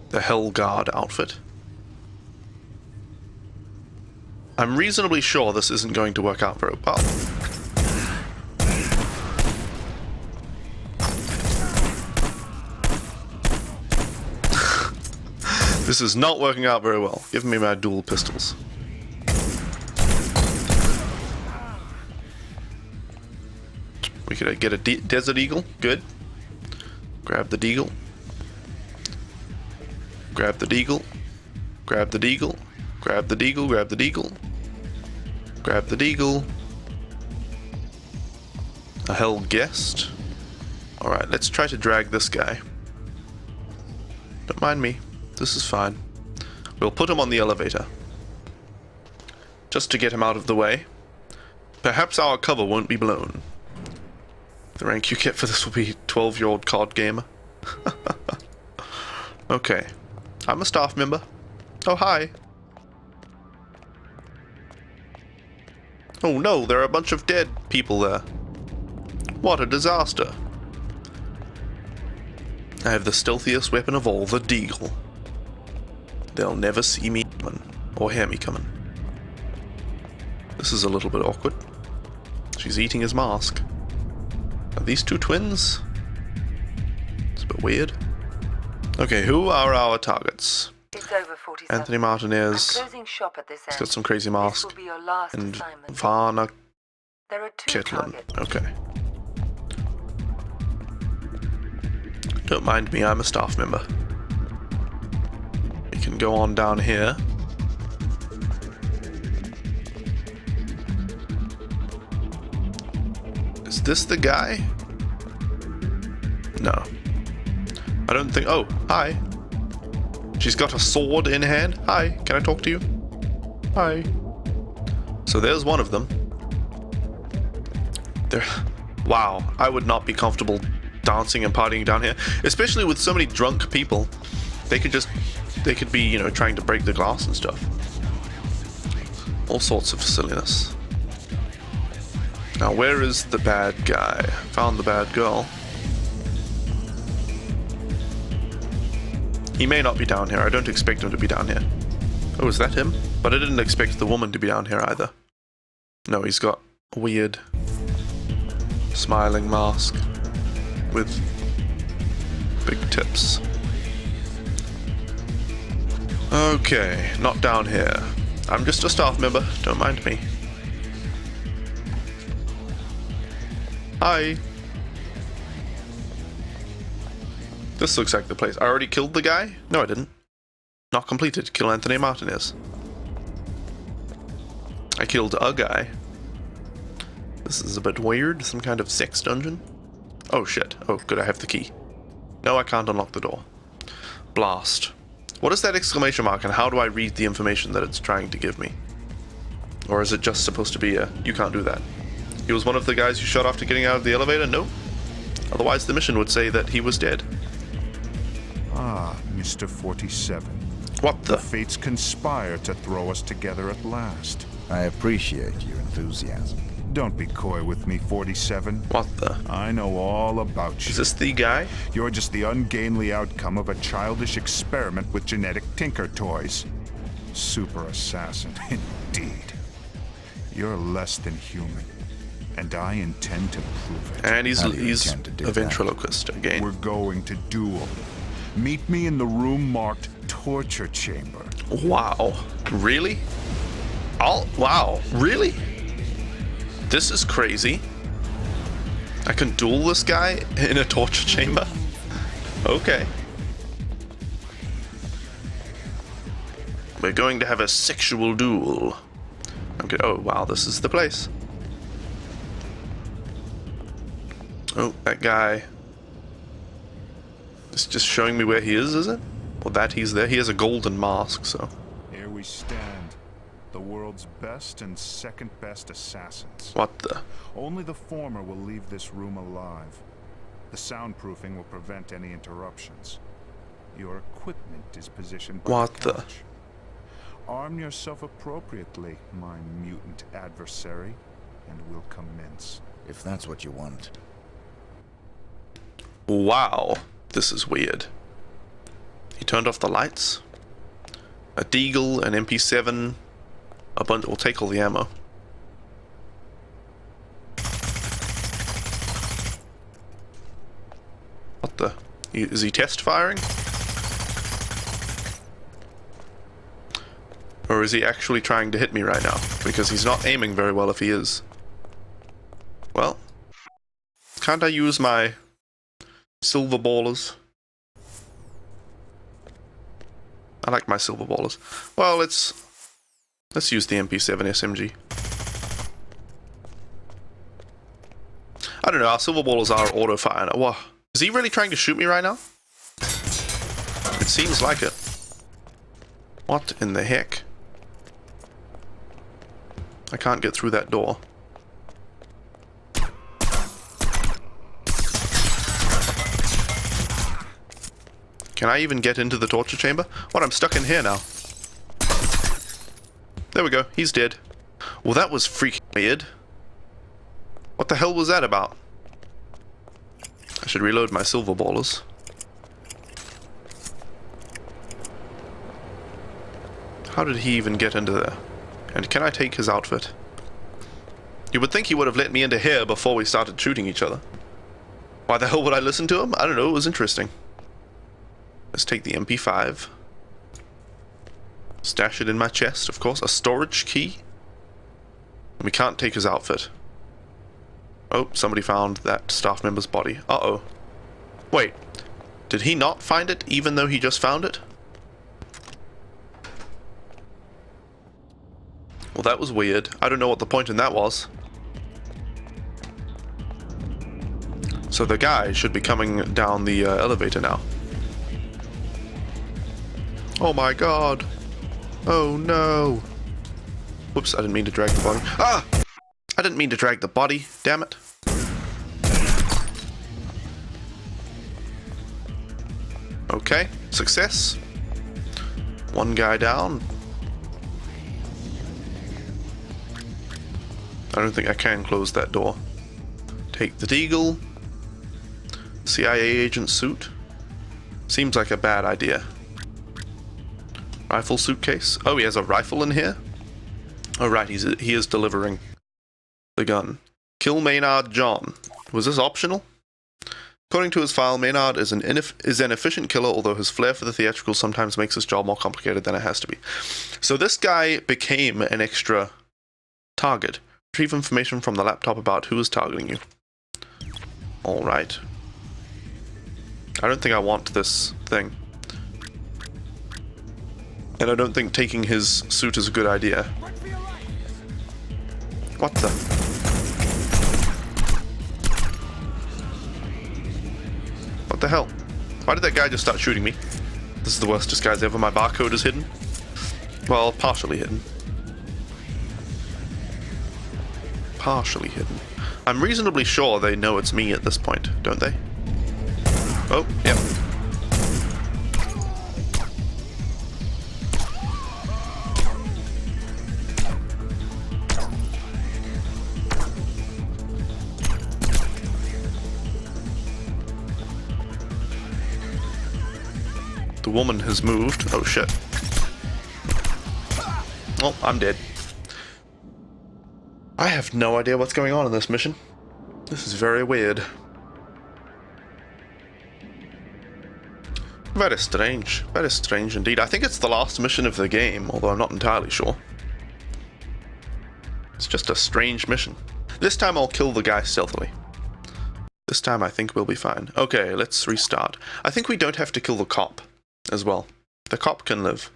the Hell Guard outfit. I'm reasonably sure this isn't going to work out very well. This is not working out very well. Give me my dual pistols. We could get a Desert Eagle. Good. Grab the Deagle. Grab the Deagle. Grab the Deagle. Grab the Deagle. Grab the Deagle. Grab the Deagle. A Hell Guest. Alright, let's try to drag this guy. Don't mind me. This is fine. We'll put him on the elevator. Just to get him out of the way. Perhaps our cover won't be blown. The rank you get for this will be 12-year-old COD gamer. Okay. I'm a staff member. Oh, hi. Oh no, there are a bunch of dead people there. What a disaster. I have the stealthiest weapon of all, the deagle. They'll never see me coming, or hear me coming. This is a little bit awkward. She's eating his mask. Are these two twins? It's a bit weird. Okay, who are our targets? It's over 47. Anthony Martinez. I'm closing shop at this He's end. got some crazy mask. This will be your last And assignment. Varna There are 2 Ketlin. targets. Okay. Don't mind me, I'm a staff member. We can go on down here. Is this the guy? No. I don't think... Oh, hi. She's got a sword in hand. Hi, can I talk to you? Hi. So there's one of them. There. Wow, I would not be comfortable dancing and partying down here, especially with so many drunk people. They could be, you know, trying to break the glass and stuff. All sorts of silliness. Now, where is the bad guy? Found the bad girl. He may not be down here. I don't expect him to be down here. Oh, is that him? But I didn't expect the woman to be down here either. No, he's got a weird smiling mask with big tips. Okay, not down here. I'm just a staff member, don't mind me. Hi. This looks like the place. I already killed the guy? No, I didn't. Not completed. Kill Anthony Martinez. I killed a guy. This is a bit weird. Some kind of sex dungeon. Oh shit. Oh good, I have the key. No, I can't unlock the door. Blast. What is that exclamation mark and how do I read the information that it's trying to give me? Or is it just supposed to be a, you can't do that? He was one of the guys you shot after getting out of the elevator? No. Otherwise the mission would say that he was dead. Ah, Mr. 47. What the? The fates conspire to throw us together at last. I appreciate your enthusiasm. Don't be coy with me, 47. What the? I know all about you. Is this the guy? You're just the ungainly outcome of a childish experiment with genetic tinker toys. Super assassin, indeed. You're less than human, and I intend to prove it. And he's a ventriloquist again. We're going to duel. Meet me in the room marked torture chamber. Wow. Really? Wow. Really? This is crazy. I can duel this guy in a torture chamber? Okay. We're going to have a sexual duel. Okay. Oh, wow. This is the place. Oh, that guy. It's just showing me where he is it? Or that he's there? He has a golden mask, so... Here we stand. The world's best and second best assassins. What the? Only the former will leave this room alive. The soundproofing will prevent any interruptions. Your equipment is positioned by what the couch. Arm yourself appropriately, my mutant adversary, and we'll commence. If that's what you want. Wow. This is weird. He turned off the lights. A deagle, an MP7, a bunch. We'll take all the ammo. What the? Is he test firing? Or is he actually trying to hit me right now? Because he's not aiming very well if he is. Well, can't I use my silver ballers? I like my silver ballers. Well, let's use the MP7 SMG. I don't know, our silver ballers are auto fire. What? Is he really trying to shoot me right now? It seems like it. What in the heck? I can't get through that door. Can I even get into the torture chamber? What, I'm stuck in here now. There we go, he's dead. Well, that was freaking weird. What the hell was that about? I should reload my silver ballers. How did he even get into there? And can I take his outfit? You would think he would have let me into here before we started shooting each other. Why the hell would I listen to him? I don't know, it was interesting. Let's take the MP5. Stash it in my chest, of course. A storage key. And we can't take his outfit. Oh, somebody found that staff member's body. Uh-oh. Wait. Did he not find it even though he just found it? Well, that was weird. I don't know what the point in that was. So the guy should be coming down the elevator now. Oh my god. Oh no. Whoops, I didn't mean to drag the body. Ah! I didn't mean to drag the body, damn it. Okay, success. One guy down. I don't think I can close that door. Take the deagle. CIA agent suit. Seems like a bad idea. Rifle suitcase. Oh, he has a rifle in here? Oh right, he is delivering the gun. Kill Maynard John. Was this optional? According to his file, Maynard is an efficient killer, although his flair for the theatrical sometimes makes his job more complicated than it has to be. So this guy became an extra target. Retrieve information from the laptop about who is targeting you. Alright. I don't think I want this thing. And I don't think taking his suit is a good idea. What the? What the hell? Why did that guy just start shooting me? This is the worst disguise ever. My barcode is hidden. Well, partially hidden. Partially hidden. I'm reasonably sure they know it's me at this point, don't they? Oh, yep. The woman has moved. Oh shit. Oh, I'm dead. I have no idea what's going on in this mission. This is very weird. Very strange indeed. I think it's the last mission of the game, although I'm not entirely sure. It's just a strange mission. This time I'll kill the guy stealthily. This time I think we'll be fine. Okay, let's restart. I think we don't have to kill the cop as well. The cop can live.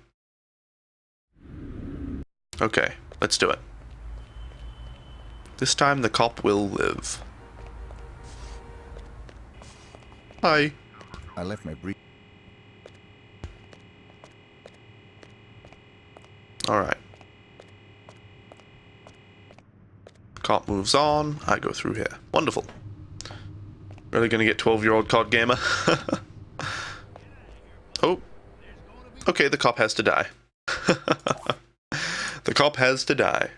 Okay, let's do it. This time the cop will live. Hi. I left my brief. Alright. Cop moves on. I go through here. Wonderful. Really gonna get 12-year-old COD gamer? Oh. Okay, the cop has to die. The cop has to die.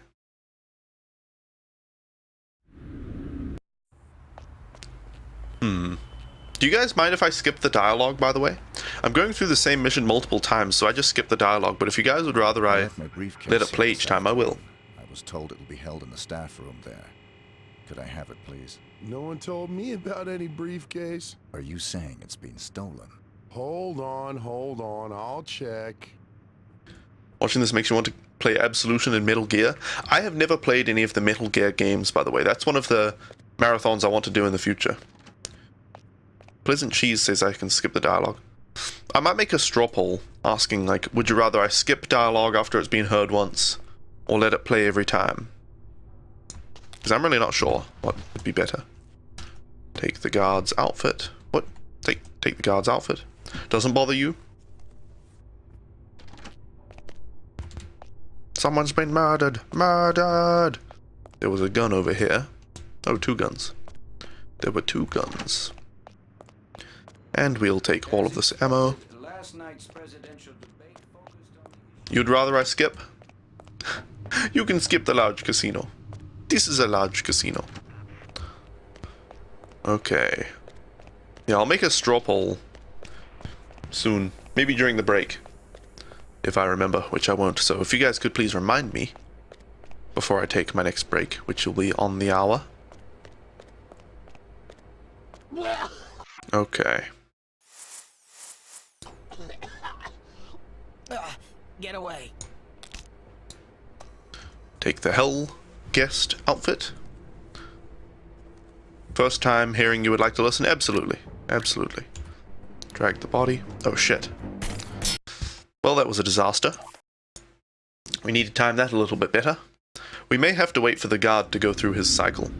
Do you guys mind if I skip the dialogue, by the way? I'm going through the same mission multiple times, so I just skip the dialogue, but if you guys would rather I let it play each time, I will. I was told it will be held in the staff room there. Could I have it, please? No one told me about any briefcase. Are you saying it's been stolen? Hold on, I'll check. Watching this makes you want to play Absolution and Metal Gear. I have never played any of the Metal Gear games, by the way. That's one of the marathons I want to do in the future. Pleasant Cheese says I can skip the dialogue. I might make a straw poll asking, like, would you rather I skip dialogue after it's been heard once, or let it play every time? Because I'm really not sure what would be better. Take the guard's outfit. What? Take the guard's outfit. Doesn't bother you? Someone's been murdered! Murdered! There was a gun over here. Oh, 2 guns. There were 2 guns. And we'll take all of this ammo. Last night's presidential debate focused on You'd rather I skip? You can skip the large casino. This is a large casino. Okay. Yeah, I'll make a straw poll soon. Maybe during the break. If I remember, which I won't. So if you guys could please remind me before I take my next break, which will be on the hour. Okay. Get away. Take the Hell Guest outfit. First time hearing you would like to listen? Absolutely. Absolutely. Drag the body. Oh shit. Well, that was a disaster. We need to time that a little bit better. We may have to wait for the guard to go through his cycle.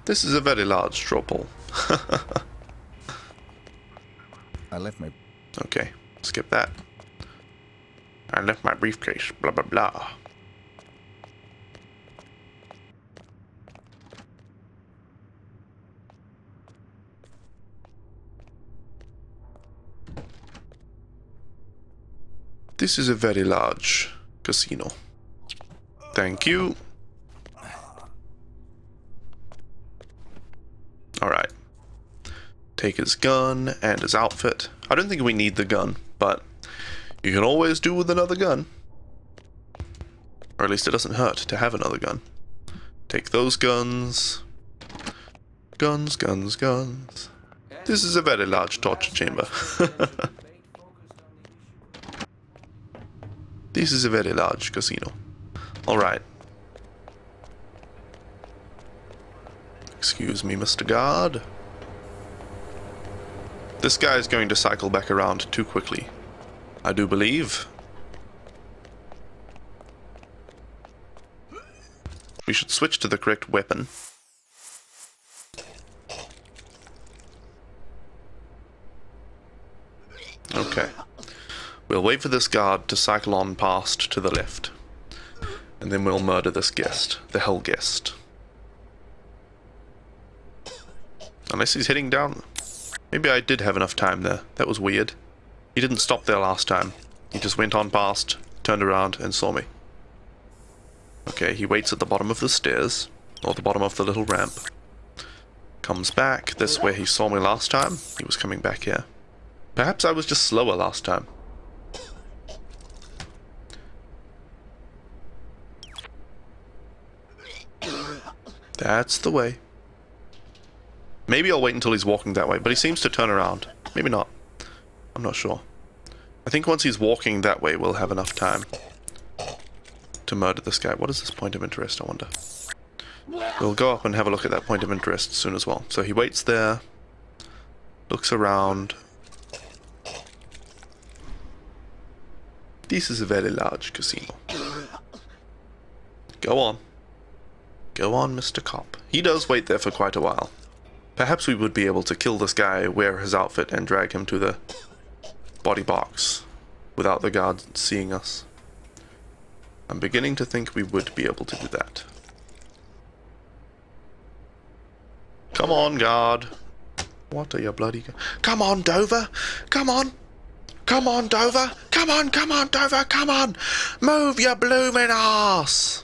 This is a very large straw poll. I left my... Okay, skip that. I left my briefcase, blah blah blah. This is a very large casino. Thank you. Alright. Take his gun and his outfit. I don't think we need the gun, but you can always do with another gun. Or at least it doesn't hurt to have another gun. Take those guns. Guns, guns, guns. This is a very large torture chamber. This is a very large casino. Alright. Excuse me, Mr. Guard. This guy is going to cycle back around too quickly, I do believe. We should switch to the correct weapon. Okay. We'll wait for this guard to cycle on past to the left. And then we'll murder this guest, the Hell Guest. Unless he's heading down. Maybe I did have enough time there. That was weird. He didn't stop there last time. He just went on past, turned around, and saw me. Okay, he waits at the bottom of the stairs, or the bottom of the little ramp. Comes back. This is where he saw me last time. He was coming back here. Perhaps I was just slower last time. That's the way. Maybe I'll wait until he's walking that way, but he seems to turn around. Maybe not. I'm not sure. I think once he's walking that way, we'll have enough time to murder this guy. What is this point of interest, I wonder? We'll go up and have a look at that point of interest soon as well. So he waits there, looks around. This is a very large casino. Go on. Go on, Mr. Cop. He does wait there for quite a while. Perhaps we would be able to kill this guy, wear his outfit, and drag him to the body box without the guard seeing us. I'm beginning to think we would be able to do that. Come on, guard. What are you bloody... Come on, Dover! Come on! Come on, Dover! Come on, come on, Dover! Come on! Move your blooming ass!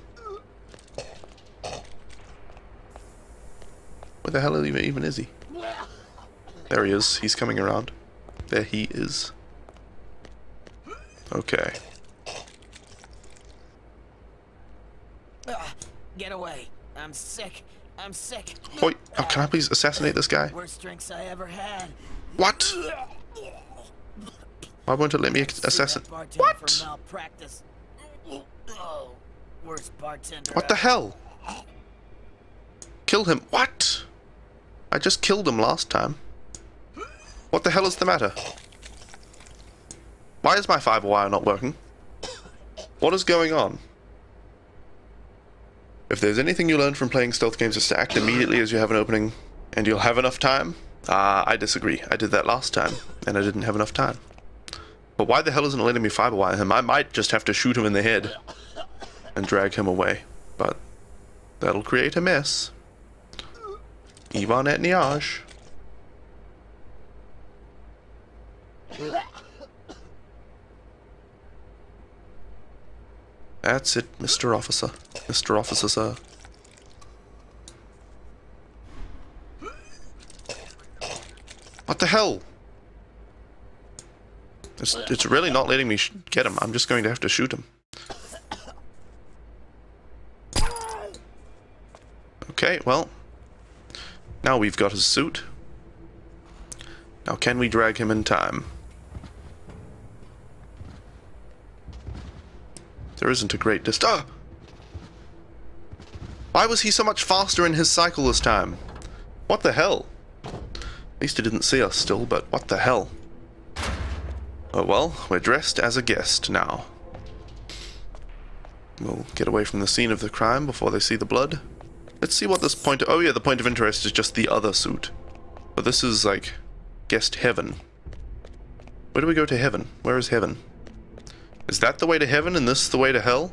Where the hell even is he? There he is. He's coming around. There he is. Okay. Get away. I'm sick. I'm sick. Wait, oh, can I please assassinate this guy? Worst drinks I ever had. What? Why won't it let me assassinate? What? Worst bartender. What the hell? Kill him. What? I just killed him last time. What the hell is the matter? Why is my fiber wire not working? What is going on? If there's anything you learn from playing stealth games, is to act immediately as you have an opening, and you'll have enough time. I disagree. I did that last time, and I didn't have enough time. But why the hell isn't it letting me fiber wire him? I might just have to shoot him in the head and drag him away, but that'll create a mess. Ivan et Niage. That's it, Mr. Officer. Mr. Officer, sir. What the hell? It's really not letting me get him. I'm just going to have to shoot him. Okay, well. Now we've got his suit. Now can we drag him in time? There isn't a great distance. Ah! Why was he so much faster in his cycle this time? What the hell? At least he didn't see us still, but what the hell? Oh well, we're dressed as a guest now. We'll get away from the scene of the crime before they see the blood. Let's see what this point... Oh yeah, the point of interest is just the other suit. But this is like... guest heaven. Where do we go to heaven? Where is heaven? Is that the way to heaven and this the way to hell?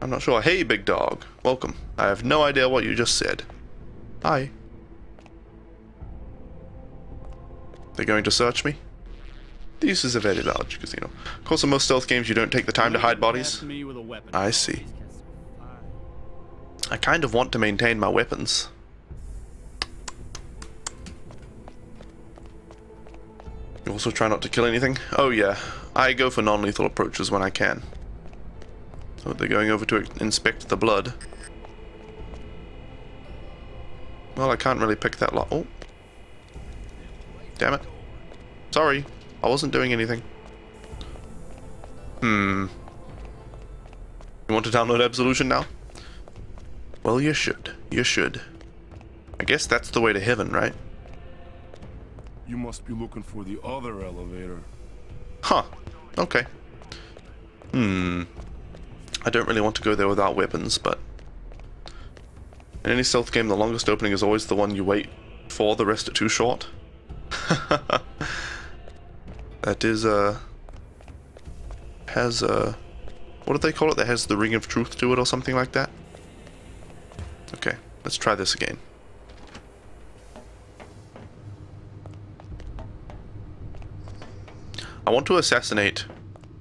I'm not sure. Hey, big dog. Welcome. I have no idea what you just said. Hi. They're going to search me? This is a very large casino. Of course, in most stealth games, you don't take the time to hide bodies. I see. I kind of want to maintain my weapons. You also try not to kill anything? Oh yeah, I go for non-lethal approaches when I can. So they're going over to inspect the blood. Well, I can't really pick that lot. Oh. Damn it. Sorry. I wasn't doing anything. You want to download Absolution now? Well, you should. You should. I guess that's the way to heaven, right? You must be looking for the other elevator. Huh. Okay. I don't really want to go there without weapons, but... in any stealth game, the longest opening is always the one you wait for, the rest are too short. That is, has, what do they call it? That has the ring of truth to it or something like that? Okay, let's try this again. I want to assassinate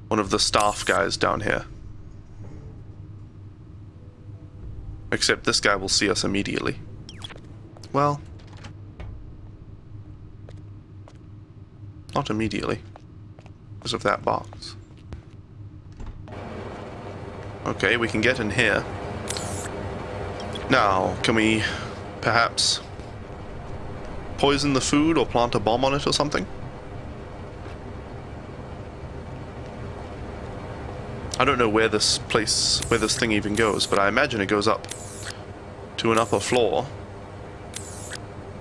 one of the staff guys down here. Except this guy will see us immediately. Well... not immediately. Because of that box. Okay, we can get in here. Now, can we perhaps poison the food or plant a bomb on it or something? I don't know where this thing even goes, but I imagine it goes up to an upper floor.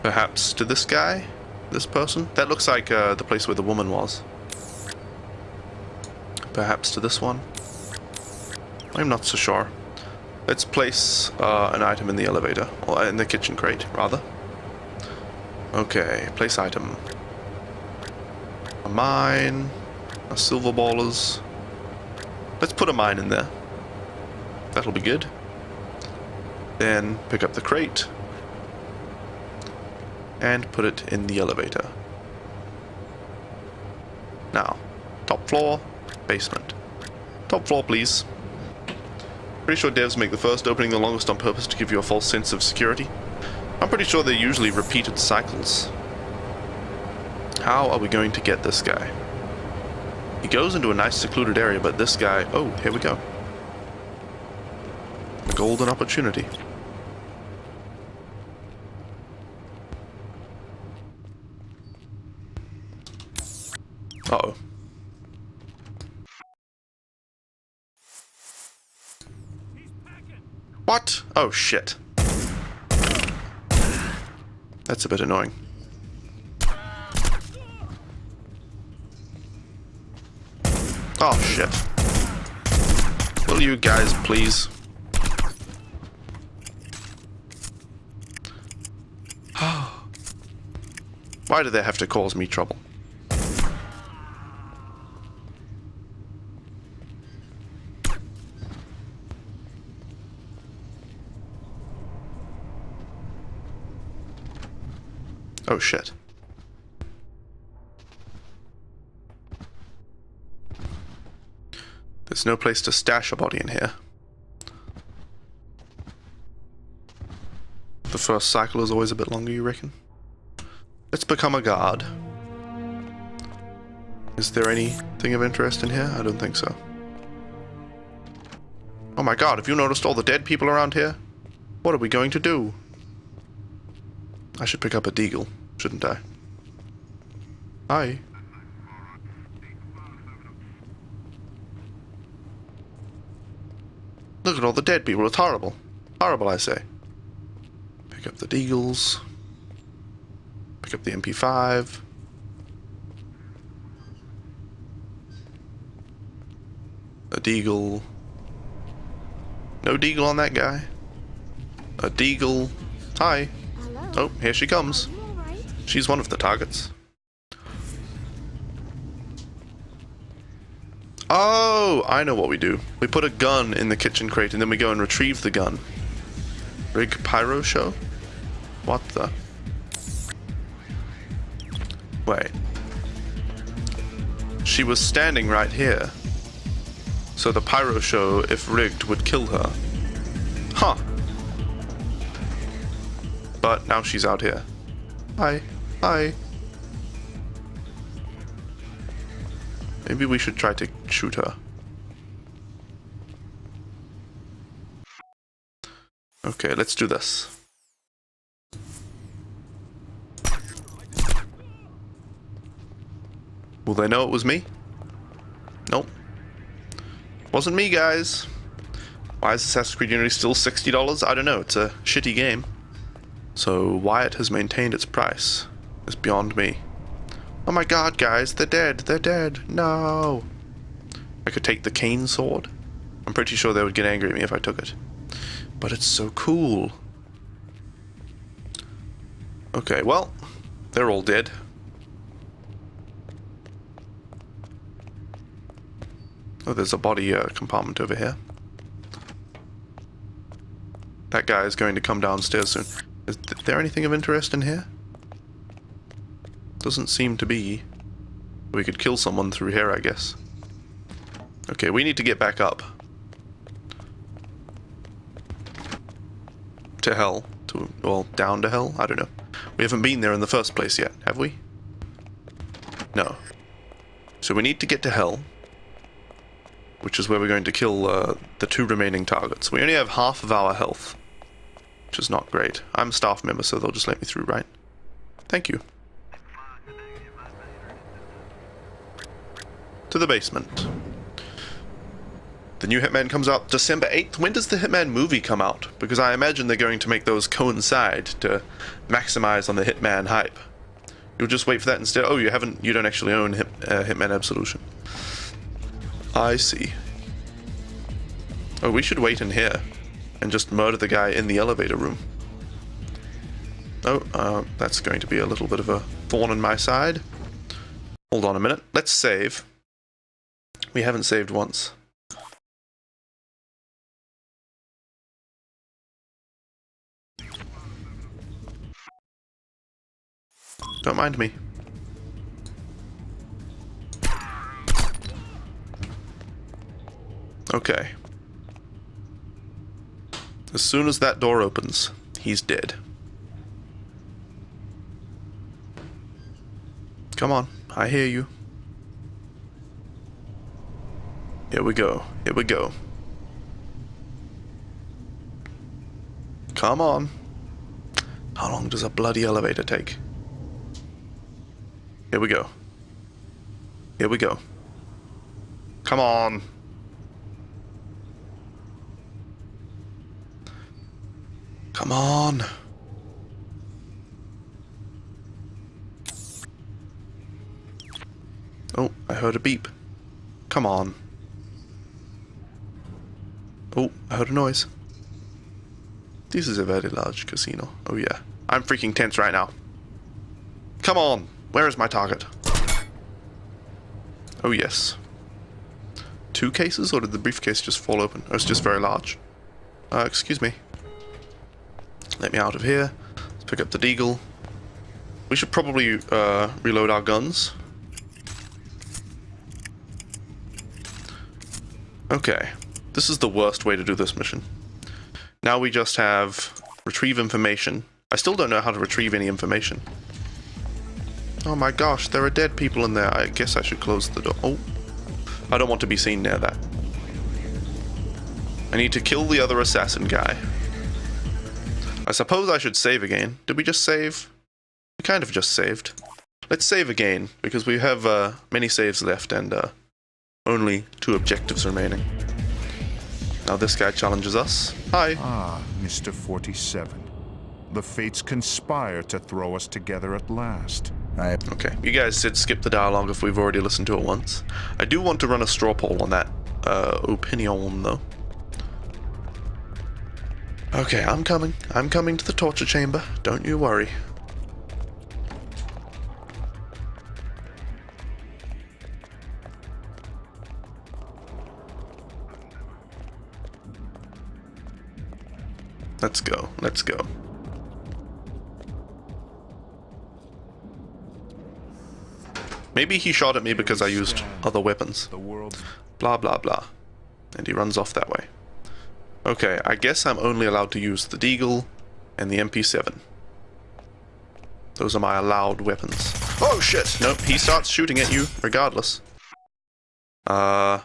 Perhaps to this guy? This person? That looks like the place where the woman was. Perhaps to this one? I'm not so sure. Let's place an item in the elevator, or in the kitchen crate, rather. Okay, place item. A mine, a silver ballers. Let's put a mine in there. That'll be good. Then pick up the crate and put it in the elevator. Now, top floor, basement. Top floor, please. Pretty sure devs make the first opening the longest on purpose to give you a false sense of security. I'm pretty sure they're usually repeated cycles. How are we going to get this guy? He goes into a nice secluded area, but this guy... oh, here we go. A golden opportunity. Uh-oh. What? Oh, shit. That's a bit annoying. Oh, shit. Will you guys please? Why do they have to cause me trouble? Oh shit. There's no place to stash a body in here. The first cycle is always a bit longer, you reckon? Let's become a guard. Is there anything of interest in here? I don't think so. Oh my god, have you noticed all the dead people around here? What are we going to do? I should pick up a deagle, shouldn't I? Hi. Look at all the dead people, it's horrible. Horrible, I say. Pick up the deagles. Pick up the MP5. A deagle. No deagle on that guy. A deagle. Hi. Oh, here she comes. She's one of the targets. Oh, I know what we do. We put a gun in the kitchen crate and then we go and retrieve the gun. Rig pyro show? What the? Wait. She was standing right here. So the pyro show, if rigged, would kill her. Huh. But now she's out here. Hi. Hi. Maybe we should try to shoot her. Okay, let's do this. Will they know it was me? Nope. Wasn't me, guys. Why is Assassin's Creed Unity still $60? I don't know, it's a shitty game. So why it has maintained its price is beyond me. Oh my god, guys, they're dead, they're dead, no! I could take the cane sword. I'm pretty sure they would get angry at me if I took it. But it's so cool. Okay, well, they're all dead. Oh, there's a body compartment over here. That guy is going to come downstairs soon. Is there anything of interest in here? Doesn't seem to be. We could kill someone through here, I guess. Okay, we need to get back up. To hell. Well, down to hell? I don't know. We haven't been there in the first place yet, have we? No. So we need to get to hell. Which is where we're going to kill the 2 remaining targets. We only have half of our health. Which is not great. I'm a staff member, so they'll just let me through, right? Thank you. To the basement. The new Hitman comes out December 8th. When does the Hitman movie come out? Because I imagine they're going to make those coincide to maximize on the Hitman hype. You'll just wait for that instead. Oh, you don't actually own Hitman Absolution. I see. Oh, we should wait in here and just murder the guy in the elevator room. Oh, that's going to be a little bit of a thorn in my side. Hold on a minute. Let's save. We haven't saved once. Don't mind me. Okay. As soon as that door opens, he's dead. Come on, I hear you. Here we go, here we go. Come on. How long does a bloody elevator take? Here we go. Here we go. Come on. Come on. Oh, I heard a beep. Come on. Oh, I heard a noise. This is a very large casino. Oh yeah. I'm freaking tense right now. Come on. Where is my target? Oh yes. 2 cases, or did the briefcase just fall open? Oh, it's just very large. Excuse me. Let me out of here. Let's pick up the deagle. We should probably reload our guns. Okay, this is the worst way to do this mission. Now we just have retrieve information. I still don't know how to retrieve any information. Oh my gosh, there are dead people in there. I guess I should close the door. Oh, I don't want to be seen near that. I need to kill the other assassin guy. I suppose I should save again. Did we just save? We kind of just saved. Let's save again, because we have many saves left and only 2 objectives remaining. Now this guy challenges us. Hi. Ah, Mr. 47. The fates conspire to throw us together at last. Okay, you guys said skip the dialogue if we've already listened to it once. I do want to run a straw poll on that opinion, though. Okay, I'm coming. I'm coming to the torture chamber. Don't you worry. Let's go. Let's go. Maybe he shot at me because I used other weapons. Blah, blah, blah. And he runs off that way. Okay, I guess I'm only allowed to use the Deagle and the MP7. Those are my allowed weapons. Oh shit! Nope, he starts shooting at you regardless. MP7.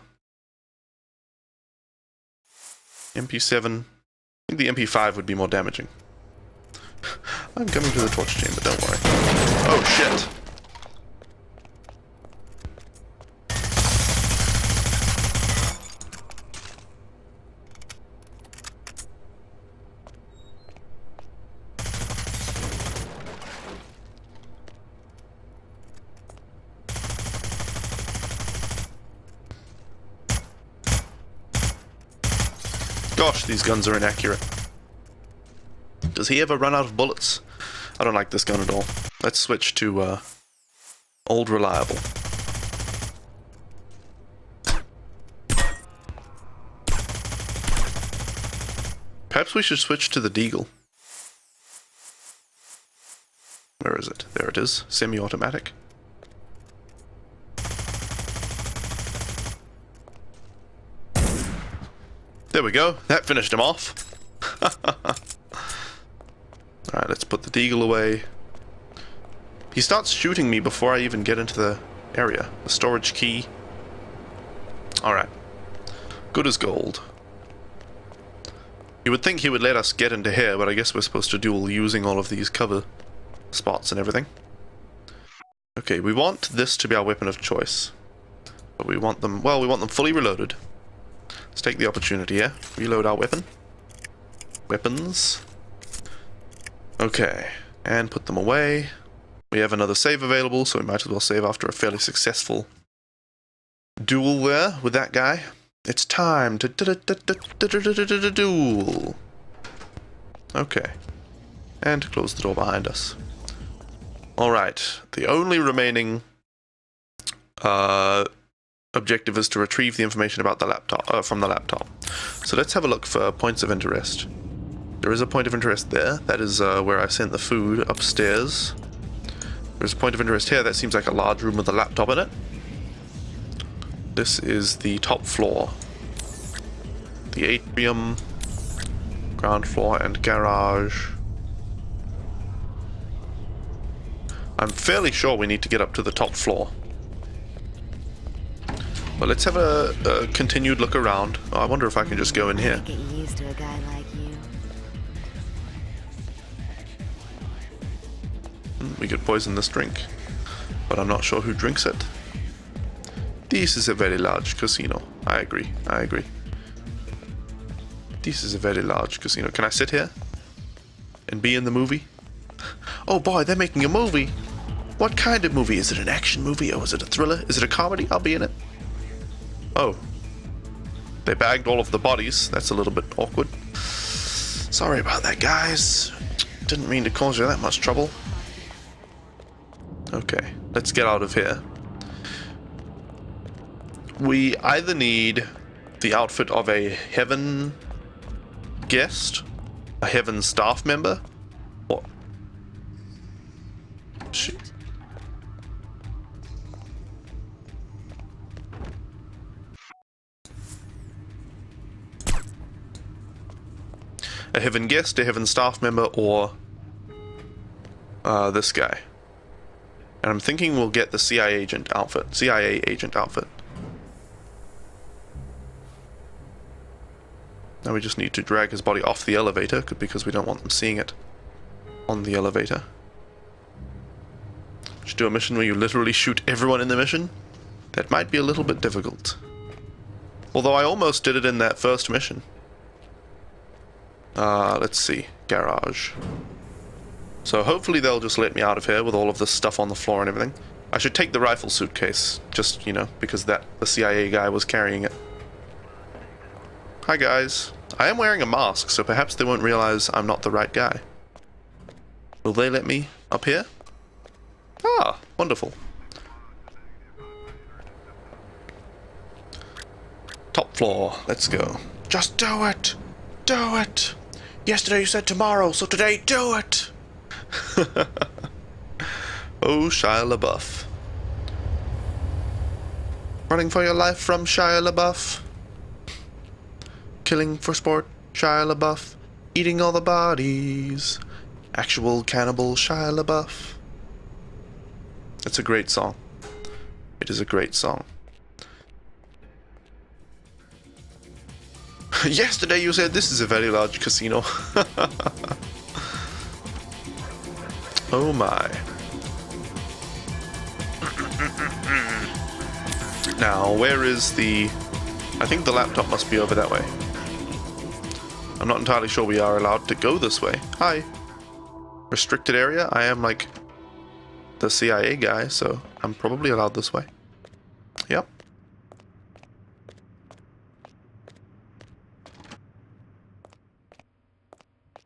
I think the MP5 would be more damaging. I'm coming to the torture chamber, don't worry. Oh shit! Gosh, these guns are inaccurate. Does he ever run out of bullets? I don't like this gun at all. Let's switch to old reliable. Perhaps we should switch to the Deagle. Where is it? There it is. Semi-automatic. There we go. That finished him off. Alright, let's put the Deagle away. He starts shooting me before I even get into the area. The storage key. Alright. Good as gold. You would think he would let us get into here, but I guess we're supposed to duel using all of these cover spots and everything. Okay, we want this to be our weapon of choice. But we want them, well, we want them fully reloaded. Let's take the opportunity here. Reload our weapon. Weapons. Okay, and put them away. We have another save available, so we might as well save after a fairly successful duel there with that guy. It's time to duel. Okay, and close the door behind us. Alright, the only remaining objective is to retrieve the information about the laptop from the laptop. So let's have a look for points of interest. There is a point of interest there. That is where I sent the food upstairs. There's a point of interest here. That seems like a large room with a laptop in it. This is the top floor. The atrium, ground floor, and garage. I'm fairly sure we need to get up to the top floor. But let's have a continued look around. Oh, I wonder if I can just go in here. Get used to a guy like you. We could poison this drink, but I'm not sure who drinks it. This is a very large casino. I agree. I agree. This is a very large casino. Can I sit here and be in the movie? Oh boy, they're making a movie. What kind of movie? Is it an action movie? Or is it a thriller? Is it a comedy? I'll be in it. Oh. They bagged all of the bodies. That's a little bit awkward. Sorry about that, guys. Didn't mean to cause you that much trouble. Okay, let's get out of here. We either need the outfit of a Heaven guest, a Heaven staff member, or... Shit. a heaven guest, a heaven staff member, or this guy. And I'm thinking we'll get the CIA agent outfit. Now we just need to drag his body off the elevator because we don't want them seeing it on the elevator. Should do a mission where you literally shoot everyone in the mission. That might be a little bit difficult. Although I almost did it in that first mission. Let's see. Garage. So hopefully they'll just let me out of here with all of this stuff on the floor and everything. I should take the rifle suitcase, just, you know, because the CIA guy was carrying it. Hi guys. I am wearing a mask, so perhaps they won't realize I'm not the right guy. Will they let me up here? Ah, wonderful. Top floor, let's go. Just do it! Do it! Yesterday you said tomorrow, so today do it! Oh, Shia LaBeouf. Running for your life from Shia LaBeouf. Killing for sport, Shia LaBeouf. Eating all the bodies. Actual cannibal Shia LaBeouf. It's a great song. It is a great song. Yesterday you said this is a very large casino. Oh my. Now, where is the... I think the laptop must be over that way. I'm not entirely sure we are allowed to go this way. Hi. Restricted area? I am like the CIA guy, so I'm probably allowed this way. Yep.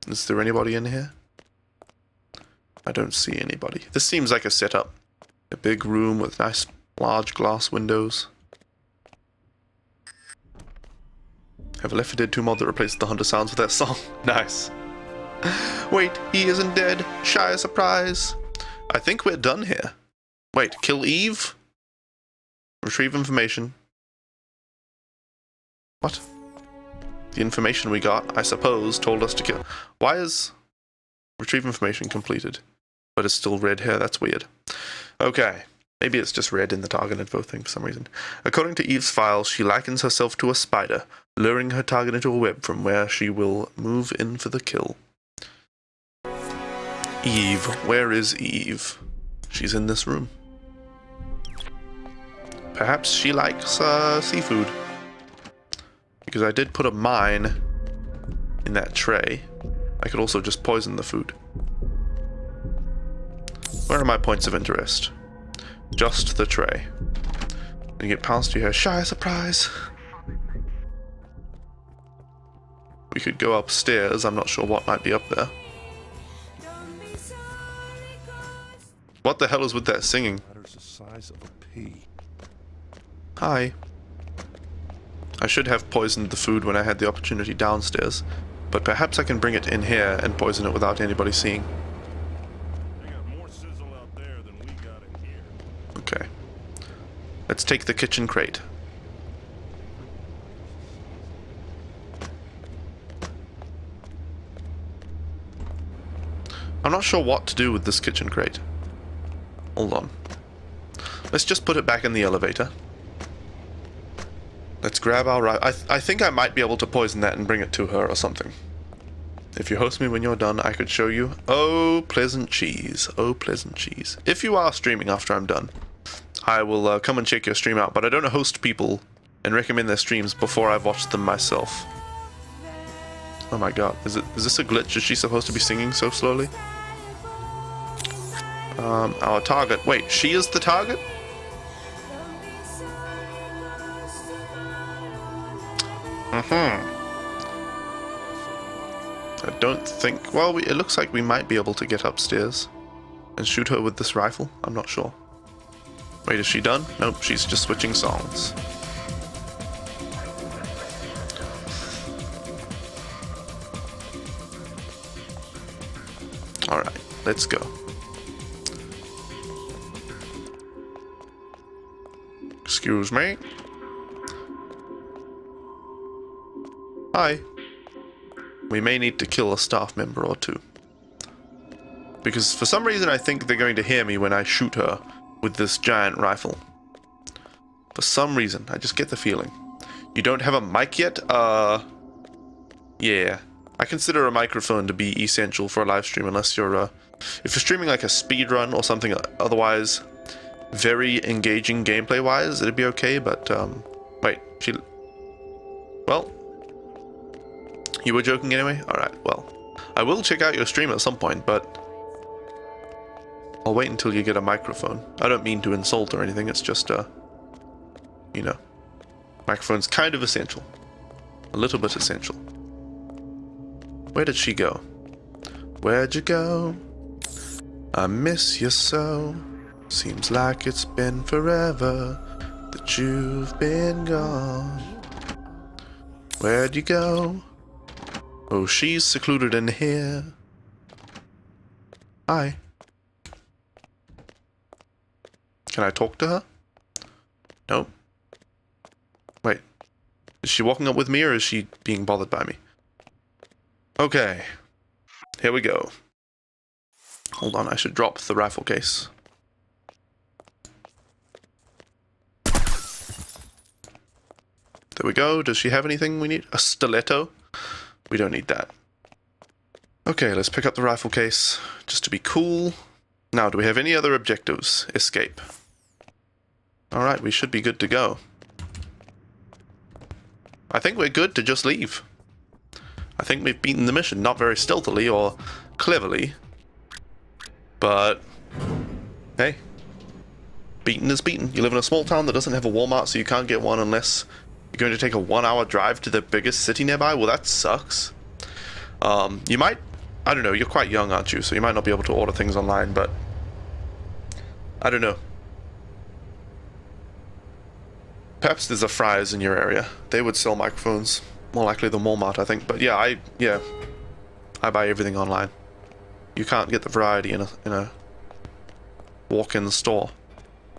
Is there anybody in here? I don't see anybody. This seems like a setup. A big room with nice large glass windows. Have a Left 4 Dead 2 mod that replaces the Hunter sounds with that song. Nice. Wait, he isn't dead. Shy surprise. I think we're done here. Wait, kill Eve? Retrieve information. What? The information we got, I suppose, told us to kill. Why is retrieve information completed? But it's still red here, that's weird. Okay. Maybe it's just red in the target info thing for some reason. According to Eve's files, she likens herself to a spider, luring her target into a web from where she will move in for the kill. Eve. Where is Eve? She's in this room. Perhaps she likes seafood. Because I did put a mine in that tray. I could also just poison the food. Where are my points of interest? Just the tray. You get past you here. Shy surprise! We could go upstairs. I'm not sure what might be up there. What the hell is with that singing? The size of a pea. Hi. I should have poisoned the food when I had the opportunity downstairs, but perhaps I can bring it in here and poison it without anybody seeing. They got more sizzle out there than we got in here. Okay. Let's take the kitchen crate. I'm not sure what to do with this kitchen crate. Hold on. Let's just put it back in the elevator. Let's grab our... I think I might be able to poison that and bring it to her or something. If you host me when you're done, I could show you. Oh, pleasant cheese. Oh, pleasant cheese. If you are streaming after I'm done, I will come and check your stream out, but I don't host people and recommend their streams before I've watched them myself. Oh my god. Is this a glitch? Is she supposed to be singing so slowly? Our target. Wait, she is the target? I don't think... Well, it looks like we might be able to get upstairs and shoot her with this rifle. I'm not sure. Wait, is she done? Nope, she's just switching songs. Alright, let's go. Excuse me. We may need to kill a staff member or two. Because for some reason I think they're going to hear me when I shoot her with this giant rifle. For some reason, I just get the feeling. You don't have a mic yet? Yeah. I consider a microphone to be essential for a live stream unless you're, if you're streaming like a speed run or something otherwise very engaging gameplay wise, it'd be okay, but, wait, well, you were joking anyway? Alright, well, I will check out your stream at some point, but I'll wait until you get a microphone. I don't mean to insult or anything, it's just, you know, microphone's kind of essential. A little bit essential. Where did she go? Where'd you go? I miss you so. Seems like it's been forever that you've been gone. Where'd you go? Oh, she's secluded in here. Hi. Can I talk to her? No. Wait. Is she walking up with me or is she being bothered by me? Okay. Here we go. Hold on, I should drop the rifle case. There we go. Does she have anything we need? A stiletto? We don't need that. Okay, let's pick up the rifle case, just to be cool. Now, do we have any other objectives? Escape. Alright, we should be good to go. I think we're good to just leave. I think we've beaten the mission, not very stealthily or cleverly. But, hey. Beaten is beaten. You live in a small town that doesn't have a Walmart, so you can't get one unless you're going to take a 1-hour drive to the biggest city nearby. Well, that sucks. You might, I don't know, you're quite young, aren't you? So you might not be able to order things online, but I don't know. Perhaps there's a Fry's in your area. They would sell microphones. More likely than Walmart, I think. But yeah, I buy everything online. You can't get the variety in a walk-in store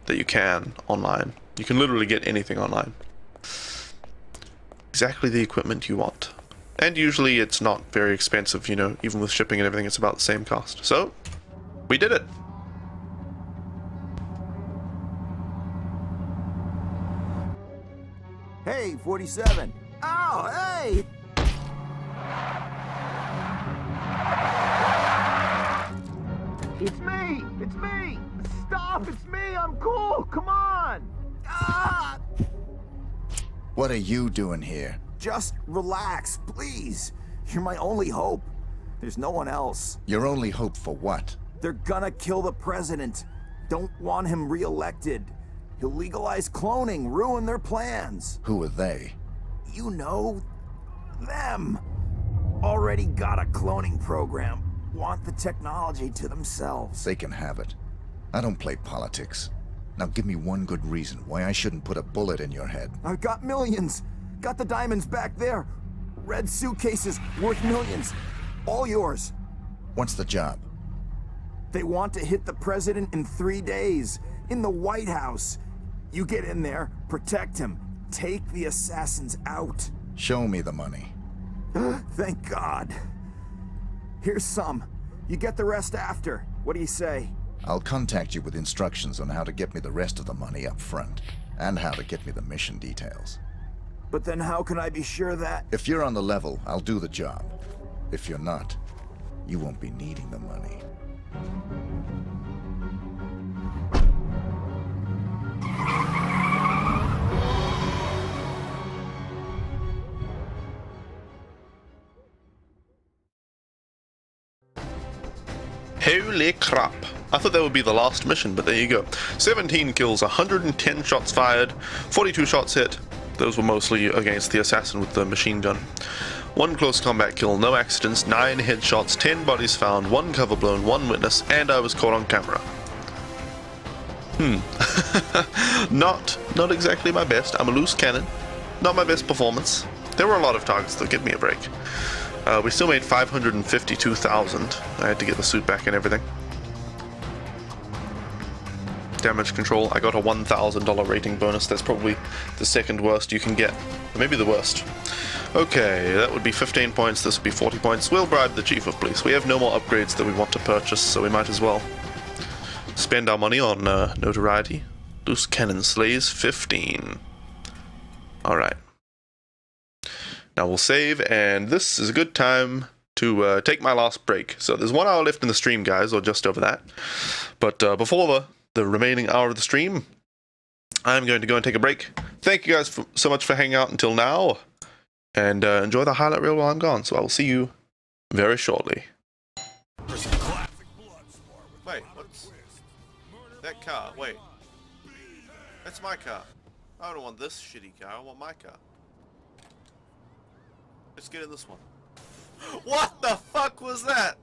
that you can online. You can literally get anything online. Exactly the equipment you want. And usually it's not very expensive, you know, even with shipping and everything, it's about the same cost. So, we did it! Hey, 47! Oh, hey! It's me! It's me! Stop! It's me! I'm cool! Come on! Ah! What are you doing here? Just relax, please. You're my only hope. There's no one else. Your only hope for what? They're gonna kill the president. Don't want him re-elected. He'll legalize cloning, ruin their plans. Who are they? You know, them. Already got a cloning program. Want the technology to themselves. They can have it. I don't play politics. Now give me one good reason why I shouldn't put a bullet in your head. I've got millions. Got the diamonds back there. Red suitcases worth millions. All yours. What's the job? They want to hit the president in 3 days. In the White House. You get in there, protect him. Take the assassins out. Show me the money. Thank God. Here's some. You get the rest after. What do you say? I'll contact you with instructions on how to get me the rest of the money up front. And how to get me the mission details. But then how can I be sure that... If you're on the level, I'll do the job. If you're not, you won't be needing the money. Holy crap. I thought that would be the last mission, but there you go. 17 kills, 110 shots fired, 42 shots hit. Those were mostly against the assassin with the machine gun. 1 close combat kill, no accidents, 9 headshots, 10 bodies found, 1 cover blown, 1 witness, and I was caught on camera. Not exactly my best. I'm a loose cannon. Not my best performance. There were a lot of targets though, give me a break. We still made 552,000. I had to get the suit back and everything. Damage control, I got a $1,000 rating bonus. That's probably the second worst you can get. Or maybe the worst. Okay, that would be 15 points, this would be 40 points. We'll bribe the Chief of Police. We have no more upgrades that we want to purchase, so we might as well spend our money on notoriety. Loose cannon slays 15. Alright. Now we'll save, and this is a good time to take my last break. So there's 1 hour left in the stream, guys, or just over that. But before the remaining hour of the stream, I'm going to go and take a break. Thank you guys so much for hanging out until now, and enjoy the highlight reel while I'm gone. So I will see you very shortly. Wait, what's that car? Wait, that's my car. I don't want this shitty car. I want my car. Let's get in this one. What the fuck was that?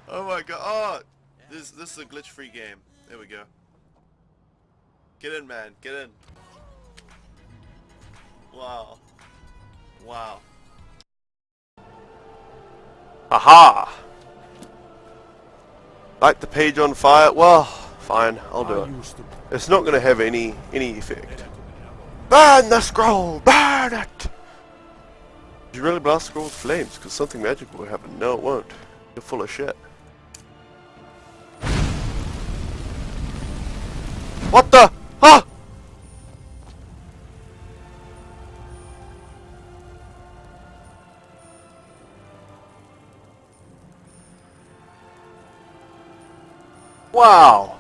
Oh my god. Oh, this is a glitch-free game. There we go. Get in, man. Get in. Wow. Wow. Aha! Light the page on fire? Well, fine. I'll do it. It's not going to have any effect. Burn the scroll! Burn it! Did you really blast the scroll with flames? Because something magical will happen. No, it won't. You're full of shit. What the? Ah! Wow!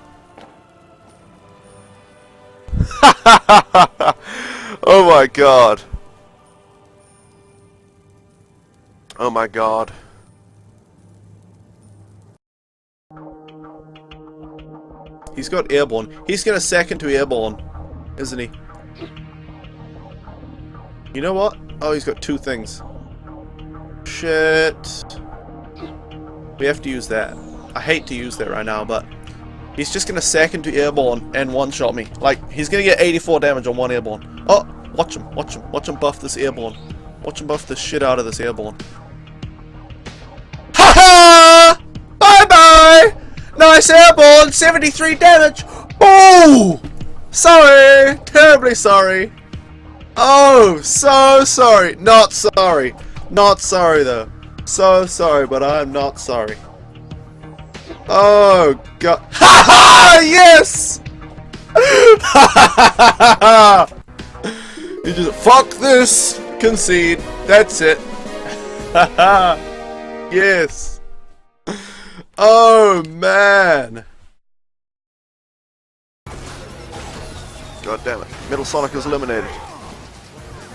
Oh my god. Oh my god. He's got airborne. He's got a second to airborne, isn't he? You know what? Oh, he's got 2 things. Shit. We have to use that. I hate to use that right now, but he's just gonna second to airborne and one-shot me. Like, he's gonna get 84 damage on 1 airborne. Oh, watch him, watch him, watch him buff this airborne. Watch him buff the shit out of this airborne. Ha ha! Bye bye! Nice airborne, 73 damage! Oh! Sorry! Terribly sorry. Oh, so sorry. Not sorry. Not sorry though. So sorry, but I'm not sorry. Oh god. Ha ha! Yes! You just fuck this! Concede. That's it. Haha. Yes. Oh man. God damn it. Metal Sonic is eliminated.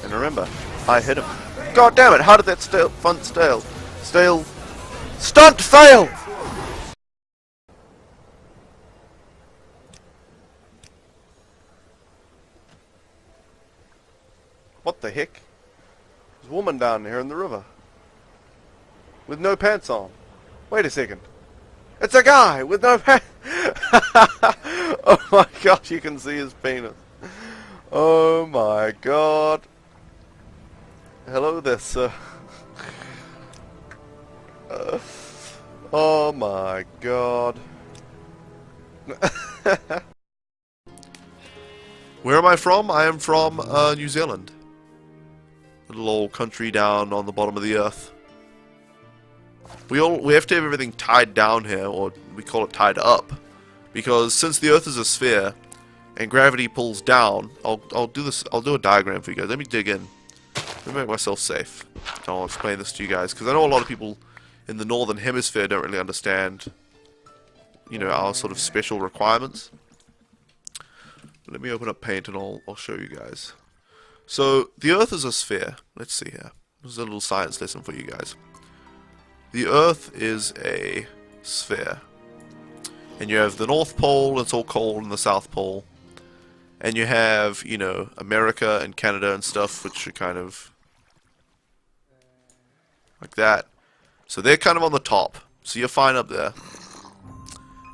And remember, I hit him. God damn it, how did that stunt fail? What the heck? There's a woman down here in the river. With no pants on. Wait a second. It's a guy with no pants. Oh my gosh, you can see his penis. Oh my god. Hello there, sir. Oh my god. Where am I from? I am from New Zealand. A little old country down on the bottom of the earth. We have to have everything tied down here, or we call it tied up, because since the earth is a sphere and gravity pulls down, I'll do a diagram for you guys. Let me dig in. Let me make myself safe. I'll explain this to you guys, because I know a lot of people in the northern hemisphere don't really understand, you know, our sort of special requirements. Let me open up Paint and I'll show you guys. So the Earth is a sphere. Let's see here. This is a little science lesson for you guys. The Earth is a sphere, and you have the North Pole. It's all cold, and the South Pole, and you have, you know, America and Canada and stuff, which are kind of like that. So they're kind of on the top. So you're fine up there.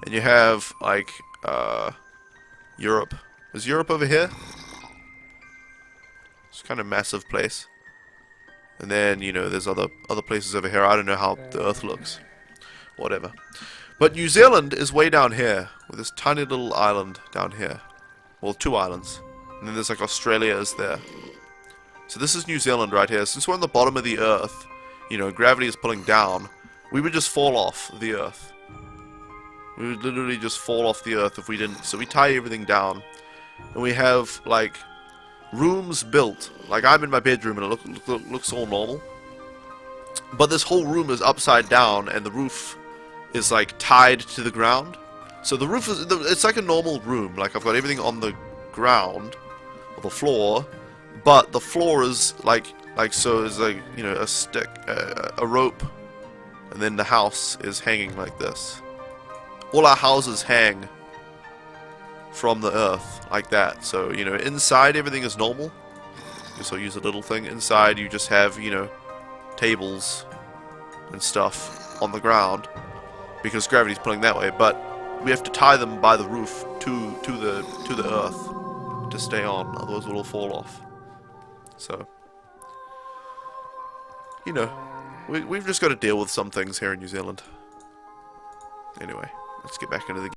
And you have like Europe. Is Europe over here? It's kind of a massive place. And then, you know, there's other places over here. I don't know how the Earth looks. Whatever. But New Zealand is way down here, with this tiny little island down here. Well, 2 islands. And then there's like Australia is there. So this is New Zealand right here. Since we're on the bottom of the Earth, you know, gravity is pulling down, we would just fall off the Earth. We would literally just fall off the Earth if we didn't. So we tie everything down. And we have, like, rooms built. Like, I'm in my bedroom and it looks all normal. But this whole room is upside down and the roof is, like, tied to the ground. So the roof is, it's like a normal room. Like, I've got everything on the ground, or the floor. But the floor is, like so is, like, you know, a stick, a rope. And then the house is hanging like this. All our houses hang from the earth like that. So, you know, inside everything is normal. So I'll use a little thing. Inside you just have, you know, tables and stuff on the ground because gravity's pulling that way. But we have to tie them by the roof to the earth to stay on. Otherwise we'll all fall off. So, you know, we've just got to deal with some things here in New Zealand. Anyway, let's get back into the game.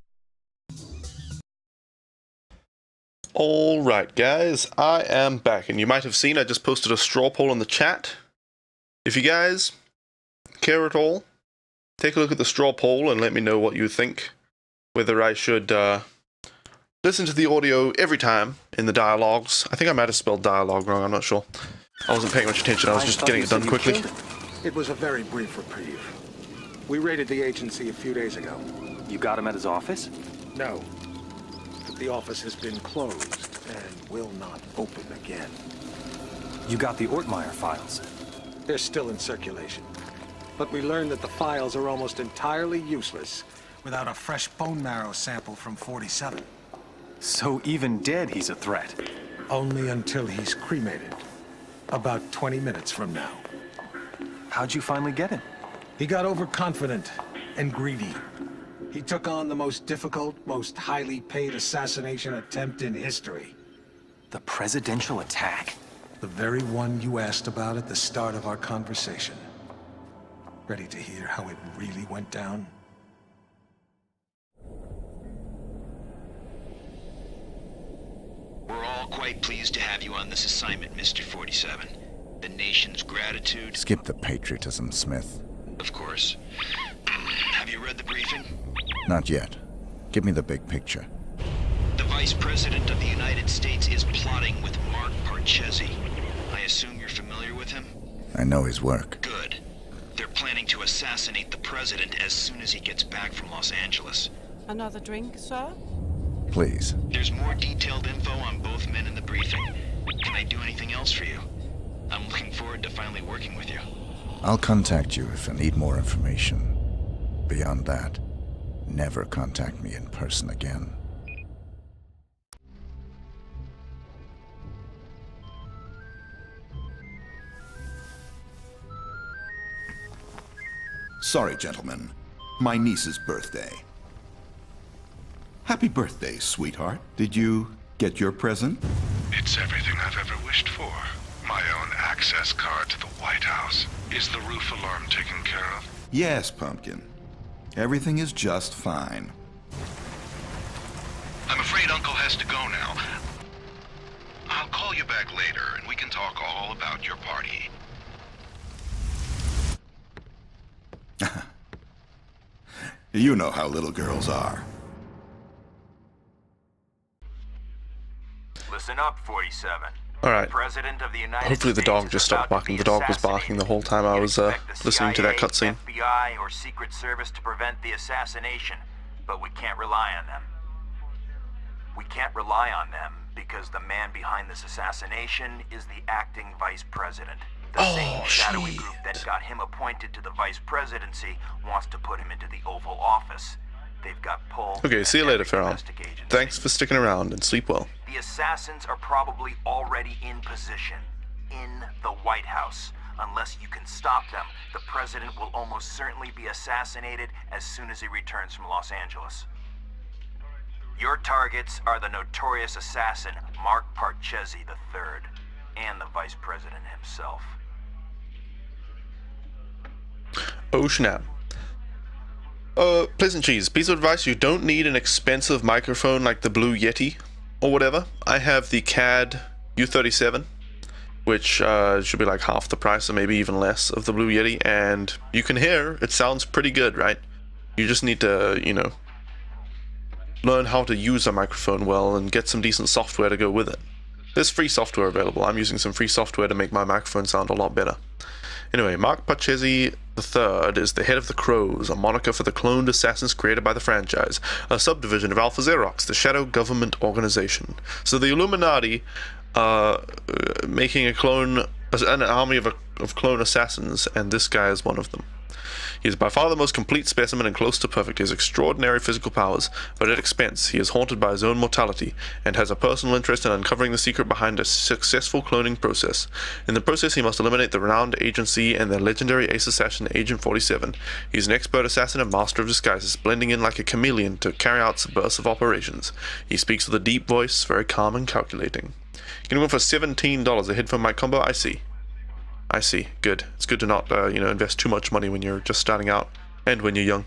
Alright guys, I am back, and you might have seen I just posted a straw poll in the chat. If you guys care at all, take a look at the straw poll and let me know what you think. Whether I should listen to the audio every time in the dialogues. I think I might have spelled dialogue wrong, I'm not sure. I wasn't paying much attention, I was just getting it done quickly. It was a very brief reprieve. We raided the agency a few days ago. You got him at his office? No. The office has been closed and will not open again. You got the Ortmeyer files? They're still in circulation. But we learned that the files are almost entirely useless without a fresh bone marrow sample from 47. So even dead, he's a threat? Only until he's cremated. About 20 minutes from now. How'd you finally get him? He got overconfident and greedy. He took on the most difficult, most highly paid assassination attempt in history. The presidential attack? The very one you asked about at the start of our conversation. Ready to hear how it really went down? We're all quite pleased to have you on this assignment, Mr. 47. The nation's gratitude... Skip the patriotism, Smith. Of course. Have you read the briefing? Not yet. Give me the big picture. The Vice President of the United States is plotting with Mark Parchesi. I assume you're familiar with him? I know his work. Good. They're planning to assassinate the President as soon as he gets back from Los Angeles. Another drink, sir? Please. There's more detailed info on both men in the briefing. Can I do anything else for you? I'm looking forward to finally working with you. I'll contact you if I need more information. Beyond that, never contact me in person again. Sorry, gentlemen. My niece's birthday. Happy birthday, sweetheart. Did you get your present? It's everything I've ever wished for. My own access card to the White House. Is the roof alarm taken care of? Yes, Pumpkin. Everything is just fine. I'm afraid Uncle has to go now. I'll call you back later and we can talk all about your party. You know how little girls are. Listen up, 47. Alright. President of the United Hopefully the dog just stopped barking. The dog was barking the whole time I was listening to that cutscene. FBI or Secret Service to prevent the assassination, but we can't rely on them. We can't rely on them because the man behind this assassination is the acting vice president. The same shadowy group that got him appointed to the vice presidency wants to put him into the Oval Office. They've got pull. Okay, see you later, Pharaoh. Thanks for sticking around and sleep well. The assassins are probably already in position, in the White House. Unless you can stop them, the president will almost certainly be assassinated as soon as he returns from Los Angeles. Your targets are the notorious assassin, Mark Parchesi III, and the vice president himself. Oh snap. Pleasant Cheese, piece of advice, you don't need an expensive microphone like the Blue Yeti or whatever, I have the CAD U37, which should be like half the price or maybe even less of the Blue Yeti, and you can hear it sounds pretty good, right? You just need to, you know, learn how to use a microphone well and get some decent software to go with it. There's free software available. I'm using some free software to make my microphone sound a lot better. Anyway, Mark Pachesi III is the head of the Crows, a moniker for the cloned assassins created by the franchise, a subdivision of Alpha Xerox, the shadow government organization. So the Illuminati making a clone, an army of clone assassins, and this guy is one of them. He is by far the most complete specimen and close to perfect. He has extraordinary physical powers, but at expense. He is haunted by his own mortality, and has a personal interest in uncovering the secret behind a successful cloning process. In the process, he must eliminate the renowned agency and their legendary ace assassin, Agent 47. He is an expert assassin and master of disguises, blending in like a chameleon to carry out subversive operations. He speaks with a deep voice, very calm and calculating. Getting one for $17, a headphone mic combo, I see. I see. Good. It's good to not, you know, invest too much money when you're just starting out, and when you're young.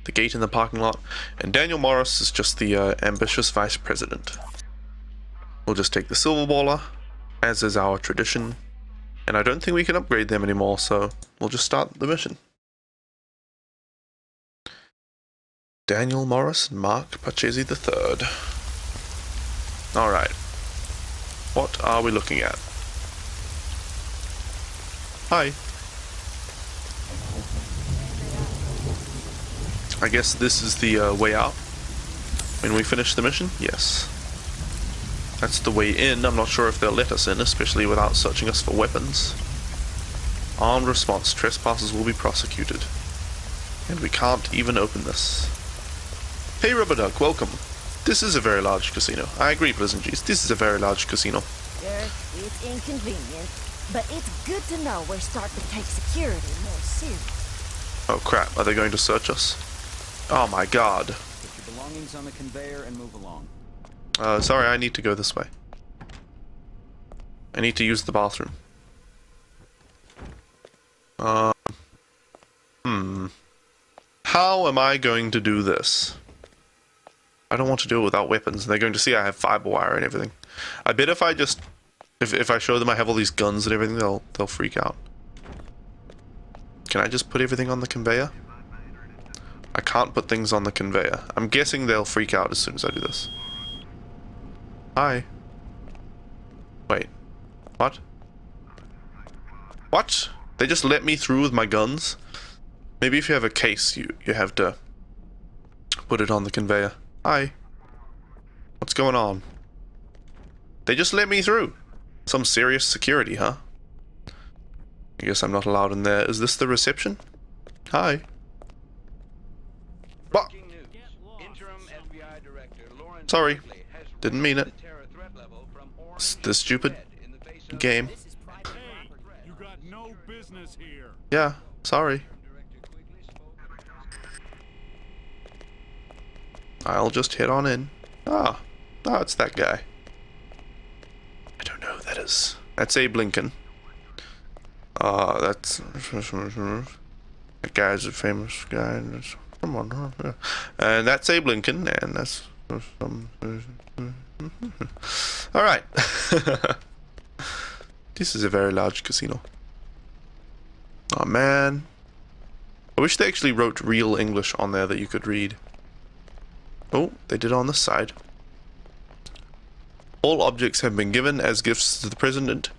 The gate in the parking lot, and Daniel Morris is just the ambitious vice president. We'll just take the silver baller, as is our tradition, and I don't think we can upgrade them anymore, so we'll just start the mission. Daniel Morris and Mark Pachesi III. Alright. What are we looking at? Hi. I guess this is the way out. When we finish the mission? Yes. That's the way in. I'm not sure if they'll let us in, especially without searching us for weapons. Armed response. Trespassers will be prosecuted. And we can't even open this. Hey Rubber Duck, welcome. This is a very large casino. I agree, Pleasantries. This is a very large casino. Sure, it's inconvenient, but it's good to know we're starting to take security more serious. Oh crap, are they going to search us? Oh my god. Put your belongings on the conveyor and move along. Sorry, I need to go this way. I need to use the bathroom. How am I going to do this? I don't want to do it without weapons. They're going to see I have fiber wire and everything. I bet if I just... If I show them I have all these guns and everything, they'll freak out. Can I just put everything on the conveyor? I can't put things on the conveyor. I'm guessing they'll freak out as soon as I do this. Hi. Wait. What? What? They just let me through with my guns? Maybe if you have a case, you have to put it on the conveyor. Hi. What's going on? They just let me through. Some serious security, huh? I guess I'm not allowed in there. Is this the reception? Hi. What? Sorry. Didn't mean it. It's the stupid game. You got no business here. Yeah, sorry. I'll just head on in. Ah, it's that guy. I don't know who that is. That's Abe Lincoln. That's... That guy's a famous guy. Come on. And that's Abe Lincoln, and that's... Alright. This is a very large casino. Oh man. I wish they actually wrote real English on there that you could read. Oh, they did on this side. All objects have been given as gifts to the president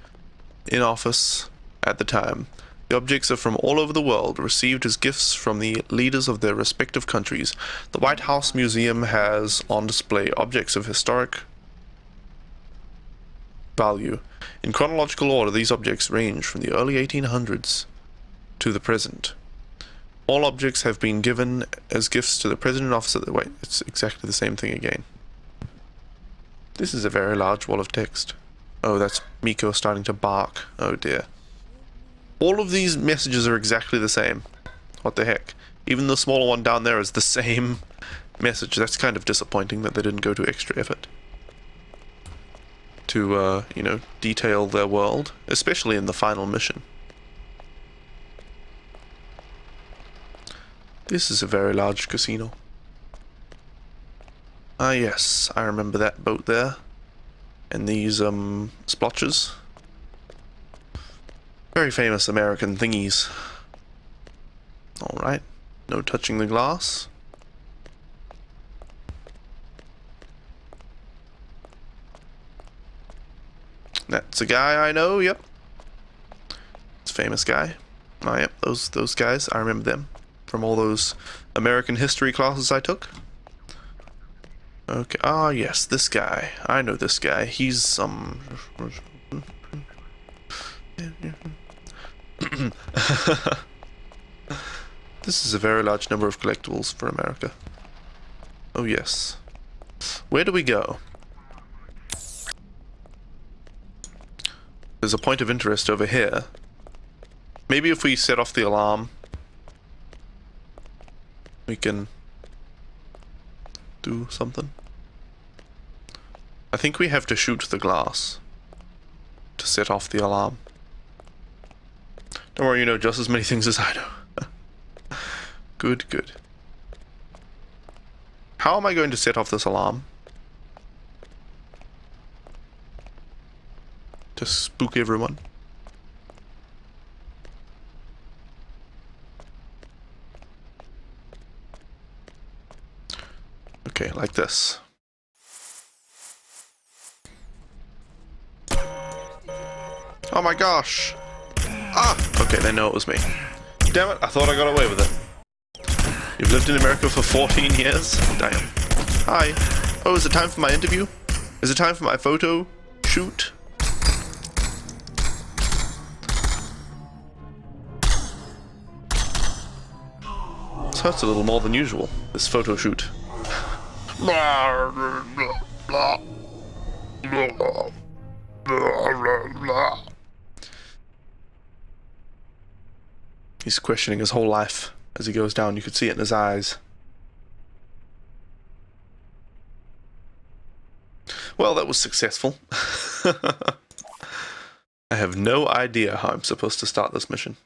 in office at the time. The objects are from all over the world, received as gifts from the leaders of their respective countries. The White House Museum has on display objects of historic value. In chronological order, these objects range from the early 1800s to the present. All objects have been given as gifts to the president and officer. Wait, it's exactly the same thing again. This is a very large wall of text. Oh, that's Miko starting to bark. Oh dear. All of these messages are exactly the same. What the heck? Even the smaller one down there is the same message. That's kind of disappointing that they didn't go to extra effort to, you know, detail their world, especially in the final mission. This is a very large casino. Ah yes, I remember that boat there. And these, splotches. Very famous American thingies. Alright, no touching the glass. That's a guy I know, yep. It's a famous guy. Oh yep, those guys, I remember them. From all those American history classes I took. Okay, ah yes, this guy. I know this guy. He's, This is a very large number of collectibles for America. Oh yes. Where do we go? There's a point of interest over here. Maybe if we set off the alarm, we can do something. I think we have to shoot the glass to set off the alarm. Don't worry, you know just as many things as I know. Good, good. How am I going to set off this alarm? To spook everyone. Okay, like this. Oh my gosh! Ah! Okay, they know it was me. Damn it, I thought I got away with it. You've lived in America for 14 years? Damn. Hi. Oh, is it time for my interview? Is it time for my photo shoot? This hurts a little more than usual, this photo shoot. He's questioning his whole life as he goes down. You could see it in his eyes. Well, that was successful. I have no idea how I'm supposed to start this mission.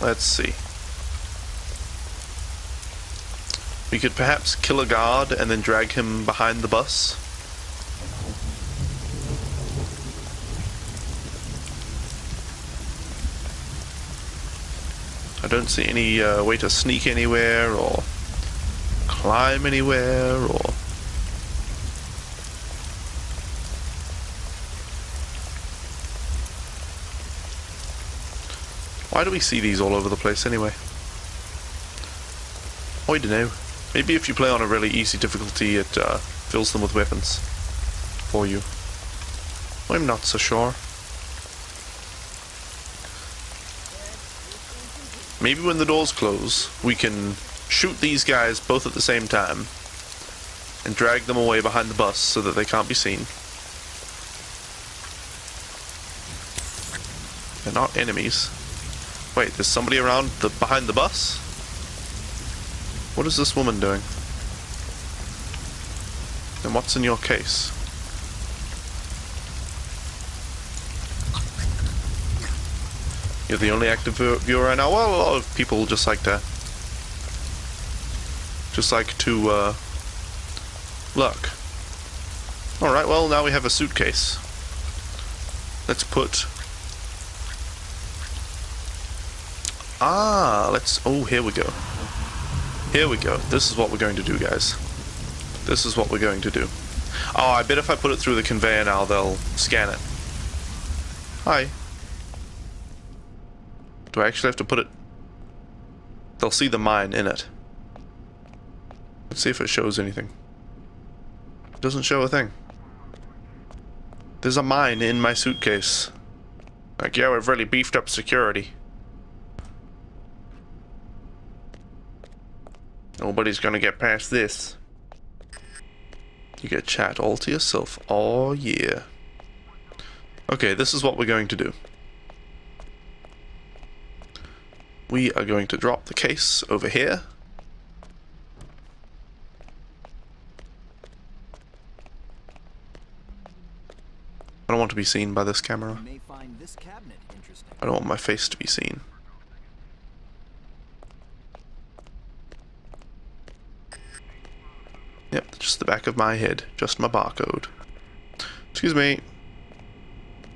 Let's see. We could perhaps kill a guard and then drag him behind the bus. I don't see any way to sneak anywhere or climb anywhere or... Why do we see these all over the place anyway? I don't know. Maybe if you play on a really easy difficulty, it fills them with weapons for you. I'm not so sure. Maybe when the doors close, we can shoot these guys both at the same time and drag them away behind the bus so that they can't be seen. They're not enemies. Wait, there's somebody around behind the bus? What is this woman doing? And what's in your case? You're the only active viewer right now? Well, a lot of people just like to look. Alright, well, now we have a suitcase. Let's put... oh, here we go. Here we go. This is what we're going to do, guys. This is what we're going to do. Oh, I bet if I put it through the conveyor now, they'll scan it. Hi. Do I actually have to put it... They'll see the mine in it. Let's see if it shows anything. It doesn't show a thing. There's a mine in my suitcase. Like, yeah, we've really beefed up security. Nobody's gonna get past this. You get chat all to yourself. Oh yeah. Okay, this is what we're going to do. We are going to drop the case over here. I don't want to be seen by this camera. I don't want my face to be seen. Yep, just the back of my head. Just my barcode. Excuse me.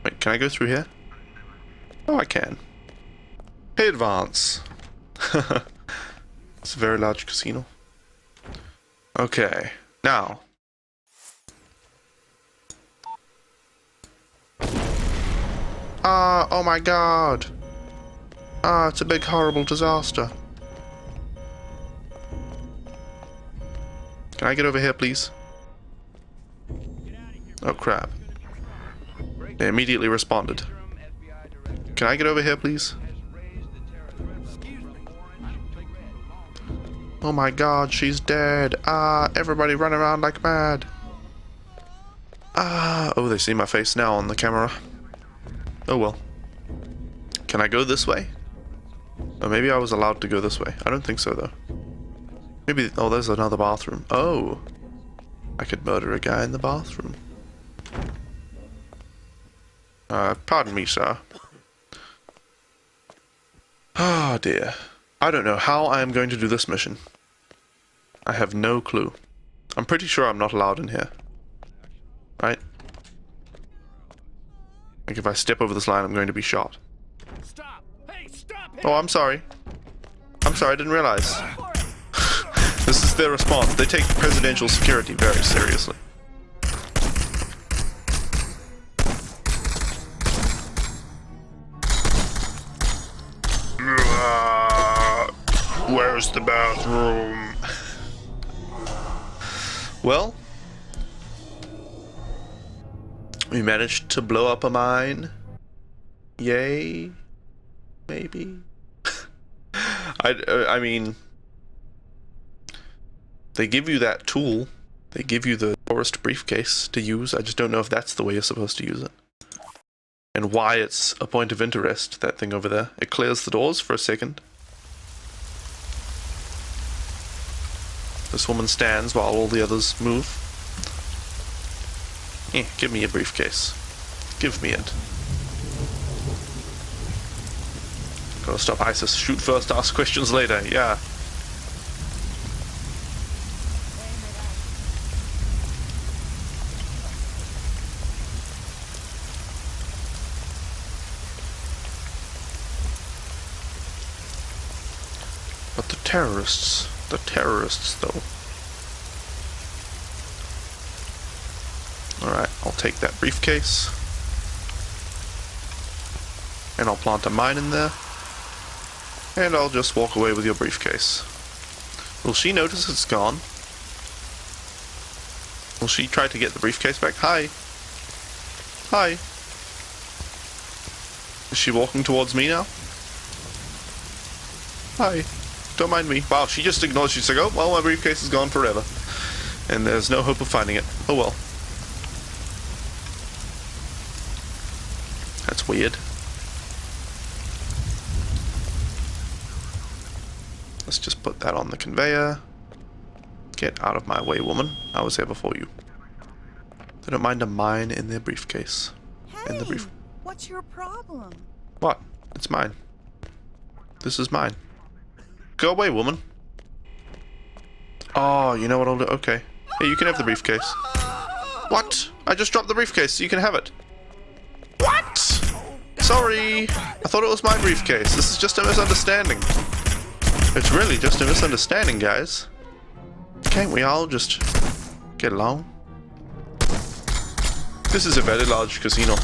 Wait, can I go through here? Oh, I can. Hey, advance. It's a very large casino. Okay, now. Oh my god. It's a big horrible disaster. Can I get over here, please? Oh crap. They immediately responded. Can I get over here, please? Oh my god, she's dead. Everybody run around like mad. Oh, they see my face now on the camera. Oh well. Can I go this way? Or maybe I was allowed to go this way. I don't think so, though. Maybe... Oh, there's another bathroom. Oh! I could murder a guy in the bathroom. Pardon me, sir. Ah, dear. I don't know how I am going to do this mission. I have no clue. I'm pretty sure I'm not allowed in here. Right? Like, if I step over this line, I'm going to be shot. Stop! Hey, stop! Oh, I'm sorry. I'm sorry, I didn't realize. This is their response. They take presidential security very seriously. Where's the bathroom? Well, we managed to blow up a mine. Yay. Maybe. I mean, they give you that tool. They give you the tourist briefcase to use. I just don't know if that's the way you're supposed to use it. And why it's a point of interest, that thing over there. It clears the doors for a second. This woman stands while all the others move. Give me a briefcase. Give me it. Gotta stop ISIS. Shoot first, ask questions later. Yeah. But the terrorists though. Alright, I'll take that briefcase. And I'll plant a mine in there. And I'll just walk away with your briefcase. Will she notice it's gone? Will she try to get the briefcase back? Hi. Hi. Is she walking towards me now? Hi. Don't mind me. Wow, she just ignored. She's like, oh, well, my briefcase is gone forever. And there's no hope of finding it. Oh well. That's weird. Let's just put that on the conveyor. Get out of my way, woman. I was here before you. They don't mind a mine in their briefcase. Hey, what's your problem? What? It's mine. This is mine. Go away, woman. Oh, you know what I'll do? Okay. Hey, you can have the briefcase. What? I just dropped the briefcase, so you can have it. What? Sorry. I thought it was my briefcase. This is just a misunderstanding. It's really just a misunderstanding, guys. Can't we all just get along? This is a very large casino.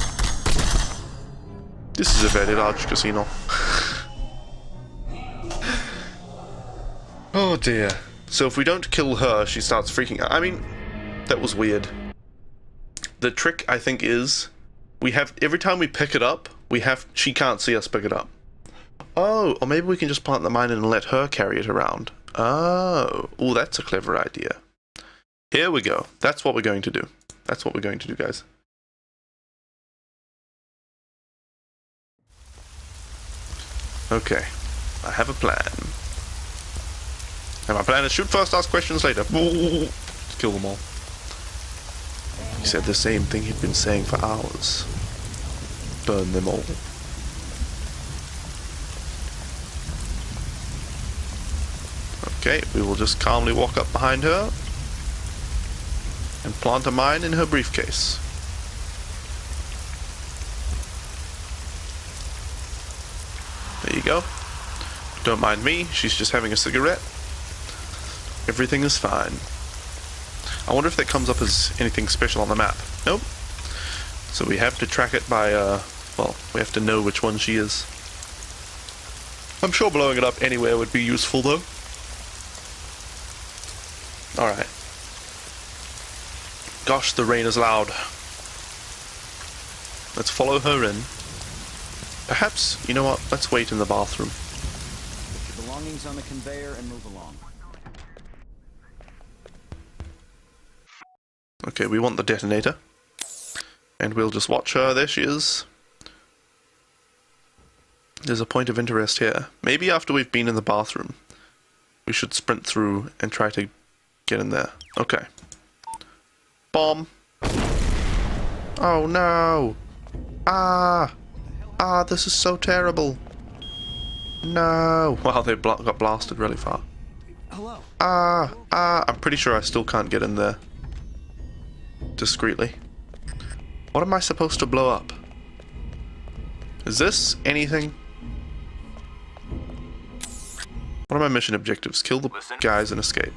This is a very large casino. Oh dear. So if we don't kill her, she starts freaking out. I mean, that was weird. The trick, I think, is we have every time we pick it up, she can't see us pick it up. Oh, or maybe we can just plant the mine and let her carry it around. Oh, that's a clever idea. Here we go. That's what we're going to do. That's what we're going to do, guys. Okay, I have a plan. And my plan is shoot first, ask questions later. Kill them all. He said the same thing he'd been saying for hours. Burn them all. Okay, we will just calmly walk up behind her. And plant a mine in her briefcase. There you go. Don't mind me, she's just having a cigarette. Everything is fine. I wonder if that comes up as anything special on the map. Nope. So we have to track it by, well, we have to know which one she is. I'm sure blowing it up anywhere would be useful, though. Alright. Gosh, the rain is loud. Let's follow her in. Perhaps, you know what, let's wait in the bathroom. Put your belongings on the conveyor and move along. Okay, we want the detonator. And we'll just watch her. There she is. There's a point of interest here. Maybe after we've been in the bathroom, we should sprint through and try to get in there. Okay. Bomb. Oh no. This is so terrible. No. Wow, they got blasted really far. Hello. I'm pretty sure I still can't get in there discreetly. What am I supposed to blow up? Is this anything? What are my mission objectives? Kill the guys and escape.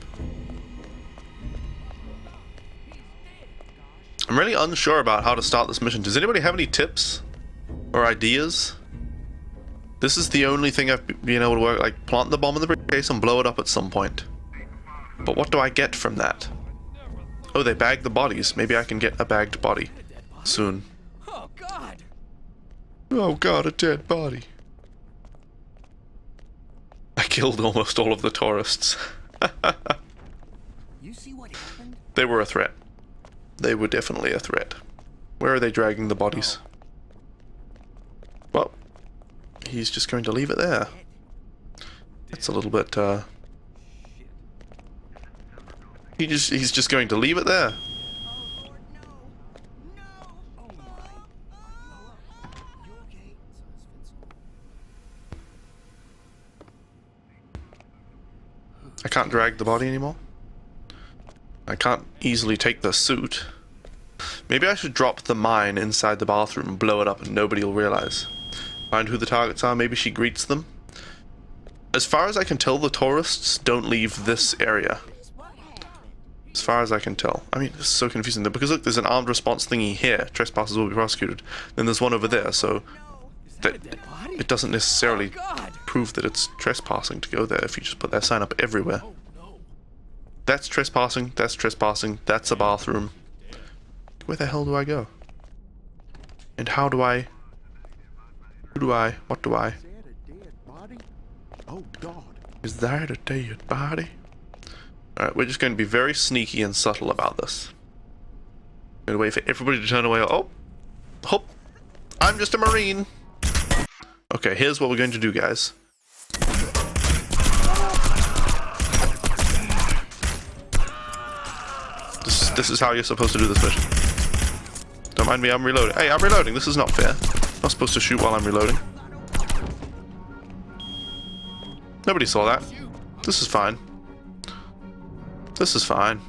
I'm really unsure about how to start this mission. Does anybody have any tips or ideas? This is the only thing I've been able to work, like plant the bomb in the briefcase and blow it up at some point. But what do I get from that? Oh, they bagged the bodies. Maybe I can get a bagged body soon. Oh God! Oh God, a dead body. I killed almost all of the tourists. You see what happened? They were a threat. They were definitely a threat. Where are they dragging the bodies? Well, he's just going to leave it there. That's a little bit, he's just going to leave it there. I can't drag the body anymore. I can't easily take the suit. Maybe I should drop the mine inside the bathroom and blow it up and nobody will realize. Find who the targets are, maybe she greets them. As far as I can tell, the tourists don't leave this area. As far as I can tell. I mean, it's so confusing though, because look, there's an armed response thingy here. Trespassers will be prosecuted. Then there's one over there, so that it doesn't necessarily prove that it's trespassing to go there if you just put that sign up everywhere. That's trespassing, that's a bathroom. Where the hell do I go? And how do I... Who do I... What do I... Oh God. Is that a dead body? Alright, we're just going to be very sneaky and subtle about this. I'm going to wait for everybody to turn away. Oh! Oh! I'm just a Marine! Okay, here's what we're going to do, guys. This is how you're supposed to do this mission. Don't mind me, I'm reloading. Hey, I'm reloading. This is not fair. I'm not supposed to shoot while I'm reloading. Nobody saw that. This is fine. This is fine.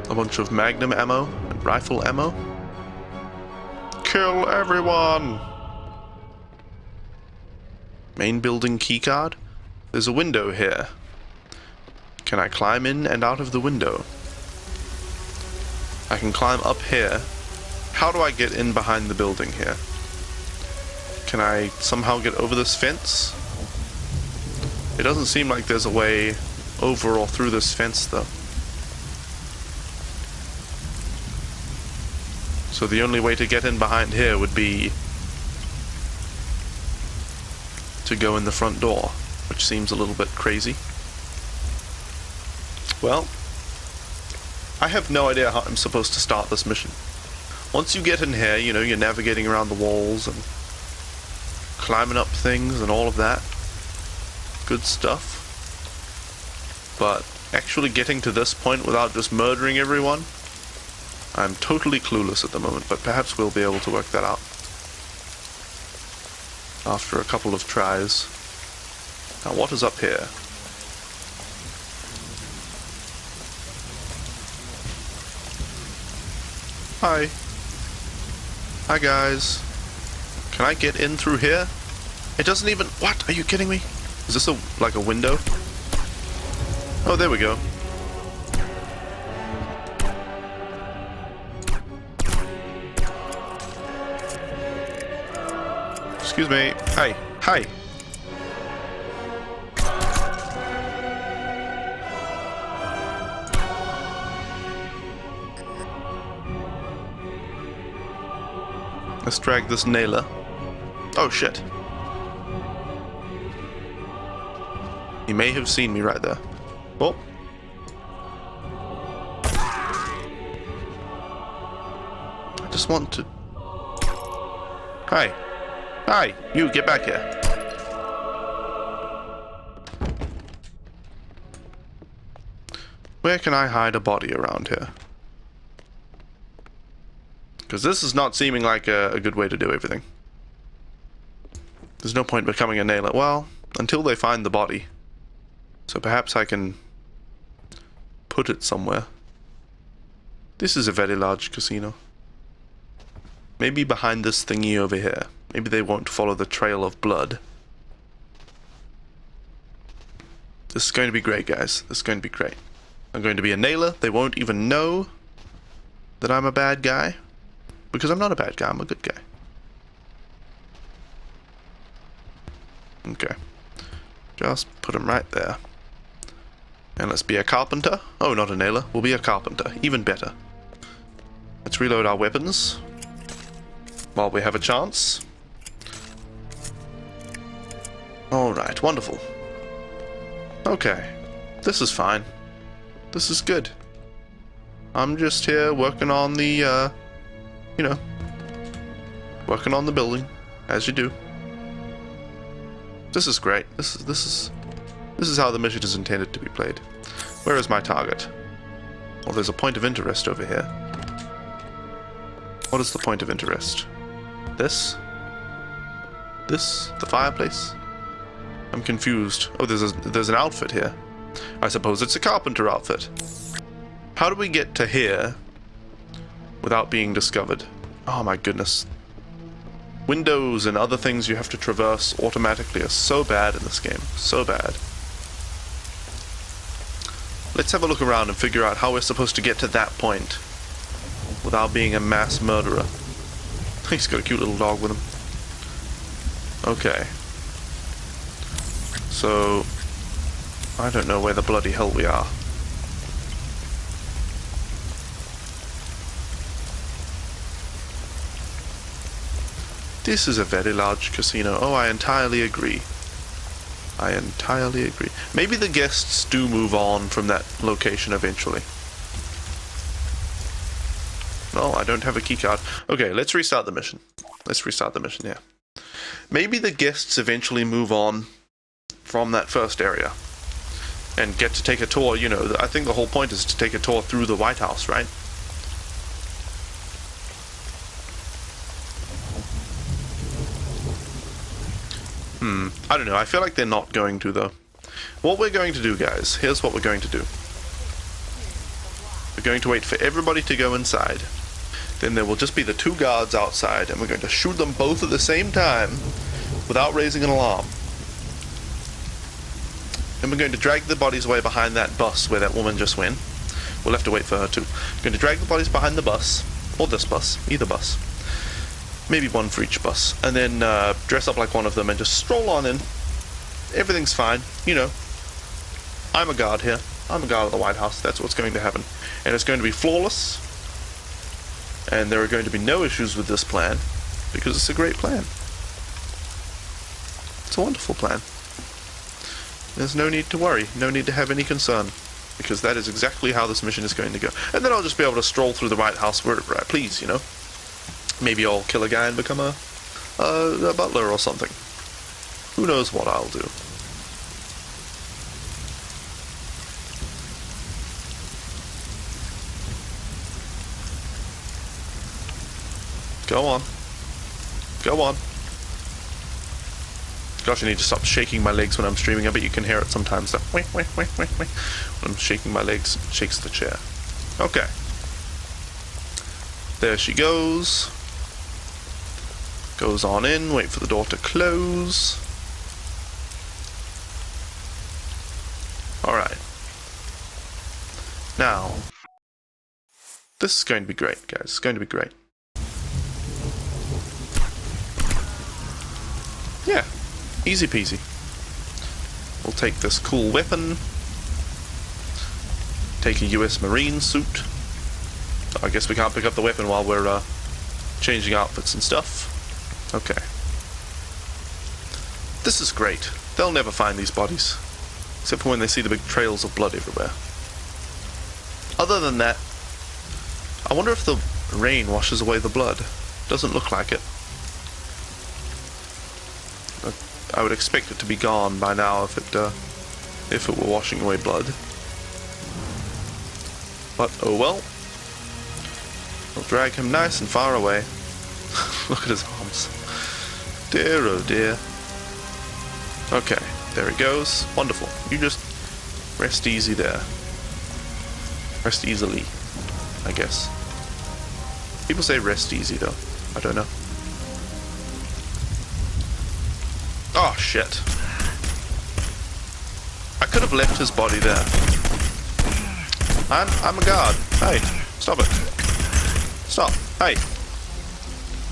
A bunch of magnum ammo and rifle ammo. Kill everyone! Main building keycard. There's a window here. Can I climb in and out of the window? I can climb up here. How do I get in behind the building here? Can I somehow get over this fence? It doesn't seem like there's a way over or through this fence though. So the only way to get in behind here would be to go in the front door, which seems a little bit crazy. Well, I have no idea how I'm supposed to start this mission. Once you get in here, you know, you're navigating around the walls and climbing up things and all of that. Good stuff. But actually getting to this point without just murdering everyone, I'm totally clueless at the moment, but perhaps we'll be able to work that out after a couple of tries. Now what is up here? Hi. Hi, guys. Can I get in through here? It doesn't even... What? Are you kidding me? Is this like a window? Oh, there we go. Excuse me. Hi. Hi. Let's drag this nailer. Oh, shit. He may have seen me right there. Oh. I just want to... Hi. Hi. You, get back here. Where can I hide a body around here? Because this is not seeming like a good way to do everything. There's no point becoming a nailer. Well, until they find the body. So perhaps I can put it somewhere. This is a very large casino. Maybe behind this thingy over here. Maybe they won't follow the trail of blood. This is going to be great, guys. This is going to be great. I'm going to be a nailer. They won't even know that I'm a bad guy. Because I'm not a bad guy, I'm a good guy. Okay. Just put him right there. And let's be a carpenter. Oh, not a nailer. We'll be a carpenter. Even better. Let's reload our weapons while we have a chance. Alright, wonderful. Okay. This is fine. This is good. I'm just here working on the, you know, working on the building, as you do. This is great. This is how the mission is intended to be played. Where is my target? Well, there's a point of interest over here. What is the point of interest? This? This? The fireplace? I'm confused. Oh, there's an outfit here. I suppose it's a carpenter outfit. How do we get to here without being discovered? Oh my goodness. Windows and other things you have to traverse automatically are so bad in this game. So bad. Let's have a look around and figure out how we're supposed to get to that point without being a mass murderer. He's got a cute little dog with him. Okay. So, I don't know where the bloody hell we are. This is a very large casino. Oh, I entirely agree. I entirely agree. Maybe the guests do move on from that location eventually. No, I don't have a keycard. Okay, let's restart the mission. Let's restart the mission, yeah. Maybe the guests eventually move on from that first area and get to take a tour. You know, I think the whole point is to take a tour through the White House, right? I don't know. I feel like they're not going to, though. What we're going to do, guys, here's what we're going to do. We're going to wait for everybody to go inside. Then there will just be the two guards outside, and we're going to shoot them both at the same time without raising an alarm. And we're going to drag the bodies away behind that bus where that woman just went. We'll have to wait for her too. We're going to drag the bodies behind the bus, or this bus, either bus. Maybe one for each bus. And then dress up like one of them and just stroll on in. Everything's fine. You know, I'm a guard here. I'm a guard of the White House. That's what's going to happen. And it's going to be flawless. And there are going to be no issues with this plan. Because it's a great plan. It's a wonderful plan. There's no need to worry. No need to have any concern. Because that is exactly how this mission is going to go. And then I'll just be able to stroll through the White House wherever I please, you know. Maybe I'll kill a guy and become a butler or something. Who knows what I'll do. Go on. Go on. Gosh, I need to stop shaking my legs when I'm streaming. I bet you can hear it sometimes. So, when I'm shaking my legs, it shakes the chair. Okay. There she goes. Goes on in, wait for the door to close. Alright. Now, this is going to be great, guys. It's going to be great. Yeah, easy peasy. We'll take this cool weapon. Take a US Marine suit. I guess we can't pick up the weapon while we're changing outfits and stuff. Okay. This is great. They'll never find these bodies. Except for when they see the big trails of blood everywhere. Other than that, I wonder if the rain washes away the blood. Doesn't look like it. I would expect it to be gone by now if it were washing away blood. But oh well. We'll drag him nice and far away. Look at his arms. Dear oh dear. Okay, there he goes. Wonderful. You just rest easy there. Rest easily, I guess. People say rest easy though. I don't know. Oh shit. I could have left his body there. I'm a guard. Hey, stop it. Stop. Hey.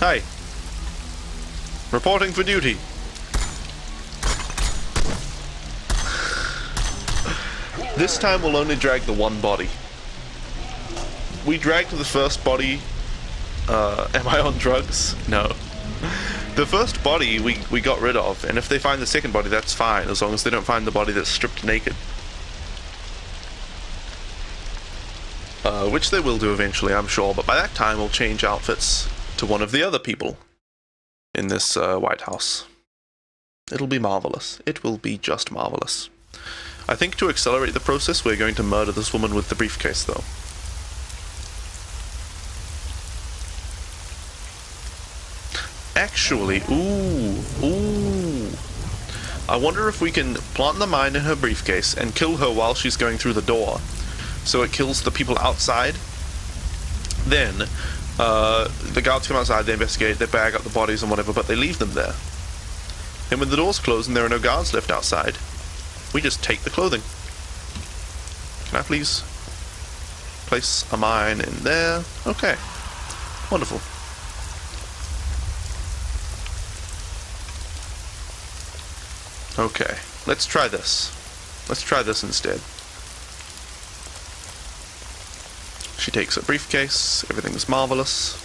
Hey. Reporting for duty. This time we'll only drag the one body. We dragged the first body. Am I on drugs? No. The first body we got rid of, and if they find the second body, that's fine, as long as they don't find the body that's stripped naked. Which they will do eventually, I'm sure, but by that time we'll change outfits to one of the other people in this White House. It'll be marvelous. It will be just marvelous. I think to accelerate the process, we're going to murder this woman with the briefcase, though. Actually, ooh. I wonder if we can plant the mine in her briefcase and kill her while she's going through the door, so it kills the people outside. Then, the guards come outside, they investigate, they bag up the bodies and whatever, but they leave them there. And when the doors close and there are no guards left outside, we just take the clothing. Can I please place a mine in there? Okay. Wonderful. Okay, let's try this. Let's try this instead. She takes a briefcase, everything's marvelous.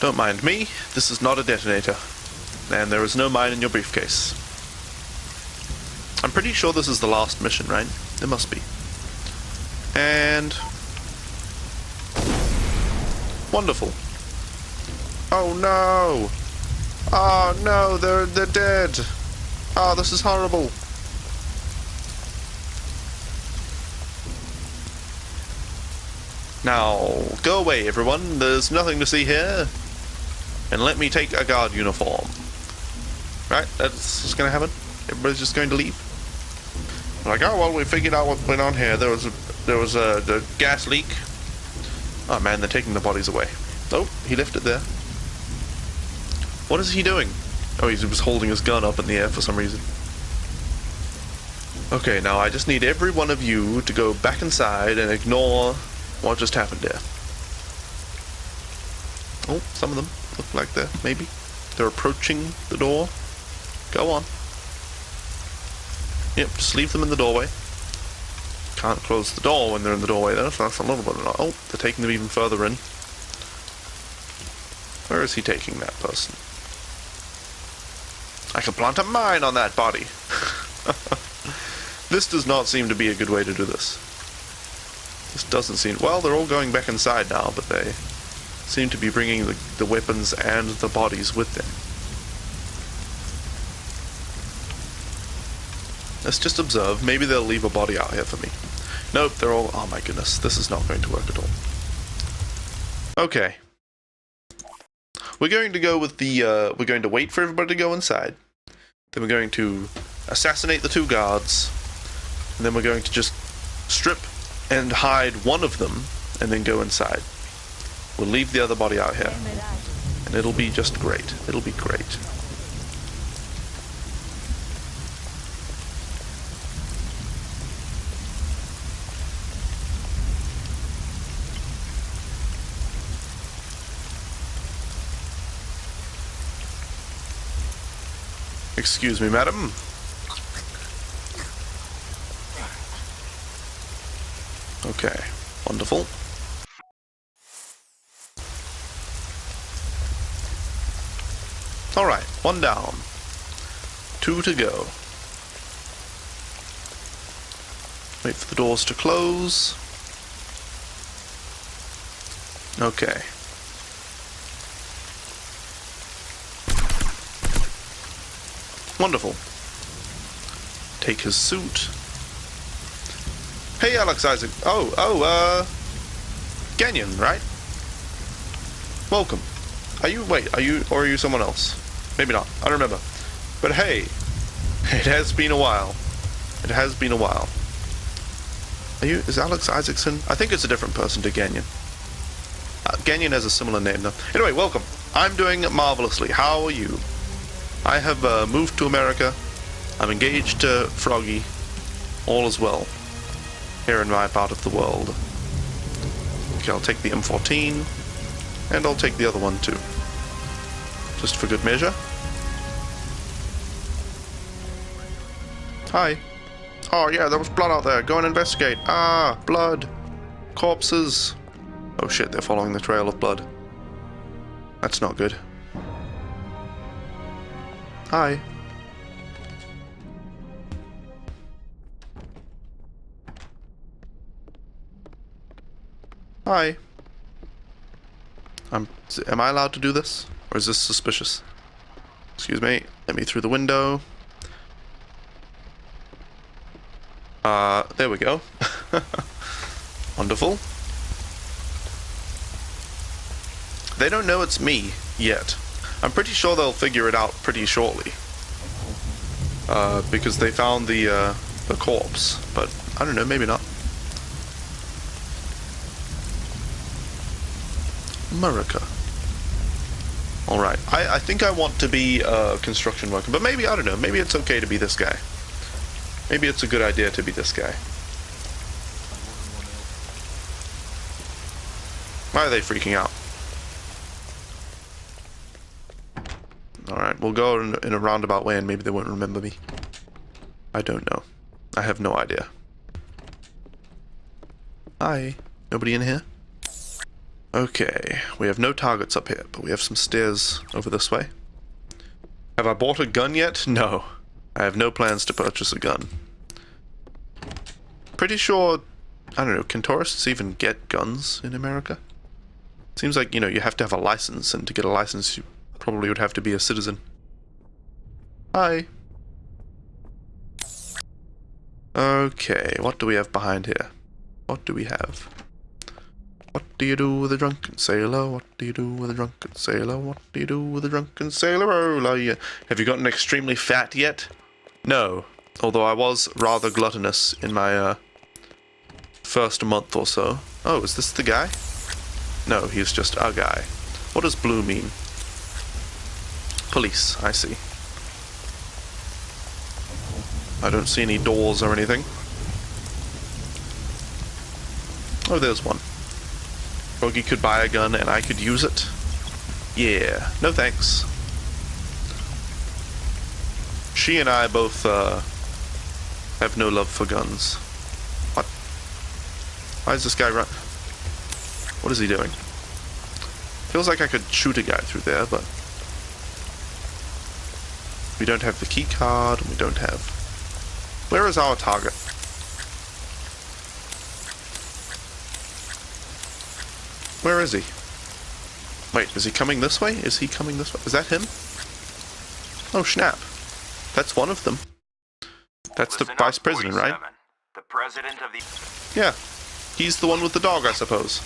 Don't mind me, this is not a detonator. And there is no mine in your briefcase. I'm pretty sure this is the last mission, right? It must be. And... wonderful. Oh no! Oh no, they're dead! Oh, this is horrible! Now, go away everyone, there's nothing to see here. And let me take a guard uniform. Right, that's just gonna happen? Everybody's just going to leave? Like, oh well, we figured out what went on here. There was a gas leak. Oh man, they're taking the bodies away. Oh, he left it there. What is he doing? Oh, he was holding his gun up in the air for some reason. Okay, now I just need every one of you to go back inside and ignore what just happened there. Oh, some of them look like they're approaching the door. Go on. Yep, just leave them in the doorway. Can't close the door when they're in the doorway though, so that's a little bit of... oh, they're taking them even further in. Where is he taking that person? I can plant a mine on that body. This does not seem to be a good way to do this. This doesn't seem... well, they're all going back inside now, but they seem to be bringing the weapons and the bodies with them. Let's just observe. Maybe they'll leave a body out here for me. Nope, they're all... oh my goodness, this is not going to work at all. Okay. We're going to go with the, we're going to wait for everybody to go inside. Then we're going to assassinate the two guards. And then we're going to just strip and hide one of them, and then go inside. We'll leave the other body out here. And it'll be just great. It'll be great. Excuse me, madam. Okay, wonderful. Alright, 1 down. 2 to go. Wait for the doors to close. Okay. Wonderful. Take his suit. Hey, Alex Isaac. Ganyan, right? Welcome. Are you someone else? Maybe not. I don't remember. But hey, it has been a while. It has been a while. Is Alex Isaacson? I think it's a different person to Ganyan. Ganyan has a similar name though. Anyway, welcome. I'm doing marvelously. How are you? I have moved to America. I'm engaged to Froggy. All is well here in my part of the world. Okay, I'll take the M14, and I'll take the other one too. Just for good measure. Hi. Oh yeah, there was blood out there. Go and investigate. Ah, blood. Corpses. Oh shit, they're following the trail of blood. That's not good. Hi. Hi. Am I allowed to do this? Or is this suspicious? Excuse me. Let me through the window. There we go. Wonderful. They don't know it's me yet. I'm pretty sure they'll figure it out pretty shortly. Because they found the corpse. But, I don't know, maybe not. America. Alright, I think I want to be a construction worker, but maybe, I don't know, maybe it's okay to be this guy. Maybe it's a good idea to be this guy. Why are they freaking out? Alright, we'll go in a roundabout way and maybe they won't remember me. I don't know. I have no idea. Hi. Nobody in here? Okay, we have no targets up here, but we have some stairs over this way. Have I bought a gun yet? No. I have no plans to purchase a gun. Pretty sure, I don't know, can tourists even get guns in America? Seems like, you know, you have to have a license, and to get a license you probably would have to be a citizen. Hi. Okay, what do we have behind here? What do we have? What do you do with a drunken sailor? What do you do with a drunken sailor? What do you do with a drunken sailor? Oh, yeah. Have you gotten extremely fat yet? No. Although I was rather gluttonous in my first month or so. Oh, is this the guy? No, he's just a guy. What does blue mean? Police, I see. I don't see any doors or anything. Oh, there's one. Froggy could buy a gun and I could use it. Yeah, no thanks. She and I both have no love for guns. What? Why is this guy run? What is he doing? Feels like I could shoot a guy through there, but we don't have the key card and we don't have... Where is our target? Where is he? Wait, is he coming this way? Is he coming this way? Is that him? Oh, snap. That's one of them. That's the vice president, right? The president of the... Yeah. He's the one with the dog, I suppose.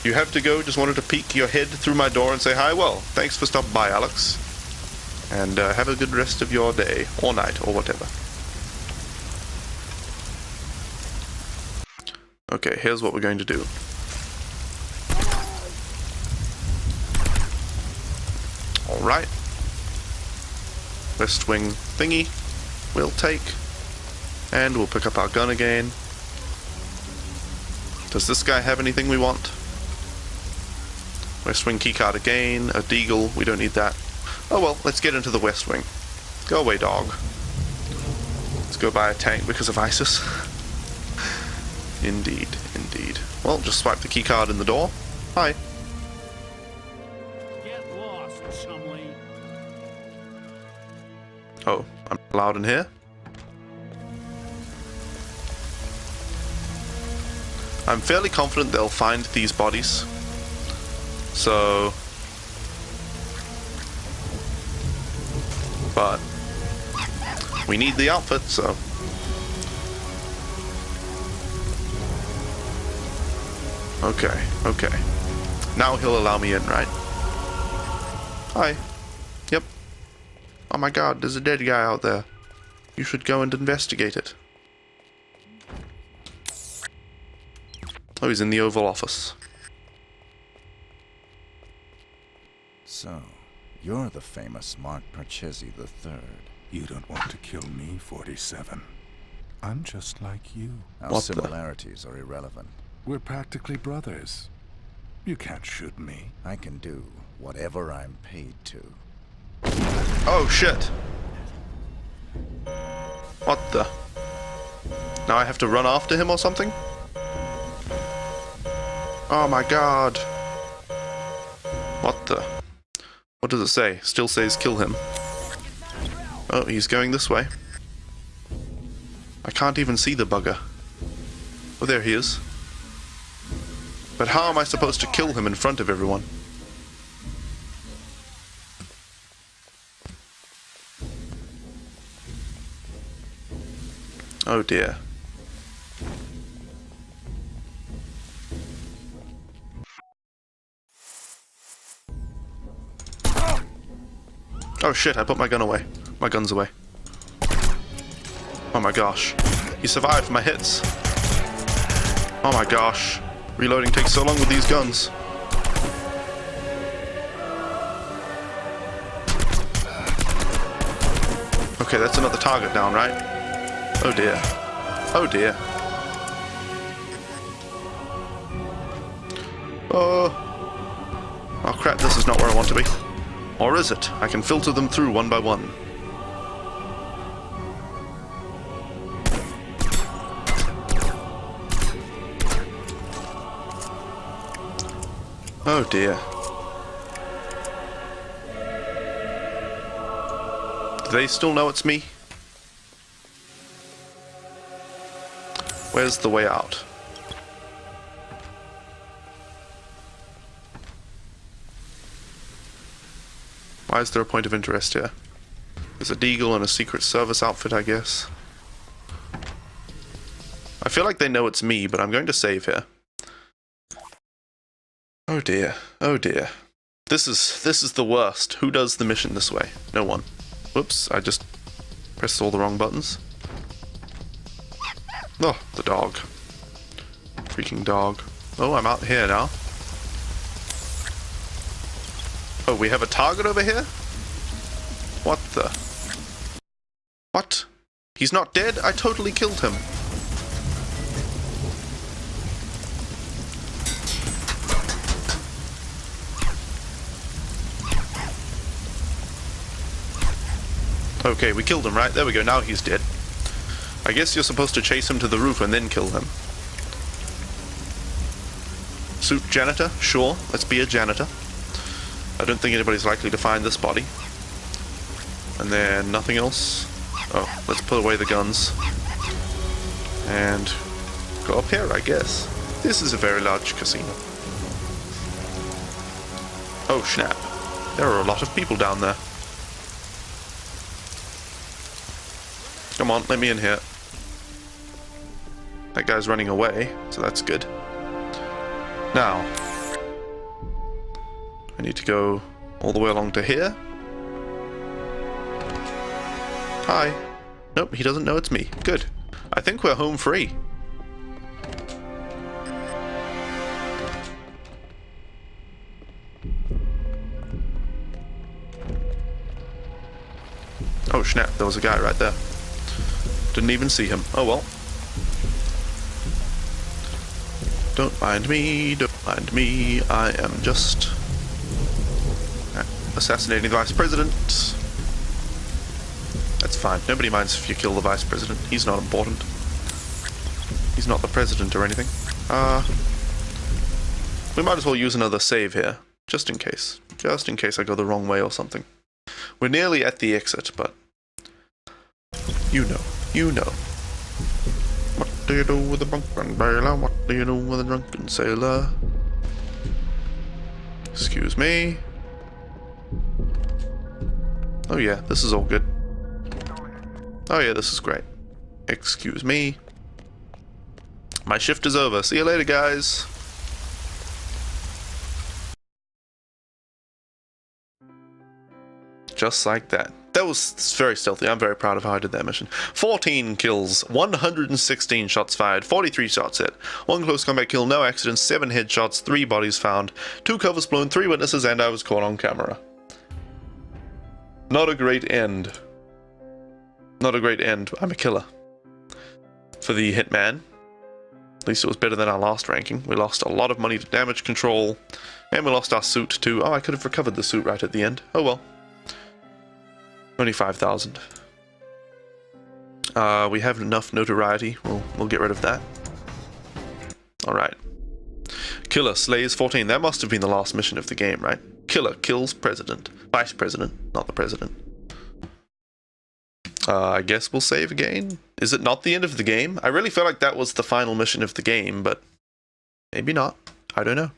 You have to go, just wanted to peek your head through my door and say hi. Well, thanks for stopping by, Alex. And have a good rest of your day, or night, or whatever. Okay, here's what we're going to do. Alright. West wing thingy. We'll take. And we'll pick up our gun again. Does this guy have anything we want? West wing keycard again. A deagle. We don't need that. Oh well, let's get into the west wing. Go away, dog. Let's go buy a tank because of ISIS. Indeed, indeed. Well, just swipe the keycard in the door. Hi. Get lost, chumley. Oh, I'm allowed in here? I'm fairly confident they'll find these bodies. So... But... we need the outfit, so... Okay, okay. Now he'll allow me in, right? Hi. Yep. Oh my god, there's a dead guy out there. You should go and investigate it. Oh, he's in the Oval Office. So, you're the famous Mark Parchesi III. You don't want to kill me, 47. I'm just like you. Our similarities are irrelevant. We're practically brothers. You can't shoot me. I can do whatever I'm paid to. Oh shit! What the? Now I have to run after him or something? Oh my god. What the? What does it say? Still says kill him. Oh, he's going this way. I can't even see the bugger. Oh, there he is. But how am I supposed to kill him in front of everyone? Oh dear. Oh shit, I put my gun away. My gun's away. Oh my gosh. He survived my hits. Oh my gosh. Reloading takes so long with these guns. Okay, that's another target down, right? Oh dear. Oh dear. Oh crap, this is not where I want to be. Or is it? I can filter them through one by one. Oh dear. Do they still know it's me? Where's the way out? Why is there a point of interest here? There's a deagle and a Secret Service outfit, I guess. I feel like they know it's me, but I'm going to save here. Oh dear, oh dear. This is the worst. Who does the mission this way? No one. Whoops, I just pressed all the wrong buttons. Oh, the dog. Freaking dog. Oh, I'm out here now. Oh, we have a target over here? What the? What? He's not dead? I totally killed him. Okay, we killed him, right? There we go, now he's dead. I guess you're supposed to chase him to the roof and then kill him. Suit janitor? Sure, let's be a janitor. I don't think anybody's likely to find this body. And then nothing else. Oh, let's put away the guns. And go up here, I guess. This is a very large casino. Oh, snap. There are a lot of people down there. Come on, let me in here. That guy's running away, so that's good. Now, I need to go all the way along to here. Hi. Nope, he doesn't know it's me. Good. I think we're home free. Oh snap, there was a guy right there. Didn't even see him. Oh well. Don't mind me, don't mind me. I am just assassinating the Vice President. That's fine. Nobody minds if you kill the Vice President. He's not important. He's not the President or anything. We might as well use another save here. Just in case. Just in case I go the wrong way or something. We're nearly at the exit, but... You know. You know. What do you do with a drunken sailor? What do you do with a drunken sailor? Excuse me. Oh yeah, this is all good. Oh yeah, this is great. Excuse me. My shift is over. See you later, guys. Just like that. That was very stealthy. I'm very proud of how I did that mission. 14 kills, 116 shots fired, 43 shots hit, 1 close combat kill, no accidents, 7 headshots, 3 bodies found, 2 covers blown, 3 witnesses, and I was caught on camera. Not a great end. Not a great end. I'm a killer. For the Hitman. At least it was better than our last ranking. We lost a lot of money to damage control, and we lost our suit too. Oh, I could have recovered the suit right at the end. Oh well. Only 5,000. We have enough notoriety. We'll get rid of that. Alright. Killer slays 14. That must have been the last mission of the game, right? Killer kills President. Vice President, not the President. I guess we'll save again. Is it not the end of the game? I really feel like that was the final mission of the game, but maybe not. I don't know.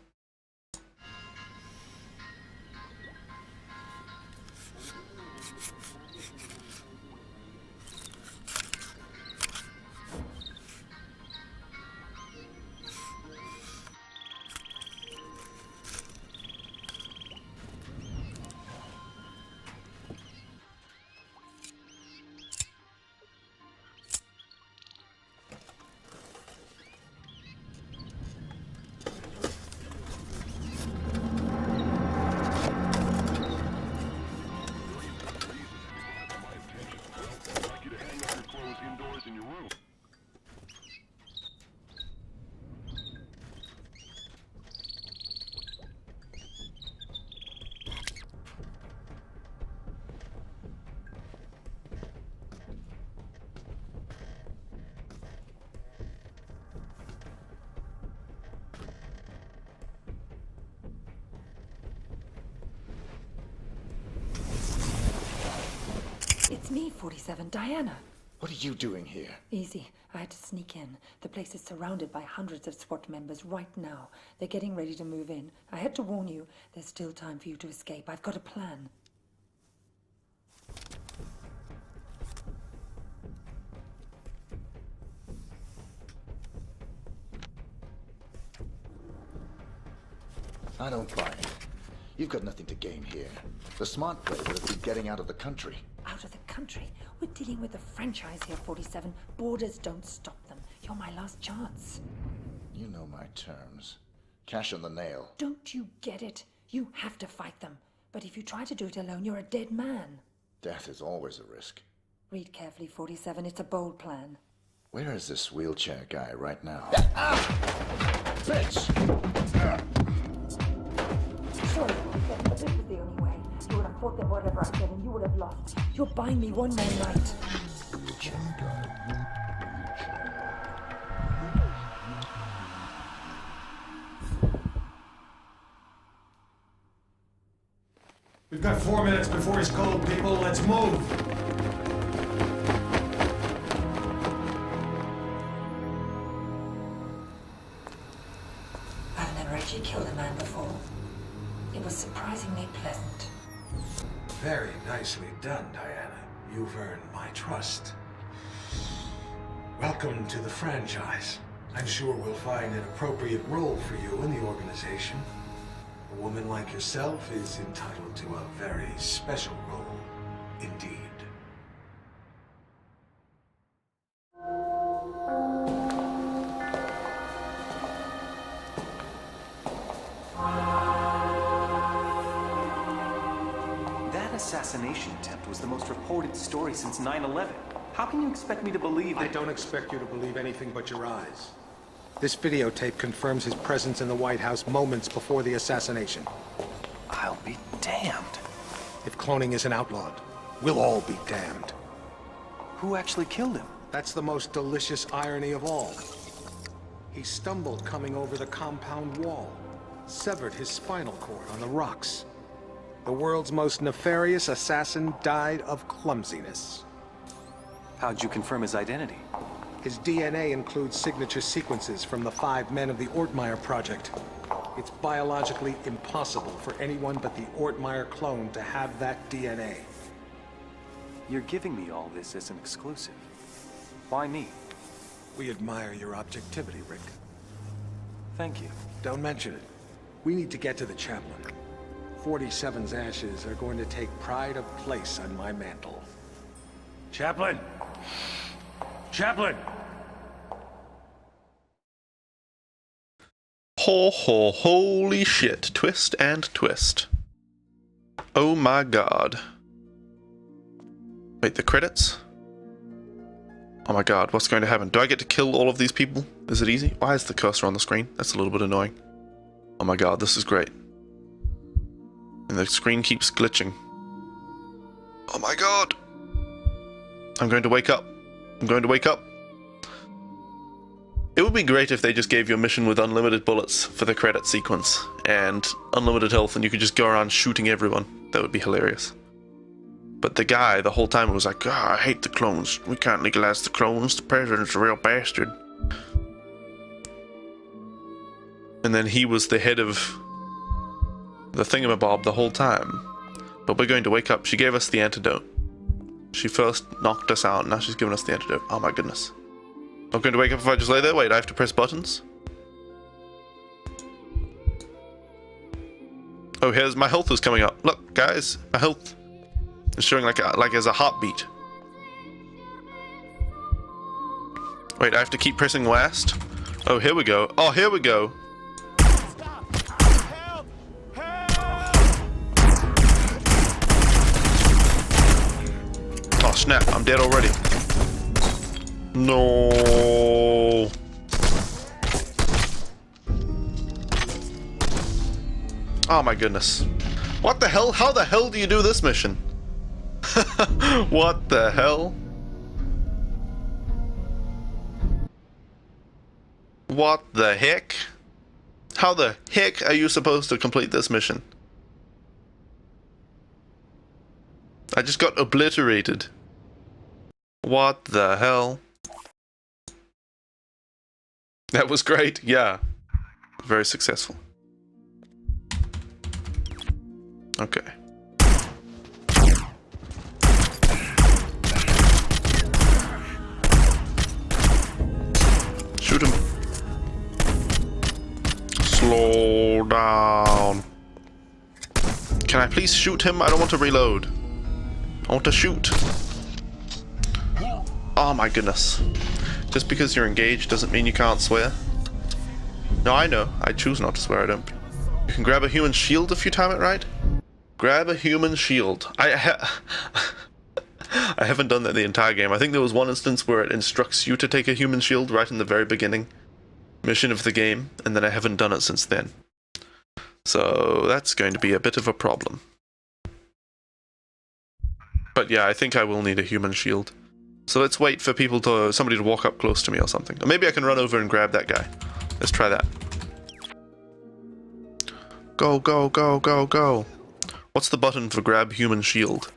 It's me, 47, Diana. What are you doing here? Easy. I had to sneak in. The place is surrounded by hundreds of SWAT members right now. They're getting ready to move in. I had to warn you. There's still time for you to escape. I've got a plan. I don't buy it. You've got nothing to gain here. The smart play would have been getting out of the country. Out of the country? We're dealing with a franchise here, 47. Borders don't stop them. You're my last chance. You know my terms. Cash on the nail. Don't you get it? You have to fight them. But if you try to do it alone, you're a dead man. Death is always a risk. Read carefully, 47. It's a bold plan. Where is this wheelchair guy right now? Bitch! Sorry, but this is the only way. You would have fought them whatever I said, and you would have lost. You're buying me one more night. We've got 4 minutes before he's called, people. Let's move. I've never actually killed a man before. It was surprisingly pleasant. Very nicely done, Diana. You've earned my trust. Welcome to the franchise. I'm sure we'll find an appropriate role for you in the organization. A woman like yourself is entitled to a very special role, indeed. assassination attempt was the most reported story since 9/11. How can you expect me to believe that? I don't expect you to believe anything but your eyes. This videotape confirms his presence in the White House moments before the assassination. I'll be damned. If cloning isn't outlawed, we'll all be damned. Who actually killed him? That's the most delicious irony of all. He stumbled coming over the compound wall, severed his spinal cord on the rocks. The world's most nefarious assassin died of clumsiness. How'd you confirm his identity? His DNA includes signature sequences from the 5 men of the Ortmeyer project. It's biologically impossible for anyone but the Ortmeyer clone to have that DNA. You're giving me all this as an exclusive. Why me? We admire your objectivity, Rick. Thank you. Don't mention it. We need to get to the chaplain. 47's ashes are going to take pride of place on my mantle. Chaplain! Chaplain! Holy shit. Twist and twist. Oh my god. Wait, the credits? Oh my god, what's going to happen? Do I get to kill all of these people? Is it easy? Why is the cursor on the screen? That's a little bit annoying. Oh my god, this is great. And the screen keeps glitching. Oh my god! I'm going to wake up. I'm going to wake up. It would be great if they just gave you a mission with unlimited bullets for the credit sequence and unlimited health and you could just go around shooting everyone. That would be hilarious. But the guy, the whole time, was like, I hate the clones. We can't legalize the clones. The president's a real bastard. And then he was the head of the thingamabob the whole time. But we're going to wake up. She gave us the antidote. She first knocked us out, now she's giving us the antidote. Oh my goodness. I'm going to wake up if I just lay there? Wait, I have to press buttons? Oh, here's my health is coming up. Look, guys, my health is showing like as a heartbeat. Wait, I have to keep pressing last? Oh, here we go. Oh, here we go. Oh, snap. I'm dead already. No. Oh my goodness. What the hell? How the hell do you do this mission? What the hell? What the heck? How the heck are you supposed to complete this mission? I just got obliterated. What the hell? That was great, yeah. Very successful. Okay. Shoot him. Slow down. Can I please shoot him? I don't want to reload. I want to shoot. Oh my goodness. Just because you're engaged doesn't mean you can't swear. No, I know. I choose not to swear. I don't. You can grab a human shield if you time it right. Grab a human shield. I haven't done that the entire game. I think there was one instance where it instructs you to take a human shield right in the very beginning mission of the game, and then I haven't done it since then. So that's going to be a bit of a problem. But yeah, I think I will need a human shield. So let's wait for somebody to walk up close to me or something. Or maybe I can run over and grab that guy. Let's try that. Go, go, go, go, go. What's the button for grab human shield?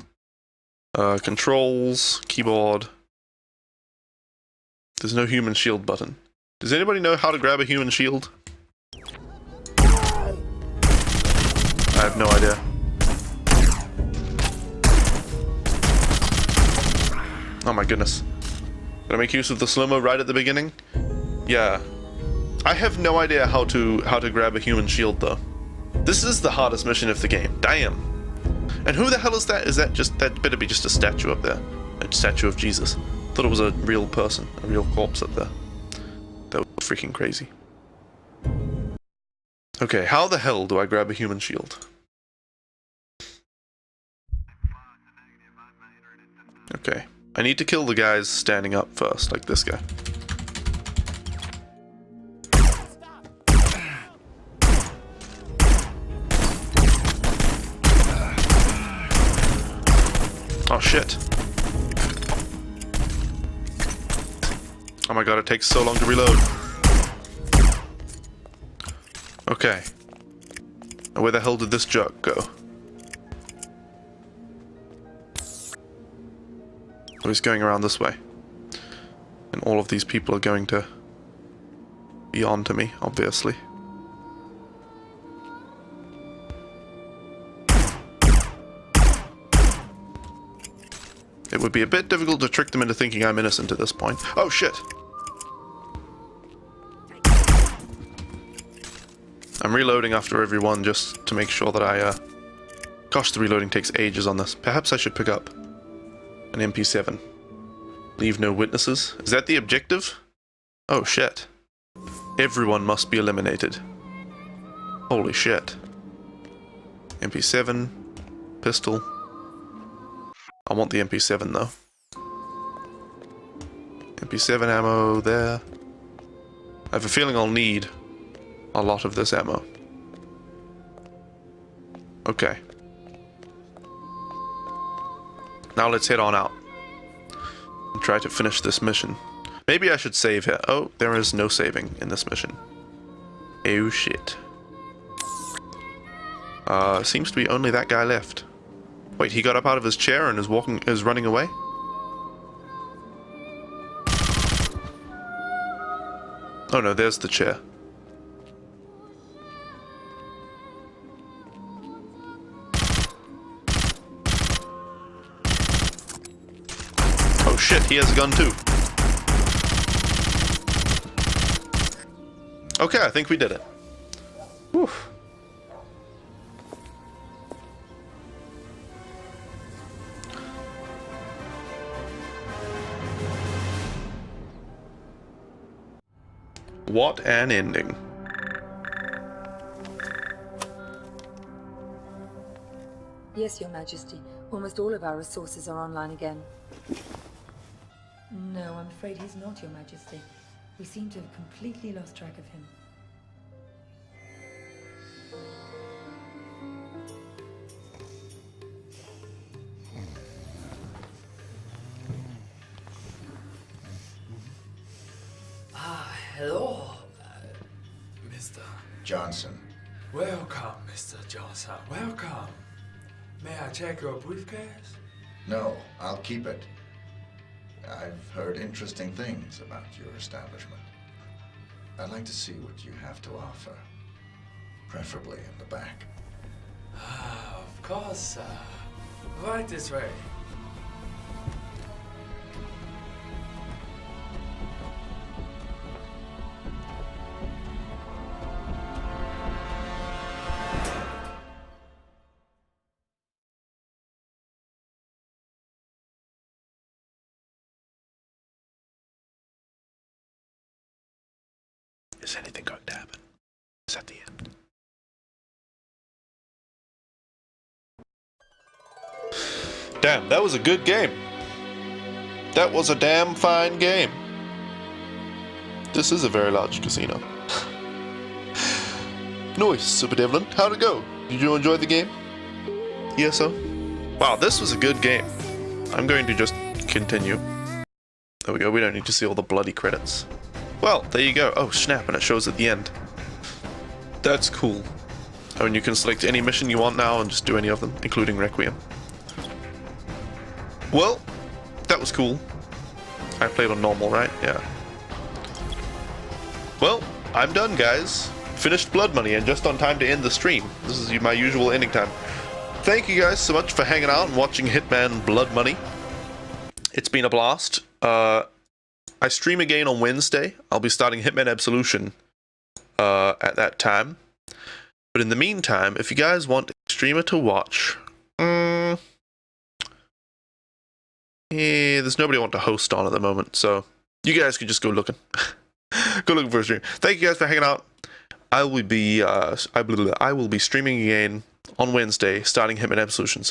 Controls, keyboard. There's no human shield button. Does anybody know how to grab a human shield? I have no idea. Oh my goodness. Did I make use of the slow-mo right at the beginning? Yeah. I have no idea how to grab a human shield though. This is the hardest mission of the game. Damn. And who the hell is that? Is that better be just a statue up there? A statue of Jesus. Thought it was a real person, a real corpse up there. That was freaking crazy. Okay, how the hell do I grab a human shield? Okay. I need to kill the guys standing up first, like this guy. Oh shit. Oh my god, it takes so long to reload. Okay. Now where the hell did this jerk go? Oh, he's going around this way. And all of these people are going to be on to me, obviously. It would be a bit difficult to trick them into thinking I'm innocent at this point. Oh shit! I'm reloading after every one just to make sure that I, Gosh, the reloading takes ages on this. Perhaps I should pick up an MP7. Leave no witnesses. Is that the objective? Oh shit. Everyone must be eliminated. Holy shit. MP7. Pistol. I want the MP7 though. MP7 ammo there. I have a feeling I'll need a lot of this ammo. Okay. Now let's head on out and try to finish this mission. Maybe I should save here. Oh, there is no saving in this mission. Oh shit. Seems to be only that guy left. Wait, he got up out of his chair and is running away? Oh no, there's the chair. Oh shit, he has a gun too. Okay, I think we did it. Whew. What an ending. Yes, Your Majesty. Almost all of our resources are online again. No, I'm afraid he's not, Your Majesty. We seem to have completely lost track of him. Hello, Mr. Johnson. Welcome, Mr. Johnson. Welcome. May I check your briefcase? No, I'll keep it. I've heard interesting things about your establishment. I'd like to see what you have to offer. Preferably in the back. Of course, right this way. Is anything going to happen? Is that the end? Damn, that was a good game. That was a damn fine game. This is a very large casino. Nice, Super Devlin. How'd it go? Did you enjoy the game? Yes, so? Wow, this was a good game. I'm going to just continue. There we go, we don't need to see all the bloody credits. Well, there you go. Oh, snap, and it shows at the end. That's cool. Oh, and you can select any mission you want now and just do any of them, including Requiem. Well, that was cool. I played on normal, right? Yeah. Well, I'm done, guys. Finished Blood Money and just on time to end the stream. This is my usual ending time. Thank you guys so much for hanging out and watching Hitman Blood Money. It's been a blast. I stream again on Wednesday. I'll be starting Hitman Absolution at that time. But in the meantime, if you guys want a streamer to watch, there's nobody I want to host on at the moment, so you guys can just go looking. Go looking for a stream. Thank you guys for hanging out. I will be streaming again on Wednesday, starting Hitman Absolution. So